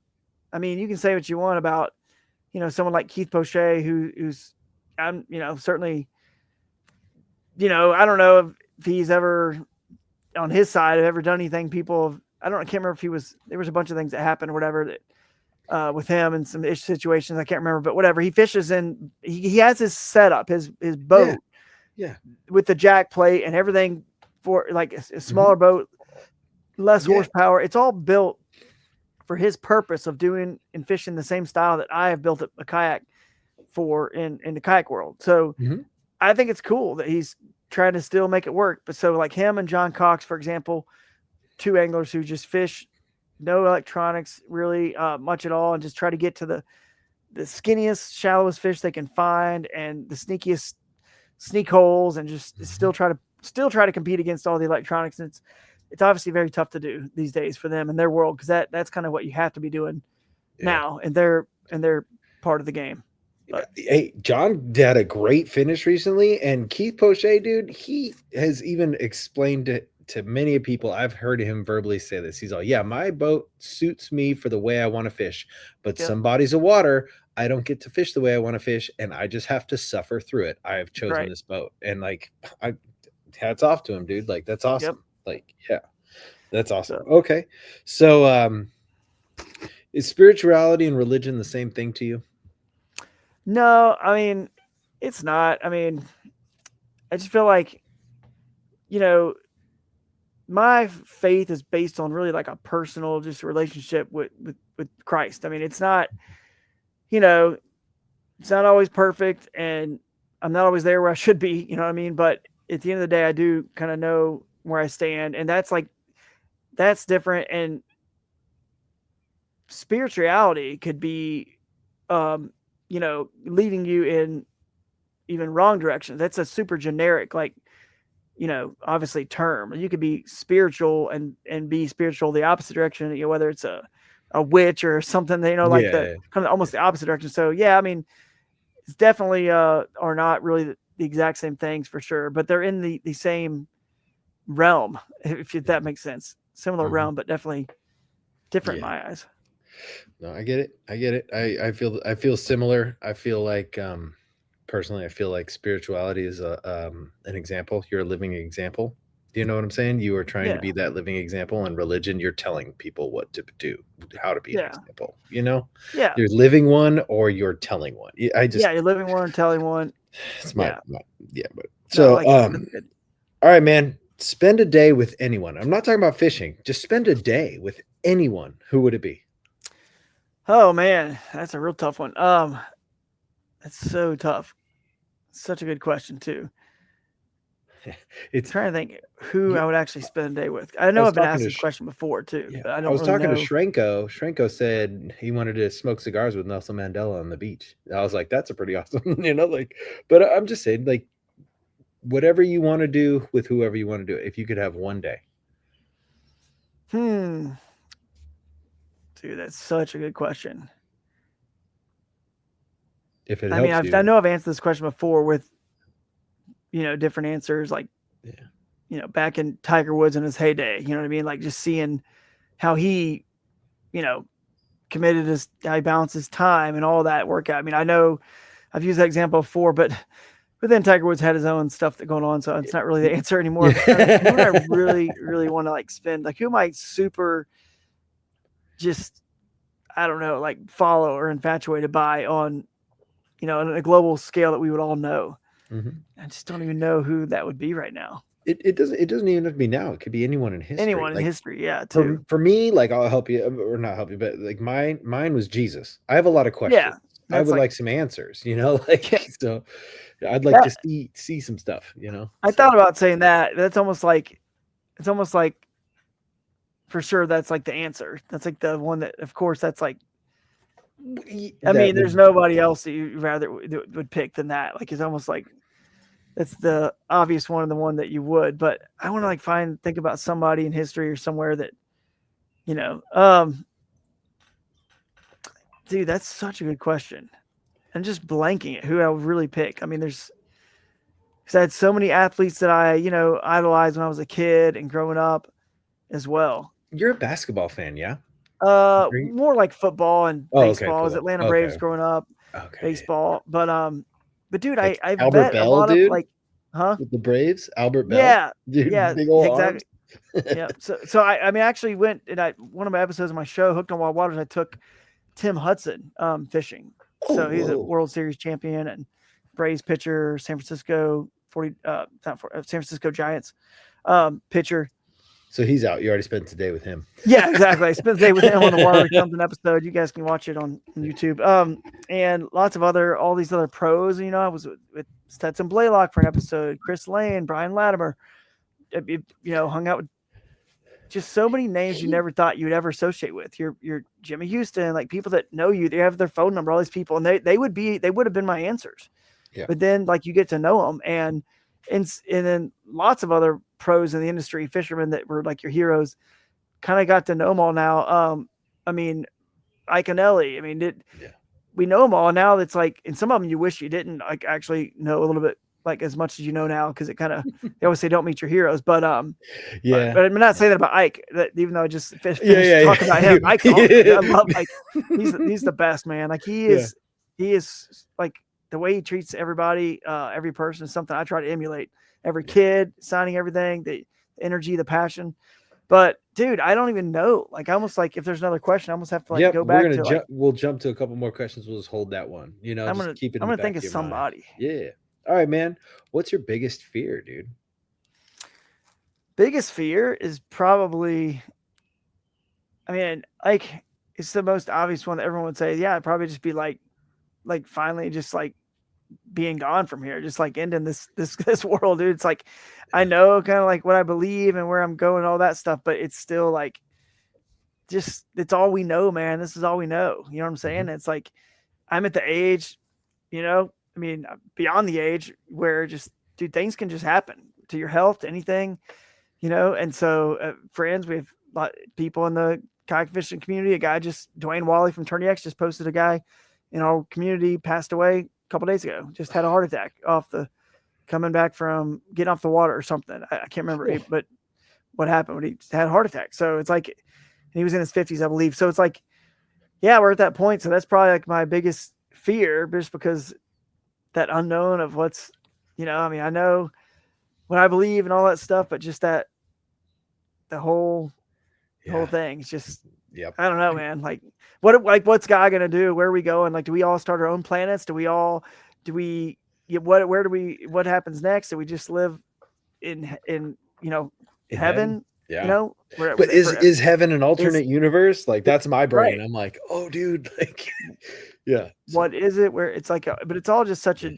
I mean, you can say what you want about, someone like Keith Pochet, who's, I'm, certainly, I don't know if he's ever on his side have ever done anything. I can't remember if there was a bunch of things that happened or whatever that, with him and some situations. I can't remember, but whatever. He fishes he has his setup, his boat with the jack plate and everything for like a smaller boat, less horsepower. It's all built for his purpose of doing and fishing the same style that I have built a kayak for in the kayak world. So I think it's cool that he's trying to still make it work. But so like him and John Cox, for example, two anglers who just fish, no electronics really much at all, and just try to get to the skinniest, shallowest fish they can find and the sneakiest sneak holes, and just still try to compete against all the electronics. And it's obviously very tough to do these days for them in their world, because that's kind of what you have to be doing now, and they're part of the game. But, hey, John had a great finish recently, and Keith Pochet, dude, he has even explained it to many people. I've heard him verbally say this. He's all, yeah, my boat suits me for the way I want to fish, but some bodies of water, I don't get to fish the way I want to fish, and I just have to suffer through it. I have chosen this boat, and like, hats off to him, dude. Like, that's awesome. Like, yeah, that's awesome. Okay, so is spirituality and religion the same thing to you? No, I mean, it's not. I mean, I just feel like, my faith is based on really like a personal just relationship with Christ. I mean, it's not, it's not always perfect, and I'm not always there where I should be, you know what I mean? But at the end of the day, I do kind of know where I stand, and that's different. And spirituality could be, leading you in even wrong directions. That's a super generic, like, obviously term. You could be spiritual and be spiritual the opposite direction, whether it's a witch or something, like the kind of almost the opposite direction. So yeah, I mean, it's definitely are not really the exact same things for sure, but they're in the same realm, if that makes sense. Similar realm, but definitely different in my eyes. No, I get it. I feel similar. I feel like personally, I feel like spirituality is an example. You're a living example. Do you know what I'm saying? You are trying to be that living example, and religion, you're telling people what to do, how to be an example. You're living one, or you're telling one. You're living one, telling one. It's but so all right, man. Spend a day with anyone. I'm not talking about fishing. Just spend a day with anyone, who would it be? Oh man, that's a real tough one. That's so tough. Such a good question too. I'm It's trying to think who you, I would actually spend a day with. I I know was I've been talking asked to this question before too, yeah, but I I don't was really talking to know. Shrenko. Shrenko said he wanted to smoke cigars with Nelson Mandela on the beach. I was like, that's a pretty awesome, like. But I'm just saying, like, whatever you want to do with whoever you want to do it. If you could have one day, Hmm. Dude, that's such a good question. if it I mean, helps I you, know I've answered this question before with different answers, like yeah, back in Tiger Woods in his heyday. You know what I mean? Like just seeing how he, you know, committed his, how he balanced his time and all that workout. I mean, I know I've used that example before, but then Tiger Woods had his own stuff that going on, so it's not really the answer anymore. But who would I really, really want to like spend? Like, who am I super just, I don't know, like follow or infatuated by on, on a global scale that we would all know? mm-hmm. I just don't even know who that would be right now. It doesn't even have to be now. It could be anyone in history. Anyone in Like history, yeah, too. for me, like I'll help you or not help you, but like mine was Jesus. I have a lot of questions. Yeah, I that's would like, like some answers, yeah, like so I'd like to that see some stuff. I So thought about saying that. That's almost like, it's almost like for sure that's like the answer. That's like the one that, of course, that's like. I that mean, there's would nobody else that you rather would pick than that. Like, it's almost like that's the obvious one and the one that you would. But I want to like think about somebody in history or somewhere that you know. Dude, that's such a good question. And just blanking it, who I would really pick. I mean, because I had so many athletes that I idolized when I was a kid and growing up as well. you're a basketball fan, yeah? More like football and Oh, okay, baseball. I was cool. Atlanta Okay. Braves growing up, Okay. baseball. But dude, Like I've Albert met a Bell, lot of dude, like, huh? with the Braves, Albert Bell, Yeah, dude, yeah, big old arms. exactly. Yeah. So I mean, I actually went and one of my episodes of my show, Hooked on Wild Waters, I took Tim Hudson fishing. Oh, So he's a whoa. World Series champion and Braves pitcher, San Francisco San Francisco Giants pitcher. So he's out. You already spent the day with him. Yeah, exactly. I spent the day with him on the Water Something episode. You guys can watch it on YouTube. And lots of all these other pros. I was with Stetson Blaylock for an episode, Chris Lane, Brian Latimer. Hung out with just so many names you never thought you would ever associate with. Your Jimmy Houston, like people that know you, they have their phone number, all these people, and they would have been my answers. Yeah. But then like you get to know them, and then lots of other pros in the industry, fishermen that were like your heroes, kind of got to know them all now. I mean, Ike and Ellie. I mean, we know them all now. That's like, and some of them you wish you didn't like actually know a little bit like as much as you know now, because it kind of, they always say don't meet your heroes, but Yeah. but I'm not saying that about Ike. That even though I just finished Yeah. talking about him, Ike's awesome. I love Ike. He's the best, man. Like Yeah. he is like the way he treats everybody, every person is something I try to emulate. Every Yeah. kid, signing everything, the energy, the passion. But dude, I don't even know. Like, I almost like if there's another question, I almost have to like Yep, go we're back gonna to jump. like We'll jump to a couple more questions. We'll just hold that one. I'm Just gonna keep it I'm in the gonna think back of of your mind. somebody. Yeah. All right, man. What's your biggest fear, dude? Biggest fear is probably, I mean, like it's the most obvious one that everyone would say. Yeah, it'd probably just be like finally just like being gone from here, just like ending this world, dude. It's like I know kind of like what I believe and where I'm going, all that stuff, but it's still like just it's all we know, man. This is all we know. You know what I'm saying? Mhm. It's like I'm at the age, I mean, beyond the age where just dude, things can just happen to your health, to anything, And so, friends, we have a lot of people in the kayak fishing community. A guy Dwayne Wally from Tourney X just posted a guy in our community passed away a couple days ago. Just had a heart attack coming back from getting off the water or something. I can't remember, but what happened when he had a heart attack. So it's like, and he was in his 50s, I believe. So it's like, yeah, we're at that point. So that's probably like my biggest fear, just because that unknown of what's, I mean, I know what I believe and all that stuff, but just that the whole thing. It's just, Yep. I don't know, man. Like what's God gonna do? Where are we going? Like, do we all start our own planets? What happens next? Do we just live in In heaven? Yeah. You know, But is heaven an alternate universe? Like that's my brain. right. I'm like, oh, dude, like, yeah. So, What is it? Where it's like, but it's all just such a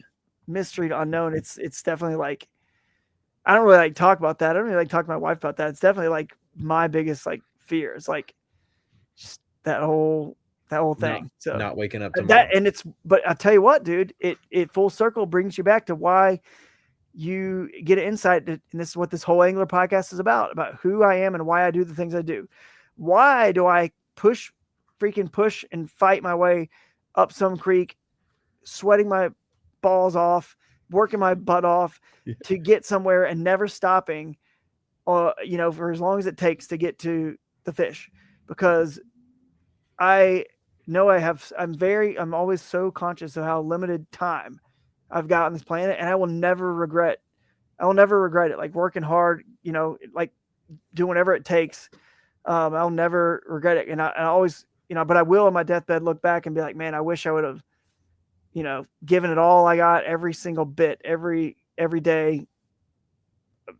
mystery to unknown. It's definitely like I don't really like talk about that. I don't really like talk to my wife about that. It's definitely like my biggest like fear. It's like just that whole thing. So not waking up that tomorrow. and it's but I tell you what, dude, it full circle brings you back to why you get an insight and this is what this whole Angler podcast is about who I am and why I do the things I do. Why do I push and fight my way up some creek, sweating my balls off, working my butt off to get somewhere and never stopping, for as long as it takes to get to the fish? Because I know I'm always so conscious of how limited time I've got on this planet, and I will never regret it. Like working hard, like doing whatever it takes. I'll never regret it. And I always, but I will on my deathbed look back and be like, man, I wish I would have, given it all I got, every single bit, every day,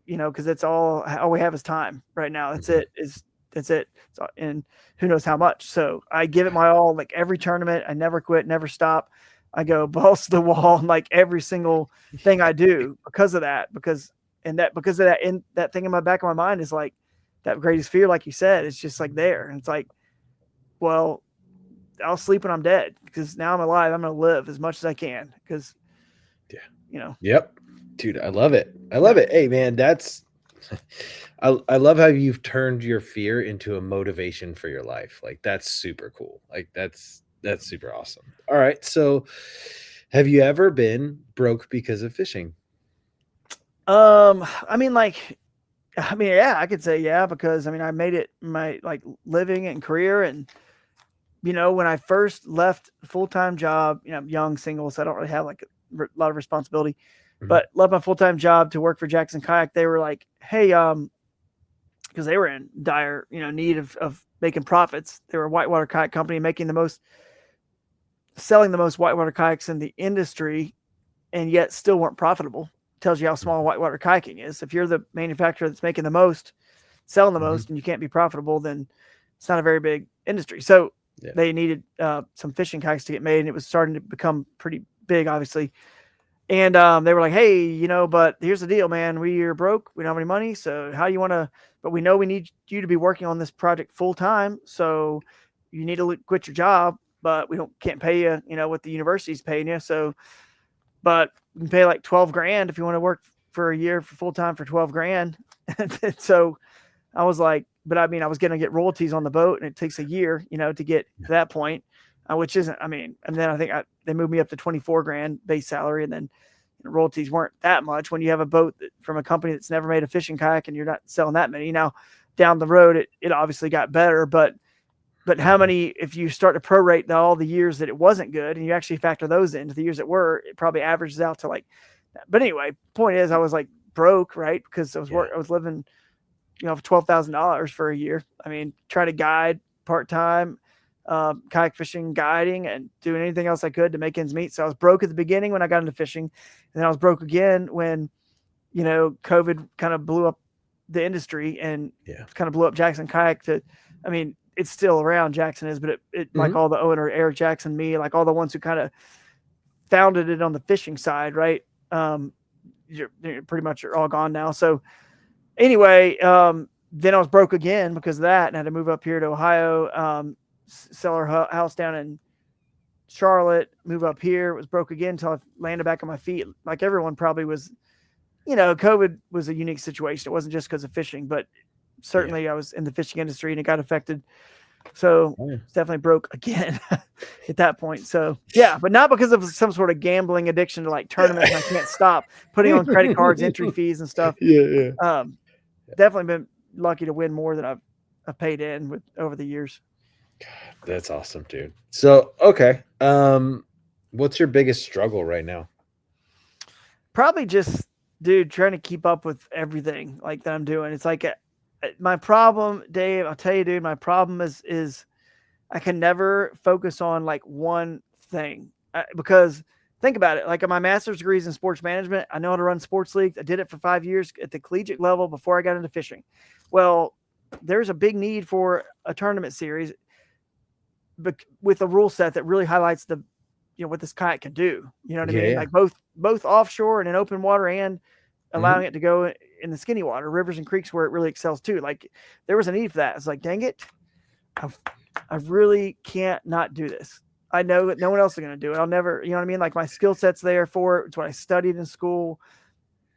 because it's all we have is time right now. That's it. So, and who knows how much. So I give it my all, like every tournament. I never quit, never stop. I go balls to the wall, like every single thing I do because of that. Because of that, in that thing in my back of my mind is like that greatest fear, like you said, it's just like there. And it's like, well, I'll sleep when I'm dead because now I'm alive. I'm going to live as much as I can because, Yep. Dude, I love it. I love it. Hey, man, I love how you've turned your fear into a motivation for your life. Like that's super cool. Like that's super awesome. All right. So have you ever been broke because of fishing? I mean, yeah, I could say yeah, because I mean, I made it my like living and career. And, when I first left full-time job, I'm young, single, so I don't really have like a lot of responsibility, but left my full-time job to work for Jackson Kayak. They were like, hey, because they were in dire, need of making profits. They were a whitewater kayak company selling the most whitewater kayaks in the industry, and yet still weren't profitable. Tells you how small whitewater kayaking is. If you're the manufacturer that's making the most, selling the most, and you can't be profitable, then it's not a very big industry. So they needed some fishing kayaks to get made, and it was starting to become pretty big, obviously. And they were like, hey, but here's the deal, man. We are broke. We don't have any money. So how do you want to, but we know we need you to be working on this project full time. So you need to quit your job, but we can't pay you, what the university's paying you. So, but we can pay like 12 grand if you want to work for a year for full time for 12 grand. So I was like, but I mean, I was going to get royalties on the boat, and it takes a year, to get to that point, which isn't, I mean, and then I think they moved me up to 24 grand base salary, and then royalties weren't that much when you have a boat from a company that's never made a fishing kayak and you're not selling that many. Now down the road, it obviously got better, but how many, if you start to prorate all the years that it wasn't good and you actually factor those into the years that were, it probably averages out to like that. But anyway, point is I was like broke, right? Because I was living, for $12,000 for a year. I mean, try to guide part-time, kayak fishing, guiding, and doing anything else I could to make ends meet. So I was broke at the beginning when I got into fishing, and then I was broke again when, COVID kind of blew up the industry and kind of blew up Jackson Kayak I mean, it's still around, Jackson is, but it like all the owner, Eric Jackson, me, like all the ones who kind of founded it on the fishing side, right? You're pretty much are all gone now. So anyway, then I was broke again because of that, and I had to move up here to Ohio, sell our house down in Charlotte, move up here. It was broke again until I landed back on my feet. Like everyone probably was, COVID was a unique situation. It wasn't just because of fishing, but certainly I was in the fishing industry and it got affected. So it's definitely broke again at that point. So yeah, but not because of some sort of gambling addiction to like tournaments. And I can't stop putting on credit cards, entry fees and stuff. Definitely been lucky to win more than I've paid in over the years. God, that's awesome, dude. So, okay. What's your biggest struggle right now? Probably just, dude, trying to keep up with everything like that I'm doing. It's like my problem, Dave, I'll tell you, dude, my problem is I can never focus on like one thing because think about it. Like my master's degree is in sports management. I know how to run sports leagues. I did it for 5 years at the collegiate level before I got into fishing. Well, there's a big need for a tournament series, but with a rule set that really highlights the, what this kayak can do. You know what I mean? Yeah. Like both offshore and in open water, and allowing it to go in the skinny water, rivers and creeks where it really excels too. Like there was a need for that. It's like, dang it, I really can't not do this. I know that no one else is going to do it. I'll never, you know what I mean? Like my skill set's there for it. It's what I studied in school.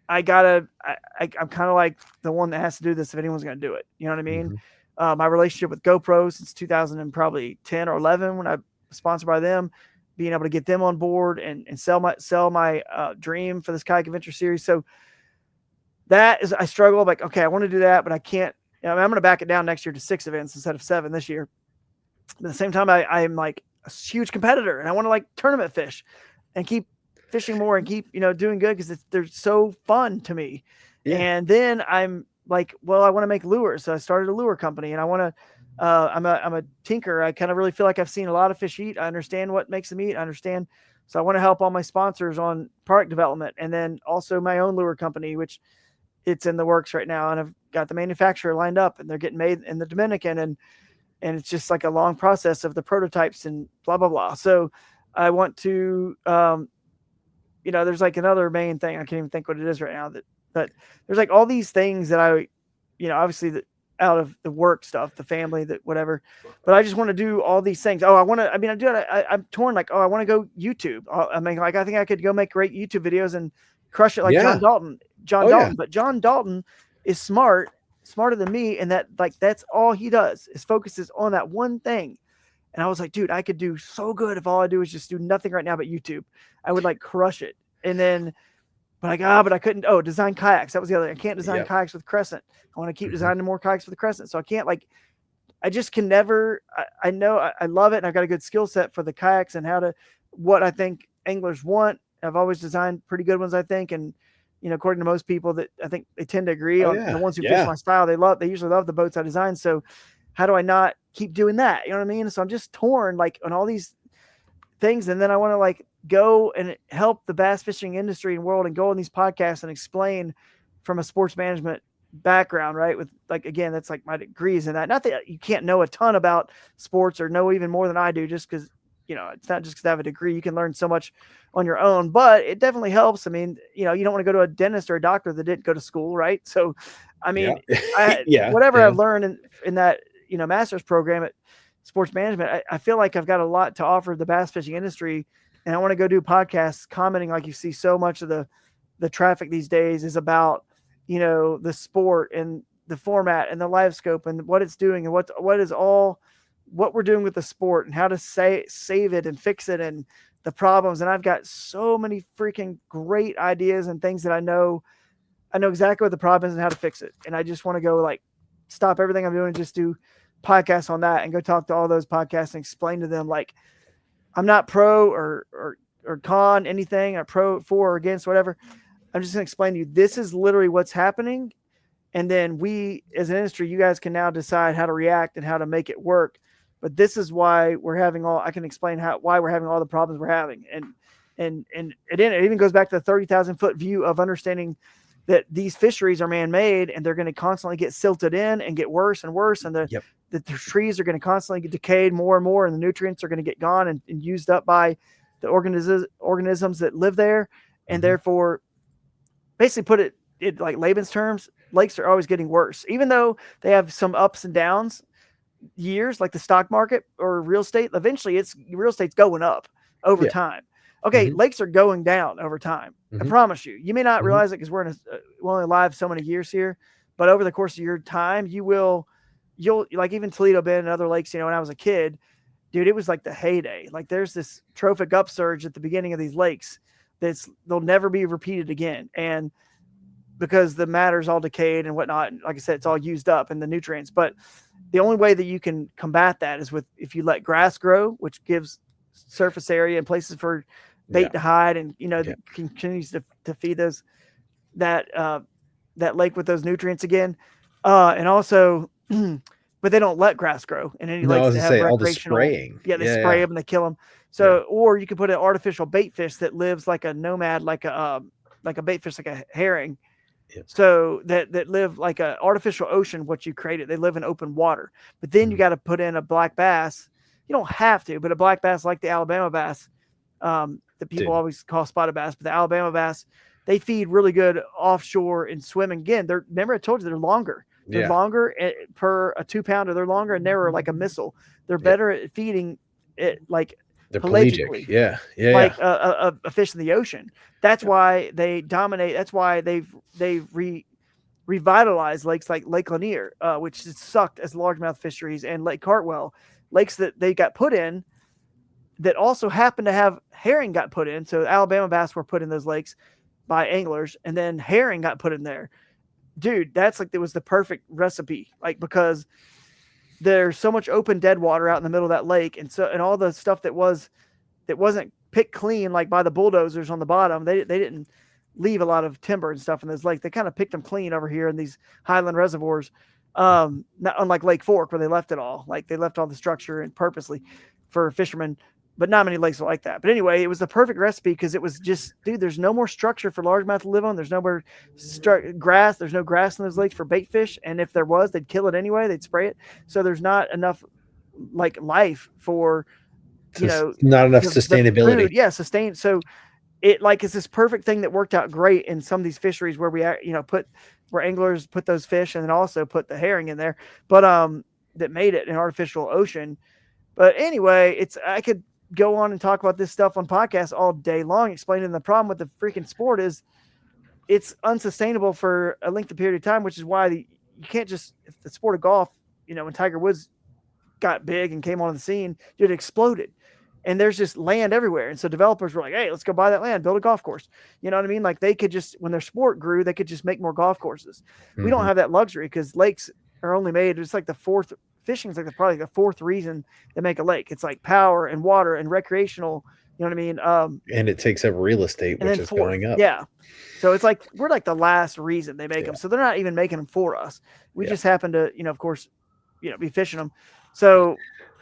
I'm kind of like the one that has to do this if anyone's going to do it. You know what I mean? My relationship with GoPro since 2000 and probably 10 or 11 when I was sponsored by them, being able to get them on board and sell my dream for this kayak adventure series. So that is, I struggle. Like, okay, I want to do that, but I can't. I'm going to back it down next year to 6 events instead of 7 this year. But at the same time, I'm like a huge competitor, and I want to like tournament fish and keep fishing more and keep, doing good because they're so fun to me. Yeah. And then I'm like, well, I want to make lures. So I started a lure company, and I want to, I'm a tinker. I kind of really feel like I've seen a lot of fish eat. I understand what makes them eat. I understand. So I want to help all my sponsors on product development, and then also my own lure company, which it's in the works right now. And I've got the manufacturer lined up, and they're getting made in the Dominican, and it's just like a long process of the prototypes and blah, blah, blah. So I want to, there's like another main thing. I can't even think what it is right now, but there's like all these things that I, obviously out of the work stuff, the family, that whatever, but I just want to do all these things. Oh, I'm torn. Like, oh, I want to go YouTube. I mean, like, I think I could go make great YouTube videos and crush it like John Dalton, but John Dalton is smarter than me. And that, like, that's all he does. His focus is on that one thing. And I was like, dude, I could do so good if all I do is just do nothing right now but YouTube. I would like crush it. And then, but I couldn't. Oh, design kayaks. That was the other thing. I can't design kayaks with Crescent. I want to keep designing more kayaks with the Crescent. So I can't, like, I just can never. I know I love it, and I've got a good skill set for the kayaks and what I think anglers want. I've always designed pretty good ones, I think, and according to most people, that I think they tend to agree on the ones who fish my style. They usually love the boats I design. So how do I not keep doing that? You know what I mean? So I'm just torn, like, on all these things. And then I want to, like, go and help the bass fishing industry and world and go on these podcasts and explain from a sports management background, right? With, like, again, that's like my degrees in that. Not that you can't know a ton about sports or know even more than I do, just because, it's not just because I have a degree. You can learn so much on your own, but it definitely helps. I mean, you don't want to go to a dentist or a doctor that didn't go to school, right? So, I mean, whatever I've learned in that, master's program at sports management, I feel like I've got a lot to offer the bass fishing industry, and I want to go do podcasts commenting, like you see so much of the traffic these days is about, the sport and the format and the live scope and what it's doing and what we're doing with the sport and how to save it and fix it and the problems. And I've got so many freaking great ideas and things that I know exactly what the problem is and how to fix it. And I just want to go, like, stop everything I'm doing and just do podcasts on that and go talk to all those podcasts and explain to them, like, I'm not pro or con anything, or pro, for or against, whatever. I'm just going to explain to you, this is literally what's happening. And then we, as an industry, you guys can now decide how to react and how to make it work. But this is why I can explain why we're having all the problems we're having. And it even goes back to the 30,000 foot view of understanding that these fisheries are man-made, and they're going to constantly get silted in and get worse and worse. And the trees are going to constantly get decayed more and more, and the nutrients are going to get gone and used up by the organisms that live there. And therefore, basically put it like layman's terms, lakes are always getting worse, even though they have some ups and downs years, like the stock market or real estate. Eventually real estate's going up over time. Okay. Lakes are going down over time. I promise you. You may not realize it because we're only alive so many years here, but over the course of your time, you'll like, even Toledo Bend and other lakes, when I was a kid, dude, it was like the heyday. Like, there's this trophic upsurge at the beginning of these lakes they'll never be repeated again. And because the matter's all decayed and whatnot, like I said, it's all used up in the nutrients. But the only way that you can combat that is if you let grass grow, which gives surface area and places for bait to hide, and that continues to feed that lake with those nutrients again. And also, but they don't let grass grow in any lakes that have recreational. All the spraying. Yeah, they spray them and they kill them. So, or you can put an artificial bait fish that lives like a nomad, like a bait fish, like a herring, Yep. So that live like a artificial ocean, what you created. They live in open water. But then you got to put in a black bass. You don't have to, but a black bass like the Alabama bass, that people always call spotted bass, but the Alabama bass, they feed really good offshore and swim. And again, remember I told you they're longer. They're longer per a 2-pounder. They're longer and narrower like a missile. They're better at feeding it like they're pelagically. pelagic. Like a fish in the ocean. That's why they dominate. That's why they've revitalized lakes like Lake Lanier, which is sucked as largemouth fisheries, and Lake Cartwell, lakes that they got put in that also happen to have herring got put in. So Alabama bass were put in those lakes by anglers, and then herring got put in there. Dude, that's like, it was the perfect recipe, like, because there's so much open dead water out in the middle of that lake, and all the stuff that wasn't picked clean, like by the bulldozers on the bottom, they didn't leave a lot of timber and stuff in those lakes. They kind of picked them clean over here in these highland reservoirs, not unlike Lake Fork where they left it all. Like, they left all the structure and purposely for fishermen, but not many lakes are like that. But anyway, it was the perfect recipe because it was just, dude, there's no more structure for largemouth to live on. There's no more grass. There's no grass in those lakes for bait fish. And if there was, they'd kill it anyway. They'd spray it. So there's not enough like life for, not enough sustainability. Food. Yeah, sustain. So it's this perfect thing that worked out great in some of these fisheries where we, where anglers put those fish and then also put the herring in there, but that made it an artificial ocean. But anyway, I could go on and talk about this stuff on podcasts all day long, explaining the problem with the freaking sport is it's unsustainable for a lengthy period of time, which is why you can't just, if the sport of golf, when Tiger Woods got big and came on the scene, it exploded. And there's just land everywhere. And so developers were like, hey, let's go buy that land, build a golf course. You know what I mean? Like, they could just, when their sport grew, they could just make more golf courses. We don't have that luxury because lakes are only made, it's like fishing is like probably the fourth reason they make a lake. It's like power and water and recreational, you know what I mean? And it takes up real estate, which is going up. Yeah. So it's like, we're like the last reason they make them. So they're not even making them for us. We just happen to, of course, be fishing them. So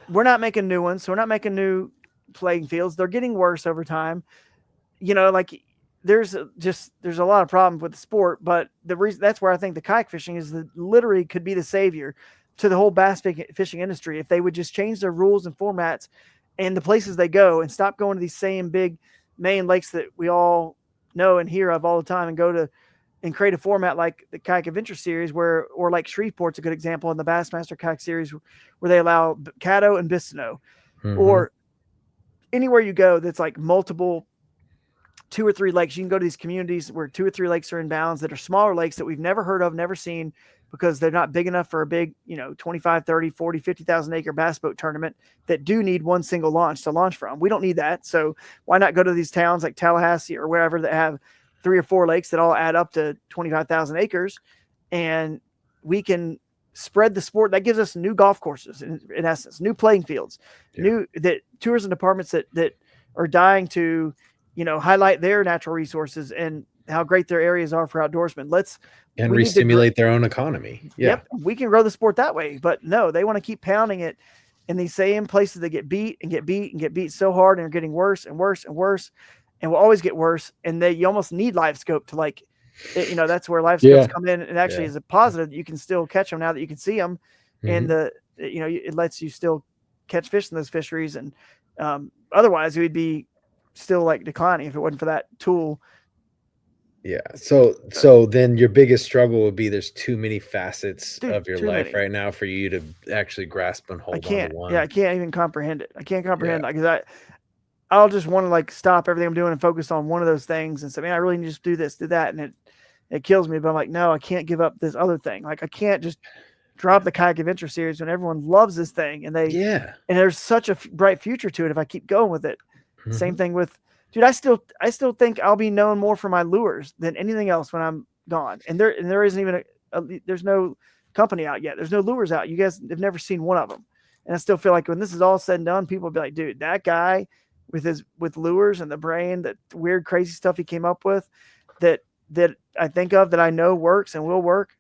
we're not making new ones. So we're not making new playing fields. They're getting worse over time. Like, there's a lot of problems with the sport, but the reason, that's where I think the kayak fishing is literally could be the savior to the whole bass fishing industry if they would just change their rules and formats and the places they go and stop going to these same big main lakes that we all know and hear of all the time and go to and create a format like the Kayak Adventure Series or like Shreveport's a good example in the Bassmaster Kayak Series where they allow Caddo and Bistineau, or anywhere you go that's like multiple 2 or 3 lakes. You can go to these communities where 2 or 3 lakes are in bounds that are smaller lakes that we've never heard of, never seen, because they're not big enough for a big, 25, 30, 40, 50,000 acre bass boat tournament that do need one single launch to launch from. We don't need that. So why not go to these towns like Tallahassee or wherever that have 3 or 4 lakes that all add up to 25,000 acres, and we can spread the sport. That gives us new golf courses in essence, new playing fields, new that tourism departments that are dying to, highlight their natural resources and how great their areas are for outdoorsmen. And re-stimulate their own economy. Yeah. Yep, we can grow the sport that way, but no, they want to keep pounding it in these same places that get beat and get beat and get beat so hard and are getting worse and worse and worse and will always get worse. And you almost need live scope to that's where live scopes come in. And actually is a positive that you can still catch them now that you can see them. And it lets you still catch fish in those fisheries. And otherwise we'd be still like declining if it wasn't for that tool. Yeah. So then your biggest struggle would be there's too many facets of your life right now for you to actually grasp and hold on to one. Yeah, I can't even comprehend it. I can't comprehend it because I'll just want to like stop everything I'm doing and focus on one of those things and say, man, I really need to just do this, do that. And it kills me. But I'm like, no, I can't give up this other thing. Like, I can't just drop the Kayak Adventure Series when everyone loves this thing. And and there's such a bright future to it if I keep going with it. Same thing with, dude, I still think I'll be known more for my lures than anything else when I'm gone. And there isn't even there's no company out yet. There's no lures out. You guys have never seen one of them. And I still feel like when this is all said and done, people will be like, dude, that guy with lures and the brain, that weird, crazy stuff he came up with that I think of that I know works and will work.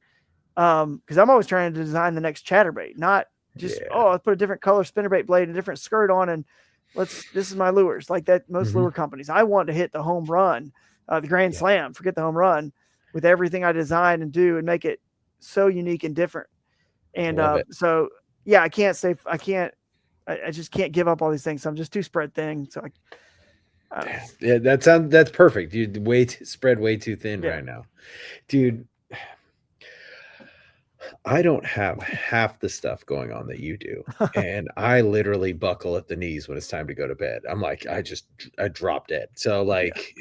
Cause I'm always trying to design the next chatterbait, not just, let's put a different color spinnerbait blade and a different skirt on and this is my lures like that. Most lure companies, I want to hit the home run, the grand slam, forget the home run. with everything I design and do and make it so unique and different. And Love it. so, yeah, I just can't give up all these things. So I'm just too spread thin. So Yeah, that's perfect. You spread way too thin Yeah. right now, dude. I don't have half the stuff going on that you do, and I literally buckle at the knees when it's time to go to bed. I'm like, I drop dead. So like,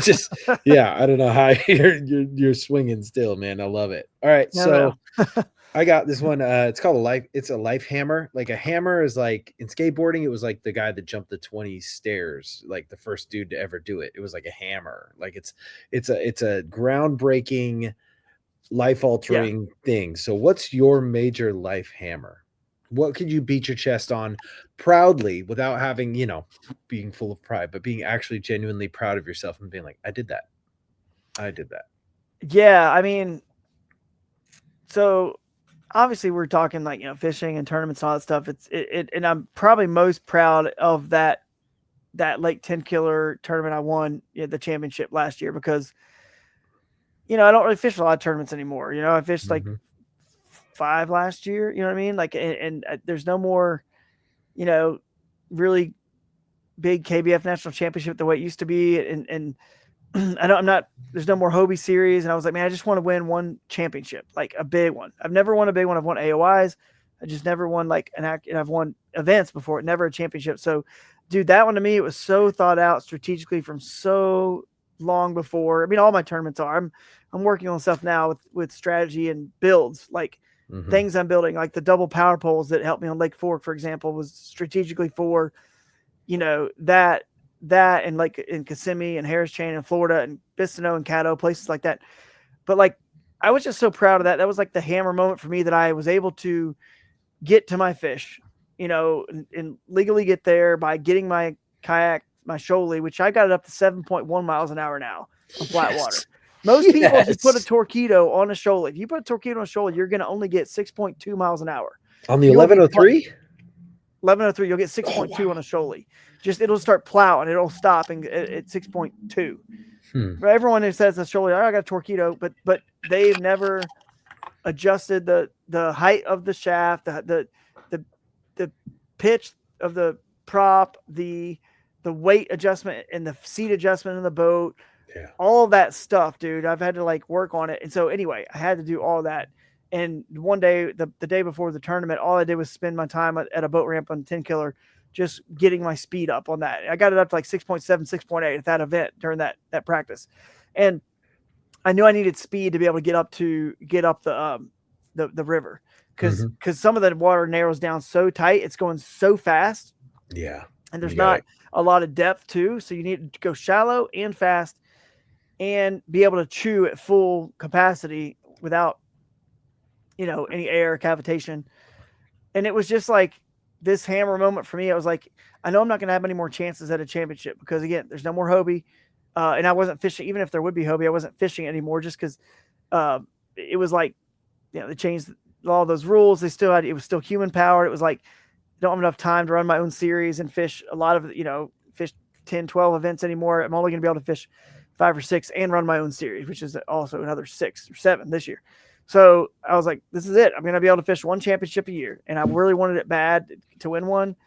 just yeah, I don't know how you're swinging still, man. I love it. All right, so I got this one. It's called a life. It's a life hammer. Like a hammer is like in skateboarding. It was like the guy that jumped the 20 stairs, like the first dude to ever do it. It was like a hammer. Like it's a groundbreaking, life altering thing. So what's your major life hammer? What could you beat your chest on proudly without having, being full of pride, but being actually genuinely proud of yourself and being like, I did that. I did that. Yeah, I mean, so obviously we're talking like, fishing and tournaments and all that stuff. And I'm probably most proud of that Lake 10 Killer tournament I won the championship last year, because I don't really fish a lot of tournaments anymore. I fished like 5 last year, you know what I mean? Like, and there's no more, really big KBF national championship the way it used to be. And there's no more Hobie series. And I was like, man, I just want to win one championship, like a big one. I've never won a big one. I've won AOIs. I just never won and I've won events before, never a championship. So dude, that one to me, it was so thought out strategically from so long before. I mean, all my tournaments are, I'm working on stuff now with strategy and builds, like things I'm building, like the double power poles that helped me on Lake Fork, for example, was strategically for, that and like in Kissimmee and Harris Chain in Florida and Bistineau and Caddo, places like that. But like, I was just so proud of that. That was like the hammer moment for me, that I was able to get to my fish, and legally get there by getting my kayak, my Shoalie, which I got it up to 7.1 miles an hour now on flat water. Most people, if you put a torpedo on a Shoalie, if you put a torpedo on a Shoalie, you're going to only get 6.2 miles an hour. On the 1103? 1103, you'll get 6.2 on a Shoalie. Just, it'll start plowing. It'll stop at 6.2. But everyone who says the Shoalie, I got a torpedo, but they've never adjusted the height of the shaft, the pitch of the prop, the weight adjustment and the seat adjustment in the boat, all that stuff, dude. I've had to like work on it. And so anyway, I had to do all that. And one day, the day before the tournament, all I did was spend my time at a boat ramp on 10 Killer, just getting my speed up on that. I got it up to like 6.7, 6.8 at that event during that practice. And I knew I needed speed to be able to get up the river, because some of the water narrows down so tight, it's going so fast. Yeah. And there's not a lot of depth too. So you need to go shallow and fast and be able to chew at full capacity without, any air cavitation. And it was just like this hammer moment for me. I was like, I know I'm not going to have any more chances at a championship, because again, there's no more Hobie. And I wasn't fishing, even if there would be Hobie, I wasn't fishing anymore, just because it was like, they changed all those rules. It was still human powered. It was like, don't have enough time to run my own series and fish a lot of, fish 10, 12 events anymore. I'm only going to be able to fish 5 or 6 and run my own series, which is also another 6 or 7 this year. So I was like, this is it. I'm going to be able to fish one championship a year. And I really wanted it bad to win one.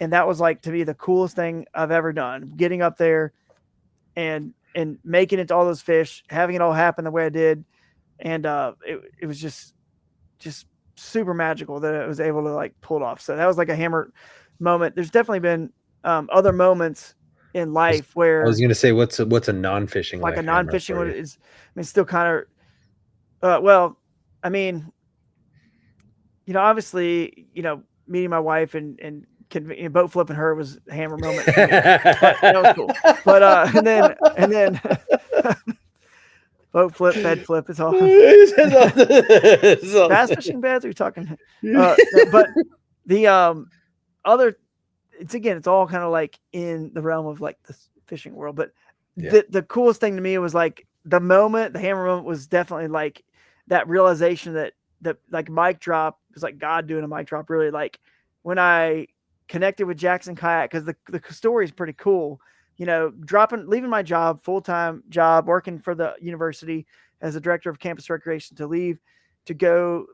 And that was like, to me, the coolest thing I've ever done, getting up there and making it to all those fish, having it all happen the way I did. And it was just super magical that I was able to like pull it off. So that was like a hammer moment. There's definitely been other moments in life where I was going to say, what's a non-fishing, like a non-fishing one is, I mean, still kind of, well, I mean, obviously, meeting my wife and boat flipping her was a hammer moment. But that was cool. But and then boat flip, bed flip, it's all bass fishing beds. Are you talking? But the other, it's all kind of like in the realm of like the fishing world. But the coolest thing to me was like the hammer moment was definitely like that realization that like mic drop was like God doing a mic drop, really, like when I connected with Jackson Kayak, because the story is pretty cool. Leaving my job, full-time job, working for the university as a director of campus recreation to leave to go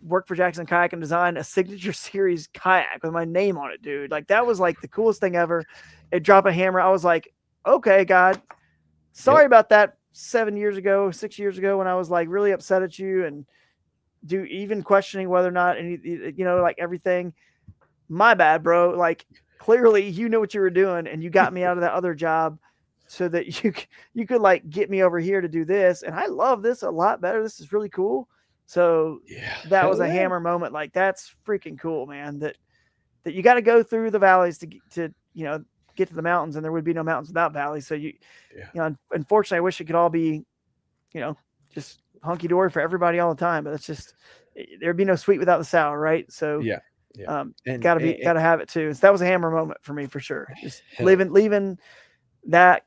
work for Jackson Kayak and design a signature series kayak with my name on it, dude. Like that was like the coolest thing ever. It dropped a hammer. I was like, okay, God, sorry about that 6 years ago when I was like really upset at you and even questioning whether or not any, like everything. My bad, bro. Like clearly you knew what you were doing and you got me out of that other job so that you could like get me over here to do this. And I love this a lot better. This is really cool. So that was a hammer moment. Like that's freaking cool, man. That you got to go through the valleys to get to the mountains, and there would be no mountains without valleys. So unfortunately, I wish it could all be, just hunky dory for everybody all the time. But it's just there'd be no sweet without the sour, right? So gotta have it too. So that was a hammer moment for me for sure. Just leaving that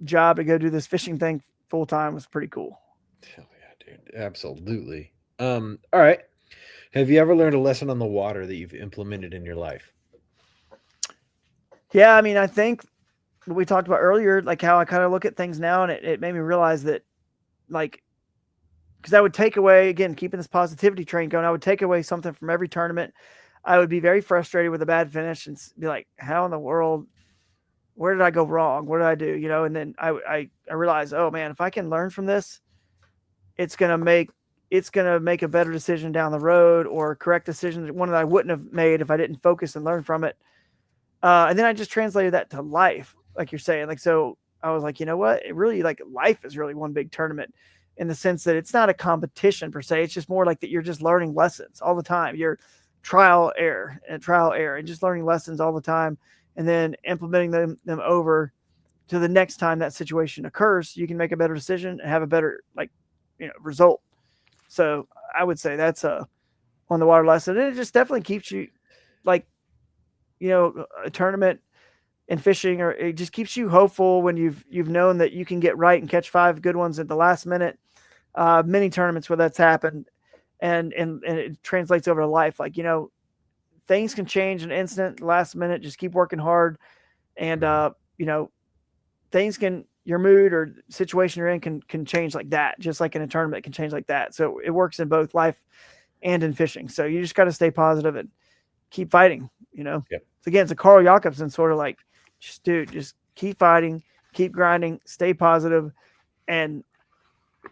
job to go do this fishing thing full time was pretty cool. Hell yeah, dude. Absolutely. All right. Have you ever learned a lesson on the water that you've implemented in your life? Yeah, I mean, I think what we talked about earlier, like how I kind of look at things now, and it made me realize that, like, because I would take away, again, keeping this positivity train going, I would take away something from every tournament. I would be very frustrated with a bad finish and be like, how in the world, where did I go wrong? What did I do? And then I realized, oh man, if I can learn from this, it's going to make a better decision down the road, or correct decision, one that I wouldn't have made if I didn't focus and learn from it. And then I just translated that to life, like you're saying. Like, so I was like, you know what? It really, like, life is really one big tournament in the sense that it's not a competition per se. It's just more like that you're just learning lessons all the time. You're trial, error, and just learning lessons all the time, and then implementing them over to the next time that situation occurs. So you can make a better decision and have a better, result. So I would say that's on the water lesson. And it just definitely keeps you, like, a tournament and fishing, or it just keeps you hopeful when you've known that you can get right and catch 5 good ones at the last minute. Many tournaments where that's happened, and it translates over to life. Like, things can change in an instant, last minute. Just keep working hard, and things can, your mood or situation you're in can change like that. Just like in a tournament, it can change like that. So it works in both life and in fishing. So you just got to stay positive and keep fighting. So again, it's a Carl Jacobson sort of like, just keep fighting, keep grinding, stay positive, and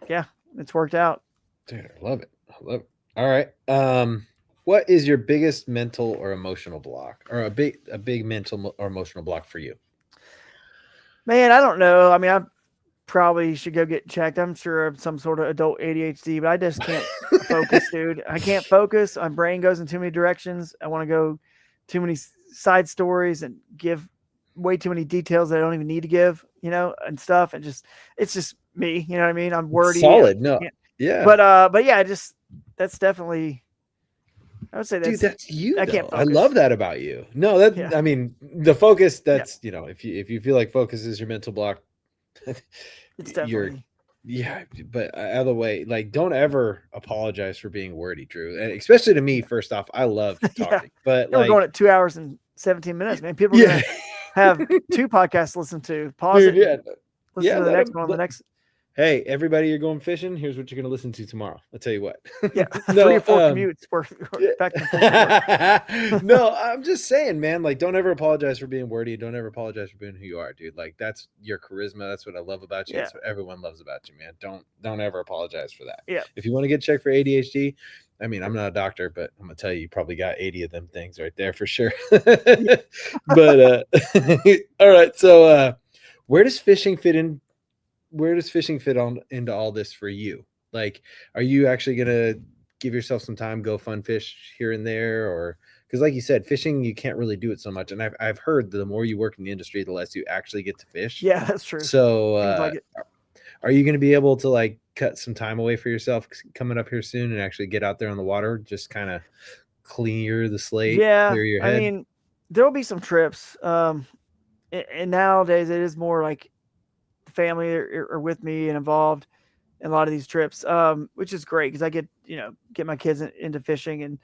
it's worked out. Dude, I love it. All right. What is your biggest mental or emotional block, or a big mental or emotional block for you? Man, I don't know. I mean, I probably should go get checked. I'm sure I'm some sort of adult ADHD, but I just can't focus, dude. I can't focus. My brain goes in too many directions. I want to go too many side stories and give way too many details that I don't even need to give, and stuff. And it's just me, you know what I mean? I'm wordy. Solid. No. Yeah. But yeah, that's definitely, I would say that's, dude, that's you. I can't focus. I love that about you. No, I mean, the focus, that's, if you feel like focus is your mental block, it's definitely, but either way, like, don't ever apologize for being wordy, Drew. And especially to me, first off, I love talking, but we're going at 2 hours and 17 minutes, man. People are gonna have 2 podcasts to listen to. Pause it. Listen to the next one. The next. Hey, everybody, you're going fishing. Here's what you're going to listen to tomorrow. I'll tell you what. 3 or 4 commutes. Back to no, I'm just saying, man, like, don't ever apologize for being wordy. Don't ever apologize for being who you are, dude. Like, that's your charisma. That's what I love about you. That's what everyone loves about you, man. Don't ever apologize for that. Yeah. If you want to get checked for ADHD, I mean, I'm not a doctor, but I'm going to tell you probably got 80 of them things right there for sure. But, all right. So, where does fishing fit into all this for you? Like, are you actually going to give yourself some time, go fun fish here and there? Or, because like you said, fishing, you can't really do it so much. And I've heard that the more you work in the industry, the less you actually get to fish. Yeah, that's true. So are you going to be able to, like, cut some time away for yourself coming up here soon and actually get out there on the water, just kind of clear the slate, clear your head? I mean, there'll be some trips. And nowadays it is more like the family are with me and involved in a lot of these trips, which is great because I get my kids into fishing, and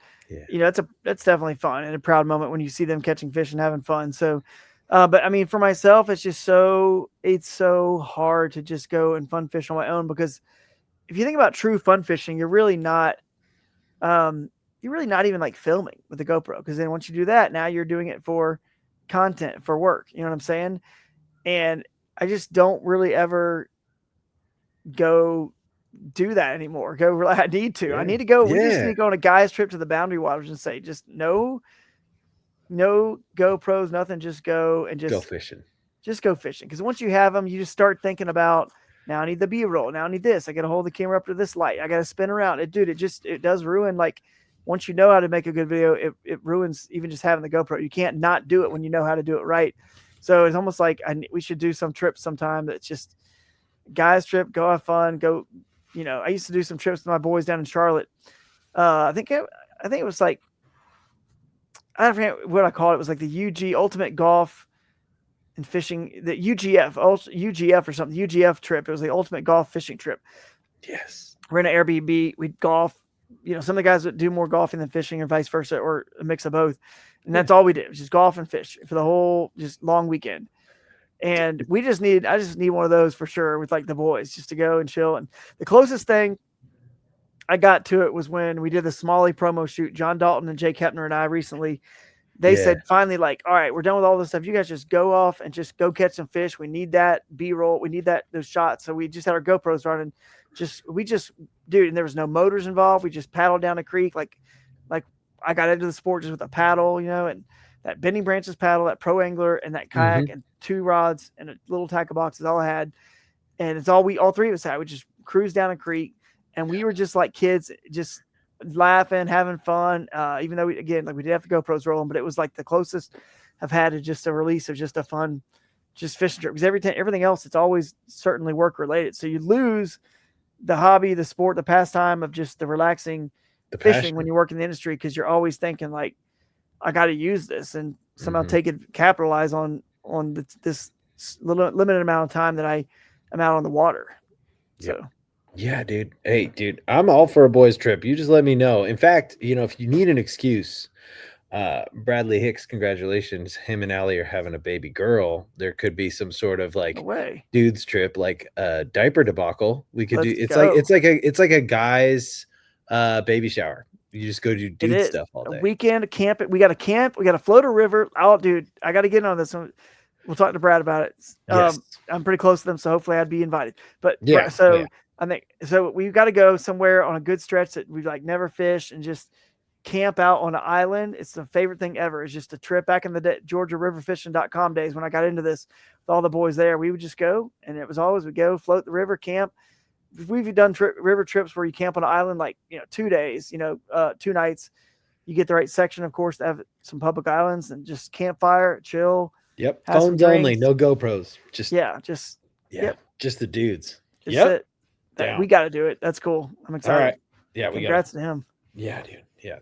that's definitely fun and a proud moment when you see them catching fish and having fun. So, but I mean, for myself, it's so hard to just go and fun fish on my own because if you think about true fun fishing, you're really not even like filming with the GoPro, because then once you do that, now you're doing it for content, for work. You know what I'm saying? And I just don't really ever go do that anymore. I need to. I need to go. We just need to go on a guy's trip to the Boundary Waters and say, just no GoPros, nothing. Just go and go fishing. Just go fishing. Because once you have them, you just start thinking about, now I need the B-roll. Now I need this. I got to hold the camera up to this light. I got to spin around. It does ruin. Like, once you know how to make a good video, it ruins even just having the GoPro. You can't not do it when you know how to do it right. So it's almost like we should do some trips sometime that's just guys trip, go have fun, go. I used to do some trips with my boys down in Charlotte. I think it was like, I don't forget what I called it. It was like the UG Ultimate Golf and Fishing, the UGF or something, UGF trip. It was the Ultimate Golf Fishing Trip. Yes. We're in an Airbnb. We'd golf. Some of the guys that do more golfing than fishing, or vice versa, or a mix of both. And that's all we did, was just golf and fish for the whole just long weekend. And I just need one of those for sure, with like the boys, just to go and chill. And the closest thing I got to it was when we did the Smalley promo shoot. John Dalton and Jake Hepner and I recently, they said finally, like, all right, we're done with all this stuff. You guys just go off and just go catch some fish. We need that B-roll. We need those shots. So we just had our GoPros running. Dude, and there was no motors involved. We just paddled down the creek. Like I got into the sport just with a paddle, and that Bending Branches paddle, that Pro Angler, and that kayak, and 2 rods and a little tackle box is all I had. And it's all three of us had. We just cruised down a creek, and we were just like kids, just laughing, having fun. Even though we did have the GoPros rolling, but it was like the closest I've had to just a release of just a fun, just fishing trip. Because everything else, it's always certainly work related. So you lose the hobby, the sport, the pastime of just the relaxing fishing when you work in the industry, because you're always thinking like, I got to use this and somehow capitalize on this limited amount of time that I am out on the water. So. Yeah, dude. Hey, dude, I'm all for a boys trip. You just let me know. In fact, if you need an excuse, Bradley Hicks, congratulations. Him and Allie are having a baby girl. There could be some sort of like dudes trip, like a diaper debacle. We could do. It's like a guy's baby shower. You just go do dude stuff all day. A weekend, a camp. We got to camp. We got to float a river. Oh, dude, I got to get on this one. We'll talk to Brad about it. Yes. I'm pretty close to them, so hopefully I'd be invited. But I think so. We've got to go somewhere on a good stretch that we've like never fished, and just camp out on an island. It's the favorite thing ever. It's just a trip back in the day, GeorgiaRiverFishing.com days when I got into this with all the boys there. We would just go, and it was always we go float the river, camp. We've done river trips where you camp on an island, like 2 days, 2 nights. You get the right section, of course, to have some public islands, and just campfire, chill. Yep, phones only, no GoPros. Just the dudes. Just we got to do it. That's cool. I'm excited. All right. Yeah, congrats to him. Yeah, dude. Yeah,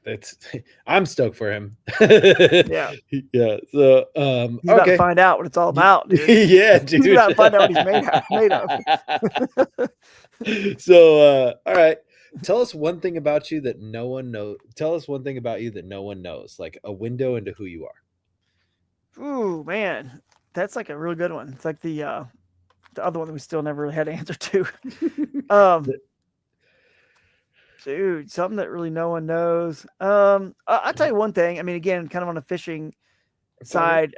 I'm stoked for him. Yeah. So he's about to find out what it's all about, dude. Yeah, dude. He's about to find out what he's made of. So all right. Tell us one thing about you that no one knows. Tell us one thing about you that no one knows, like a window into who you are. Ooh, man. That's like a really good one. It's like the other one that we still never really had to answer to. Dude, something that really no one knows. I'll tell you one thing. I mean, again, kind of on the fishing side,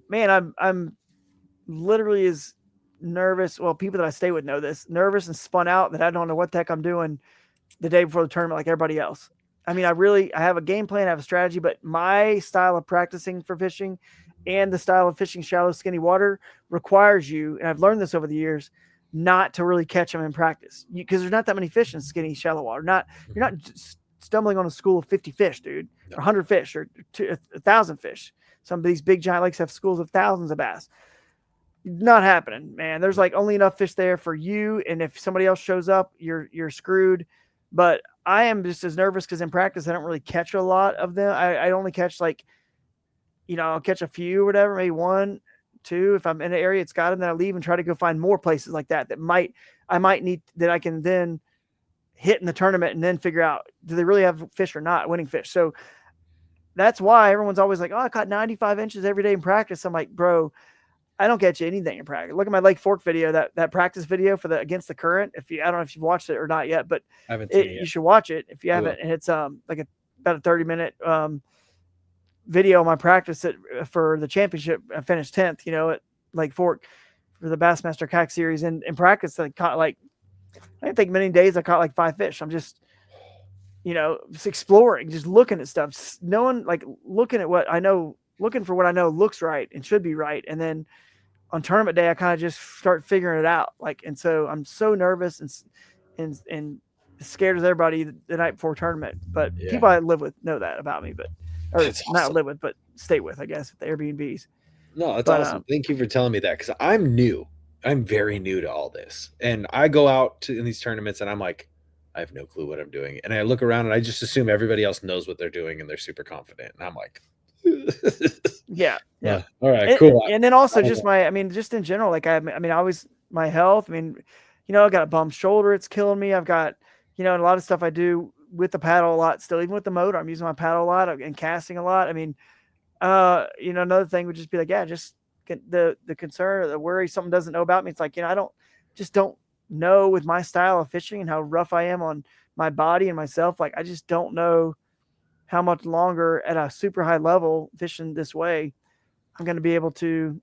man, I'm literally as nervous. Well, people that I stay with know this, nervous and spun out that I don't know what the heck I'm doing the day before the tournament, like everybody else. I mean, I have a game plan, I have a strategy, but my style of practicing for fishing and the style of fishing shallow, skinny water requires you, and I've learned this over the years, not to really catch them in practice, because there's not that many fish in skinny, shallow water. You're not stumbling on a school of 50 fish, dude, or 100 fish, or 1,000 fish. Some of these big giant lakes have schools of thousands of bass. Not happening, man. There's like only enough fish there for you, and if somebody else shows up, you're screwed. But I am just as nervous because in practice I don't really catch a lot of them. I only catch I'll catch a few or whatever, maybe 1, 2. If I'm in an area it's got them, then I leave and try to go find more places like that I might need, that I can then hit in the tournament and then figure out, do they really have fish or not, winning fish. So that's why everyone's always like, oh, I caught 95 inches every day in practice. I'm like, bro, I don't catch anything in practice. Look at my Lake Fork video, that practice video for the against the current. I don't know if you've watched it or not yet, but I haven't seen it you yet. should watch it if you haven't. And it's like about a 30-minute video on my practice for the championship. I finished 10th, at Lake Fork for the Bassmaster kayak series. And in practice, I caught I didn't think many days I caught like 5 fish. I'm just, just exploring, just looking at stuff, knowing, looking at what I know, looking for what I know looks right and should be right. And then on tournament day, I kind of just start figuring it out. And so I'm so nervous and scared as everybody the night before tournament. But people I live with know that about me, or That's not awesome. live with, but stay with, I guess, at the Airbnbs. No, that's awesome. Thank you for telling me that, because I'm new. I'm very new to all this. And I go out in these tournaments and I'm like, I have no clue what I'm doing. And I look around and I just assume everybody else knows what they're doing and they're super confident. And I'm like, yeah. All right, cool. And then also just just in general, my health. I got a bum shoulder. It's killing me. I've got, a lot of stuff I do with the paddle a lot still, even with the motor. I'm using my paddle a lot and casting a lot. Another thing would just be just the concern or the worry something doesn't know about me. It's like, I don't know with my style of fishing and how rough I am on my body and myself. I just don't know how much longer at a super high level fishing this way I'm going to be able to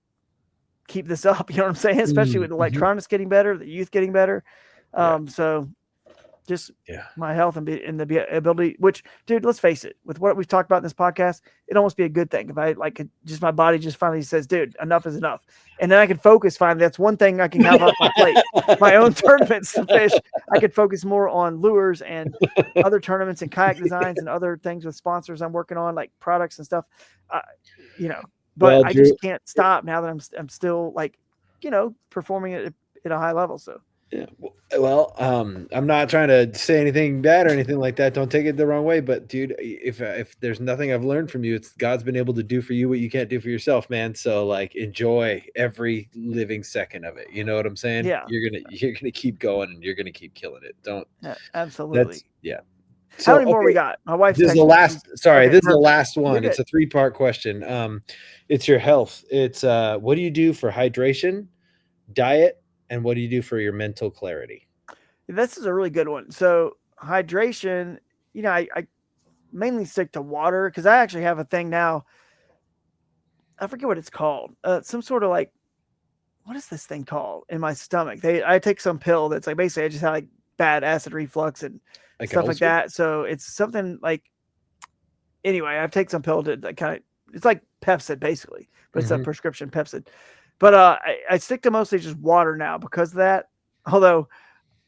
keep this up. You know what I'm saying? Especially with the electronics getting better, the youth getting better. So just my health and the ability, which, dude, let's face it, with what we've talked about in this podcast, it'd almost be a good thing if I just my body just finally says, dude, enough is enough. And then I can focus finally. That's one thing I can have off my plate. My own tournaments to fish. I could focus more on lures and other tournaments and kayak designs and other things with sponsors I'm working on, like products and stuff. But I just can't stop now that I'm still performing at a high level. So. Yeah. Well, I'm not trying to say anything bad or anything like that. Don't take it the wrong way. But dude, if there's nothing I've learned from you, it's God's been able to do for you what you can't do for yourself, man. So enjoy every living second of it. You know what I'm saying? Yeah. You're gonna keep going and you're gonna keep killing it. Don't. Yeah, absolutely. So, how many more we got? My wife's this is the last. Sorry, this is the last one. It's a 3-part question. It's your health. It's what do you do for hydration, diet, and what do you do for your mental clarity? This is a really good one. So hydration, I mainly stick to water because I actually have a thing now. I forget what it's called. Some sort of what is this thing called in my stomach? I take some pill that's basically I just have bad acid reflux and stuff like that. So it's something anyway, I've taken some pill to it's like Pepsid basically, but it's a prescription Pepsid. But I stick to mostly just water now because of that. Although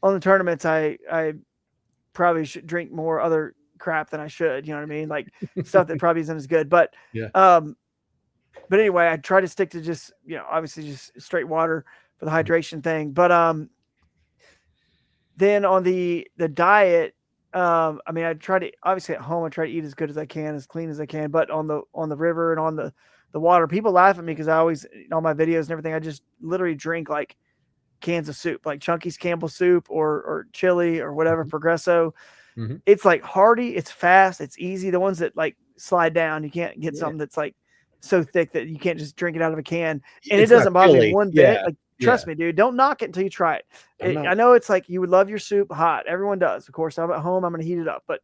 on the tournaments, I probably should drink more other crap than I should. You know what I mean? Stuff that probably isn't as good. But but anyway, I try to stick to just obviously just straight water for the hydration thing. But then on the diet, I try to obviously at home I try to eat as good as I can, as clean as I can. But on the river and on the water, people laugh at me because I always, all my videos and everything, I just literally drink cans of soup, like Chunky's Campbell soup or chili or whatever, Progresso. It's hearty, it's fast, it's easy. The ones that slide down, you can't get something that's so thick that you can't just drink it out of a can. And it doesn't bother me one bit. Trust me, dude, don't knock it until you try it. I know it's you would love your soup hot. Everyone does. Of course, I'm at home, I'm going to heat it up. But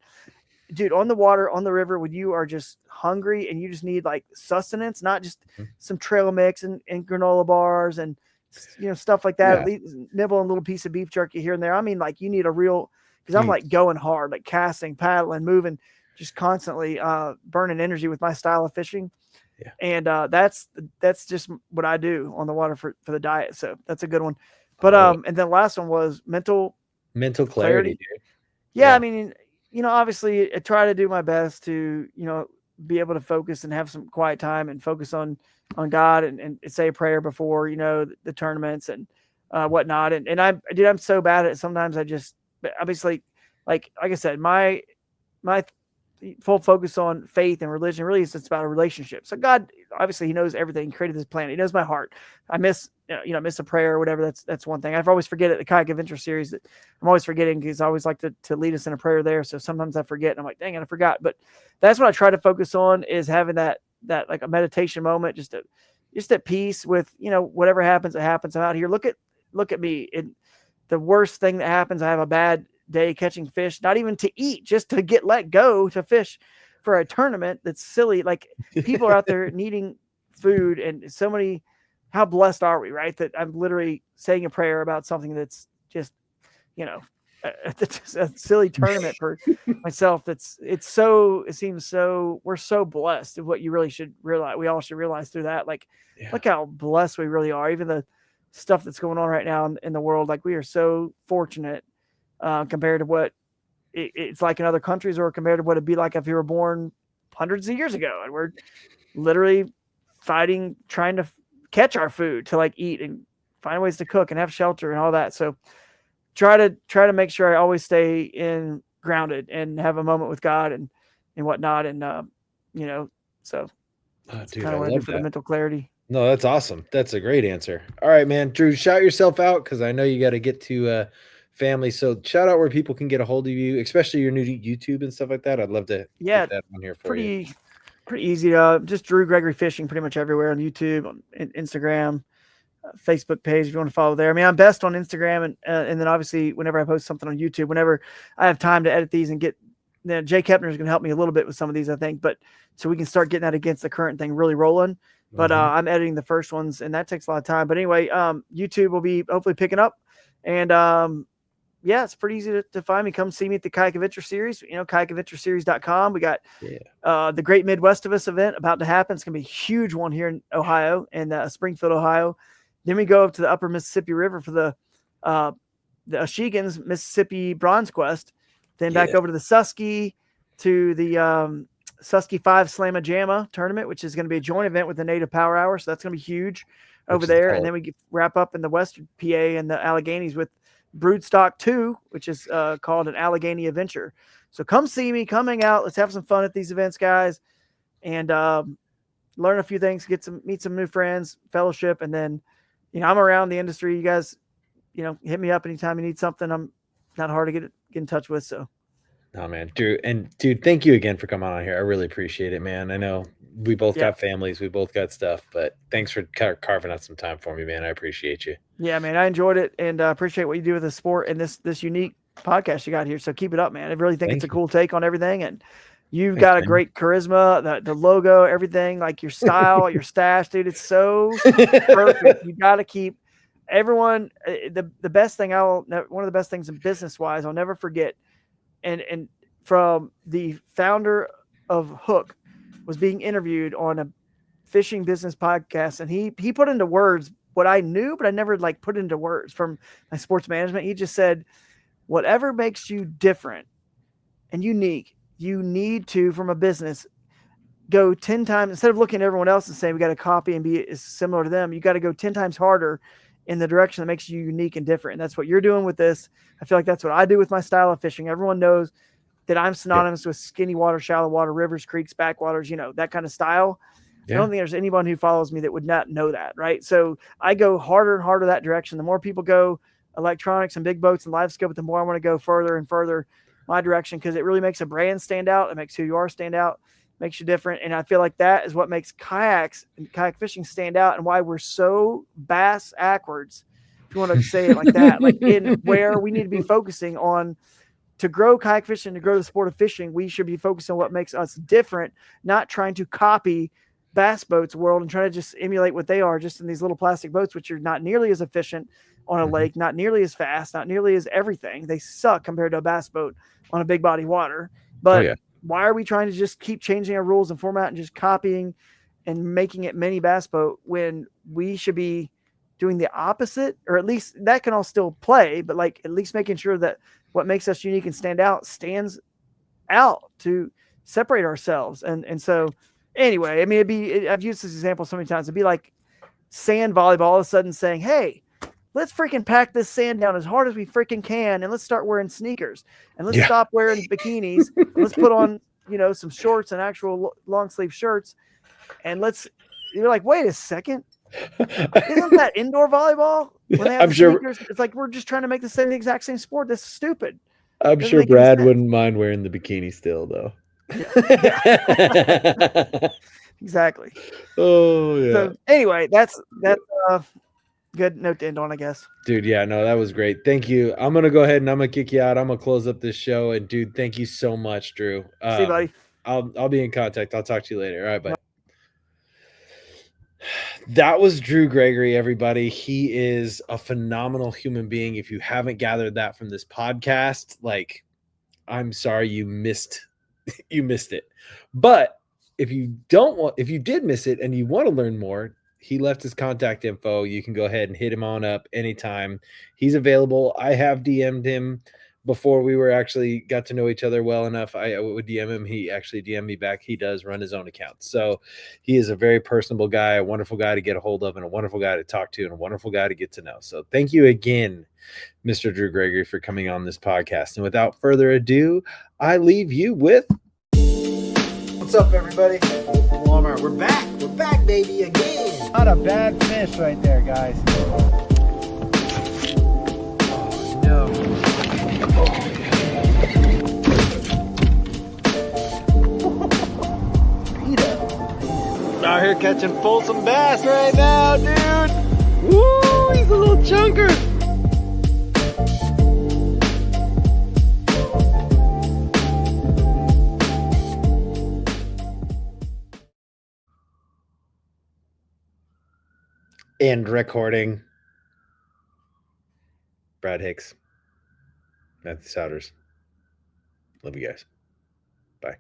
dude, on the water, on the river, when you are just hungry and you just need sustenance, not just some trail mix and granola bars and stuff like that. Nibble a little piece of beef jerky here and there. You need a real, because I'm going hard, casting, paddling, moving, just constantly burning energy with my style of fishing. Yeah. And that's just what I do on the water for the diet. So that's a good one. But and then the last one was mental clarity. Dude. Yeah, obviously I try to do my best to, be able to focus and have some quiet time and focus on God and say a prayer before, the tournaments and whatnot. And I'm so bad at it. Sometimes I just, obviously, like I said, my full focus on faith and religion really is, it's about a relationship. So God, obviously he knows everything. He created this planet. He knows my heart. I miss a prayer or whatever. That's one thing. I've always forget it. The Kayak Adventure series that I'm always forgetting because I always like to lead us in a prayer there. So sometimes I forget and I'm like, dang it, I forgot. But that's what I try to focus on, is having that a meditation moment, just to just at peace with, whatever happens, it happens. I'm out here. Look at me. The worst thing that happens, I have a bad day catching fish, not even to eat, just to get let go to fish for a tournament. That's silly. Like, people are out there needing food, and so many, how blessed are we, right? That I'm literally saying a prayer about something that's just, a silly tournament for myself. It seems so, we're so blessed of what you really should realize. We all should realize through that. Like, look how blessed we really are. Even the stuff that's going on right now in the world, like, we are so fortunate compared to what it's like in other countries, or compared to what it'd be like if you were born hundreds of years ago. And we're literally fighting, trying to catch our food to like eat and find ways to cook and have shelter and all that. So try to make sure I always stay grounded and have a moment with God and whatnot. And, so that's kind of what I do for the mental clarity. No, that's awesome. That's a great answer. All right, man. Drew, shout yourself out, because I know you got to get to family. So shout out where people can get a hold of you, especially your new YouTube and stuff like that. I'd love to get that on here for you. Pretty easy. Just Drew Gregory Fishing pretty much everywhere on YouTube, on Instagram, Facebook page if you want to follow there. I mean, I'm best on Instagram, and then obviously whenever I post something on YouTube, whenever I have time to edit these and get, Jay Kepner is going to help me a little bit with some of these, I think, but so we can start getting that against the current thing really rolling. But I'm editing the first ones, and that takes a lot of time. But anyway, YouTube will be hopefully picking up, and it's pretty easy to find me. Come see me at the Kayak Adventure Series, kayakadventureseries.com. We got the Great Midwest of Us event about to happen. It's going to be a huge one here in Ohio, and Springfield, Ohio. Then we go up to the upper Mississippi River for the Ashigans Mississippi Bronze Quest. Then back over to the Susky, to the Susky 5 Slamma Jamma tournament, which is going to be a joint event with the Native Power Hour. So that's going to be huge over there. And then we wrap up in the Western PA and the Alleghenies with Broodstock 2, which is called an Allegheny Adventure. So come see me, come hang out. Let's have some fun at these events, guys. And learn a few things, meet some new friends, fellowship. And then, I'm around the industry. You guys, hit me up anytime you need something. I'm not hard to get in touch with. So. Oh, man, Drew. And dude, thank you again for coming on here. I really appreciate it, man. I know we both got families, we both got stuff, but thanks for carving out some time for me, man. I appreciate you. Yeah, man, I enjoyed it, and I appreciate what you do with the sport and this unique podcast you got here. So keep it up, man. I really think it's a cool take on everything, and you've got a great charisma, the logo, everything, like your style, your stash, dude. It's so perfect. You got to keep everyone. The best thing one of the best things in business wise, I'll never forget. And from the founder of Hook was being interviewed on a fishing business podcast, and he put into words what I knew, but I never put into words from my sports management. He just said, whatever makes you different and unique, you need to, from a business, go 10 times, instead of looking at everyone else and saying we got to copy and be as similar to them, you got to go 10 times harder in the direction that makes you unique and different. And that's what you're doing with this. I feel like that's what I do with my style of fishing. Everyone knows that I'm synonymous with skinny water, shallow water, rivers, creeks, backwaters, that kind of style. I don't think there's anyone who follows me that would not know that, right? So I go harder and harder that direction. The more people go electronics and big boats and live scope, the more I want to go further and further my direction, because it really makes a brand stand out. It makes who you are stand out, makes you different. And I feel like that is what makes kayaks and kayak fishing stand out, and why we're so bass backwards, if you want to say it like that, like in where we need to be focusing on to grow kayak fishing, to grow the sport of fishing. We should be focusing on what makes us different, not trying to copy bass boats world and trying to just emulate what they are just in these little plastic boats, which are not nearly as efficient on a lake, not nearly as fast, not nearly as everything. They suck compared to a bass boat on a big body water. But why are we trying to just keep changing our rules and format and just copying and making it mini bass boat when we should be doing the opposite? Or at least that can all still play, but at least making sure that what makes us unique and stand out stands out to separate ourselves. And so anyway, I mean, I've used this example so many times. It'd be like sand volleyball all of a sudden saying, hey, let's freaking pack this sand down as hard as we freaking can, and let's start wearing sneakers, and let's stop wearing bikinis. Let's put on, some shorts and actual long sleeve shirts. And you're like, wait a second. Isn't that indoor volleyball? When they have sneakers, it's like, we're just trying to make the exact same sport. That's stupid. I'm sure Brad wouldn't mind wearing the bikini still, though. Exactly. Oh yeah. So anyway, that's good note to end on, I guess. Dude, yeah, no, that was great. Thank you. I'm gonna go ahead and I'm gonna kick you out. I'm gonna close up this show. And dude, thank you so much, Drew. See you, buddy. I'll be in contact. I'll talk to you later. All right, bye. That was Drew Gregory, everybody. He is a phenomenal human being. If you haven't gathered that from this podcast, like, I'm sorry you missed it. But if you did miss it and you want to learn more, he left his contact info. You can go ahead and hit him on up anytime. He's available. I have DM'd him before we were actually got to know each other well enough. I would DM him. He actually DM'd me back. He does run his own account. So he is a very personable guy, a wonderful guy to get a hold of, and a wonderful guy to talk to, and a wonderful guy to get to know. So thank you again, Mr. Drew Gregory, for coming on this podcast. And without further ado, I leave you with... What's up, everybody? Wolf from Walmart. We're back. We're back, baby, again. Not a bad fish right there, guys. No. Out here catching Folsom bass right now, dude. Woo, he's a little chunker. And recording. Brad Hicks. Matthew Souders. Love you guys. Bye.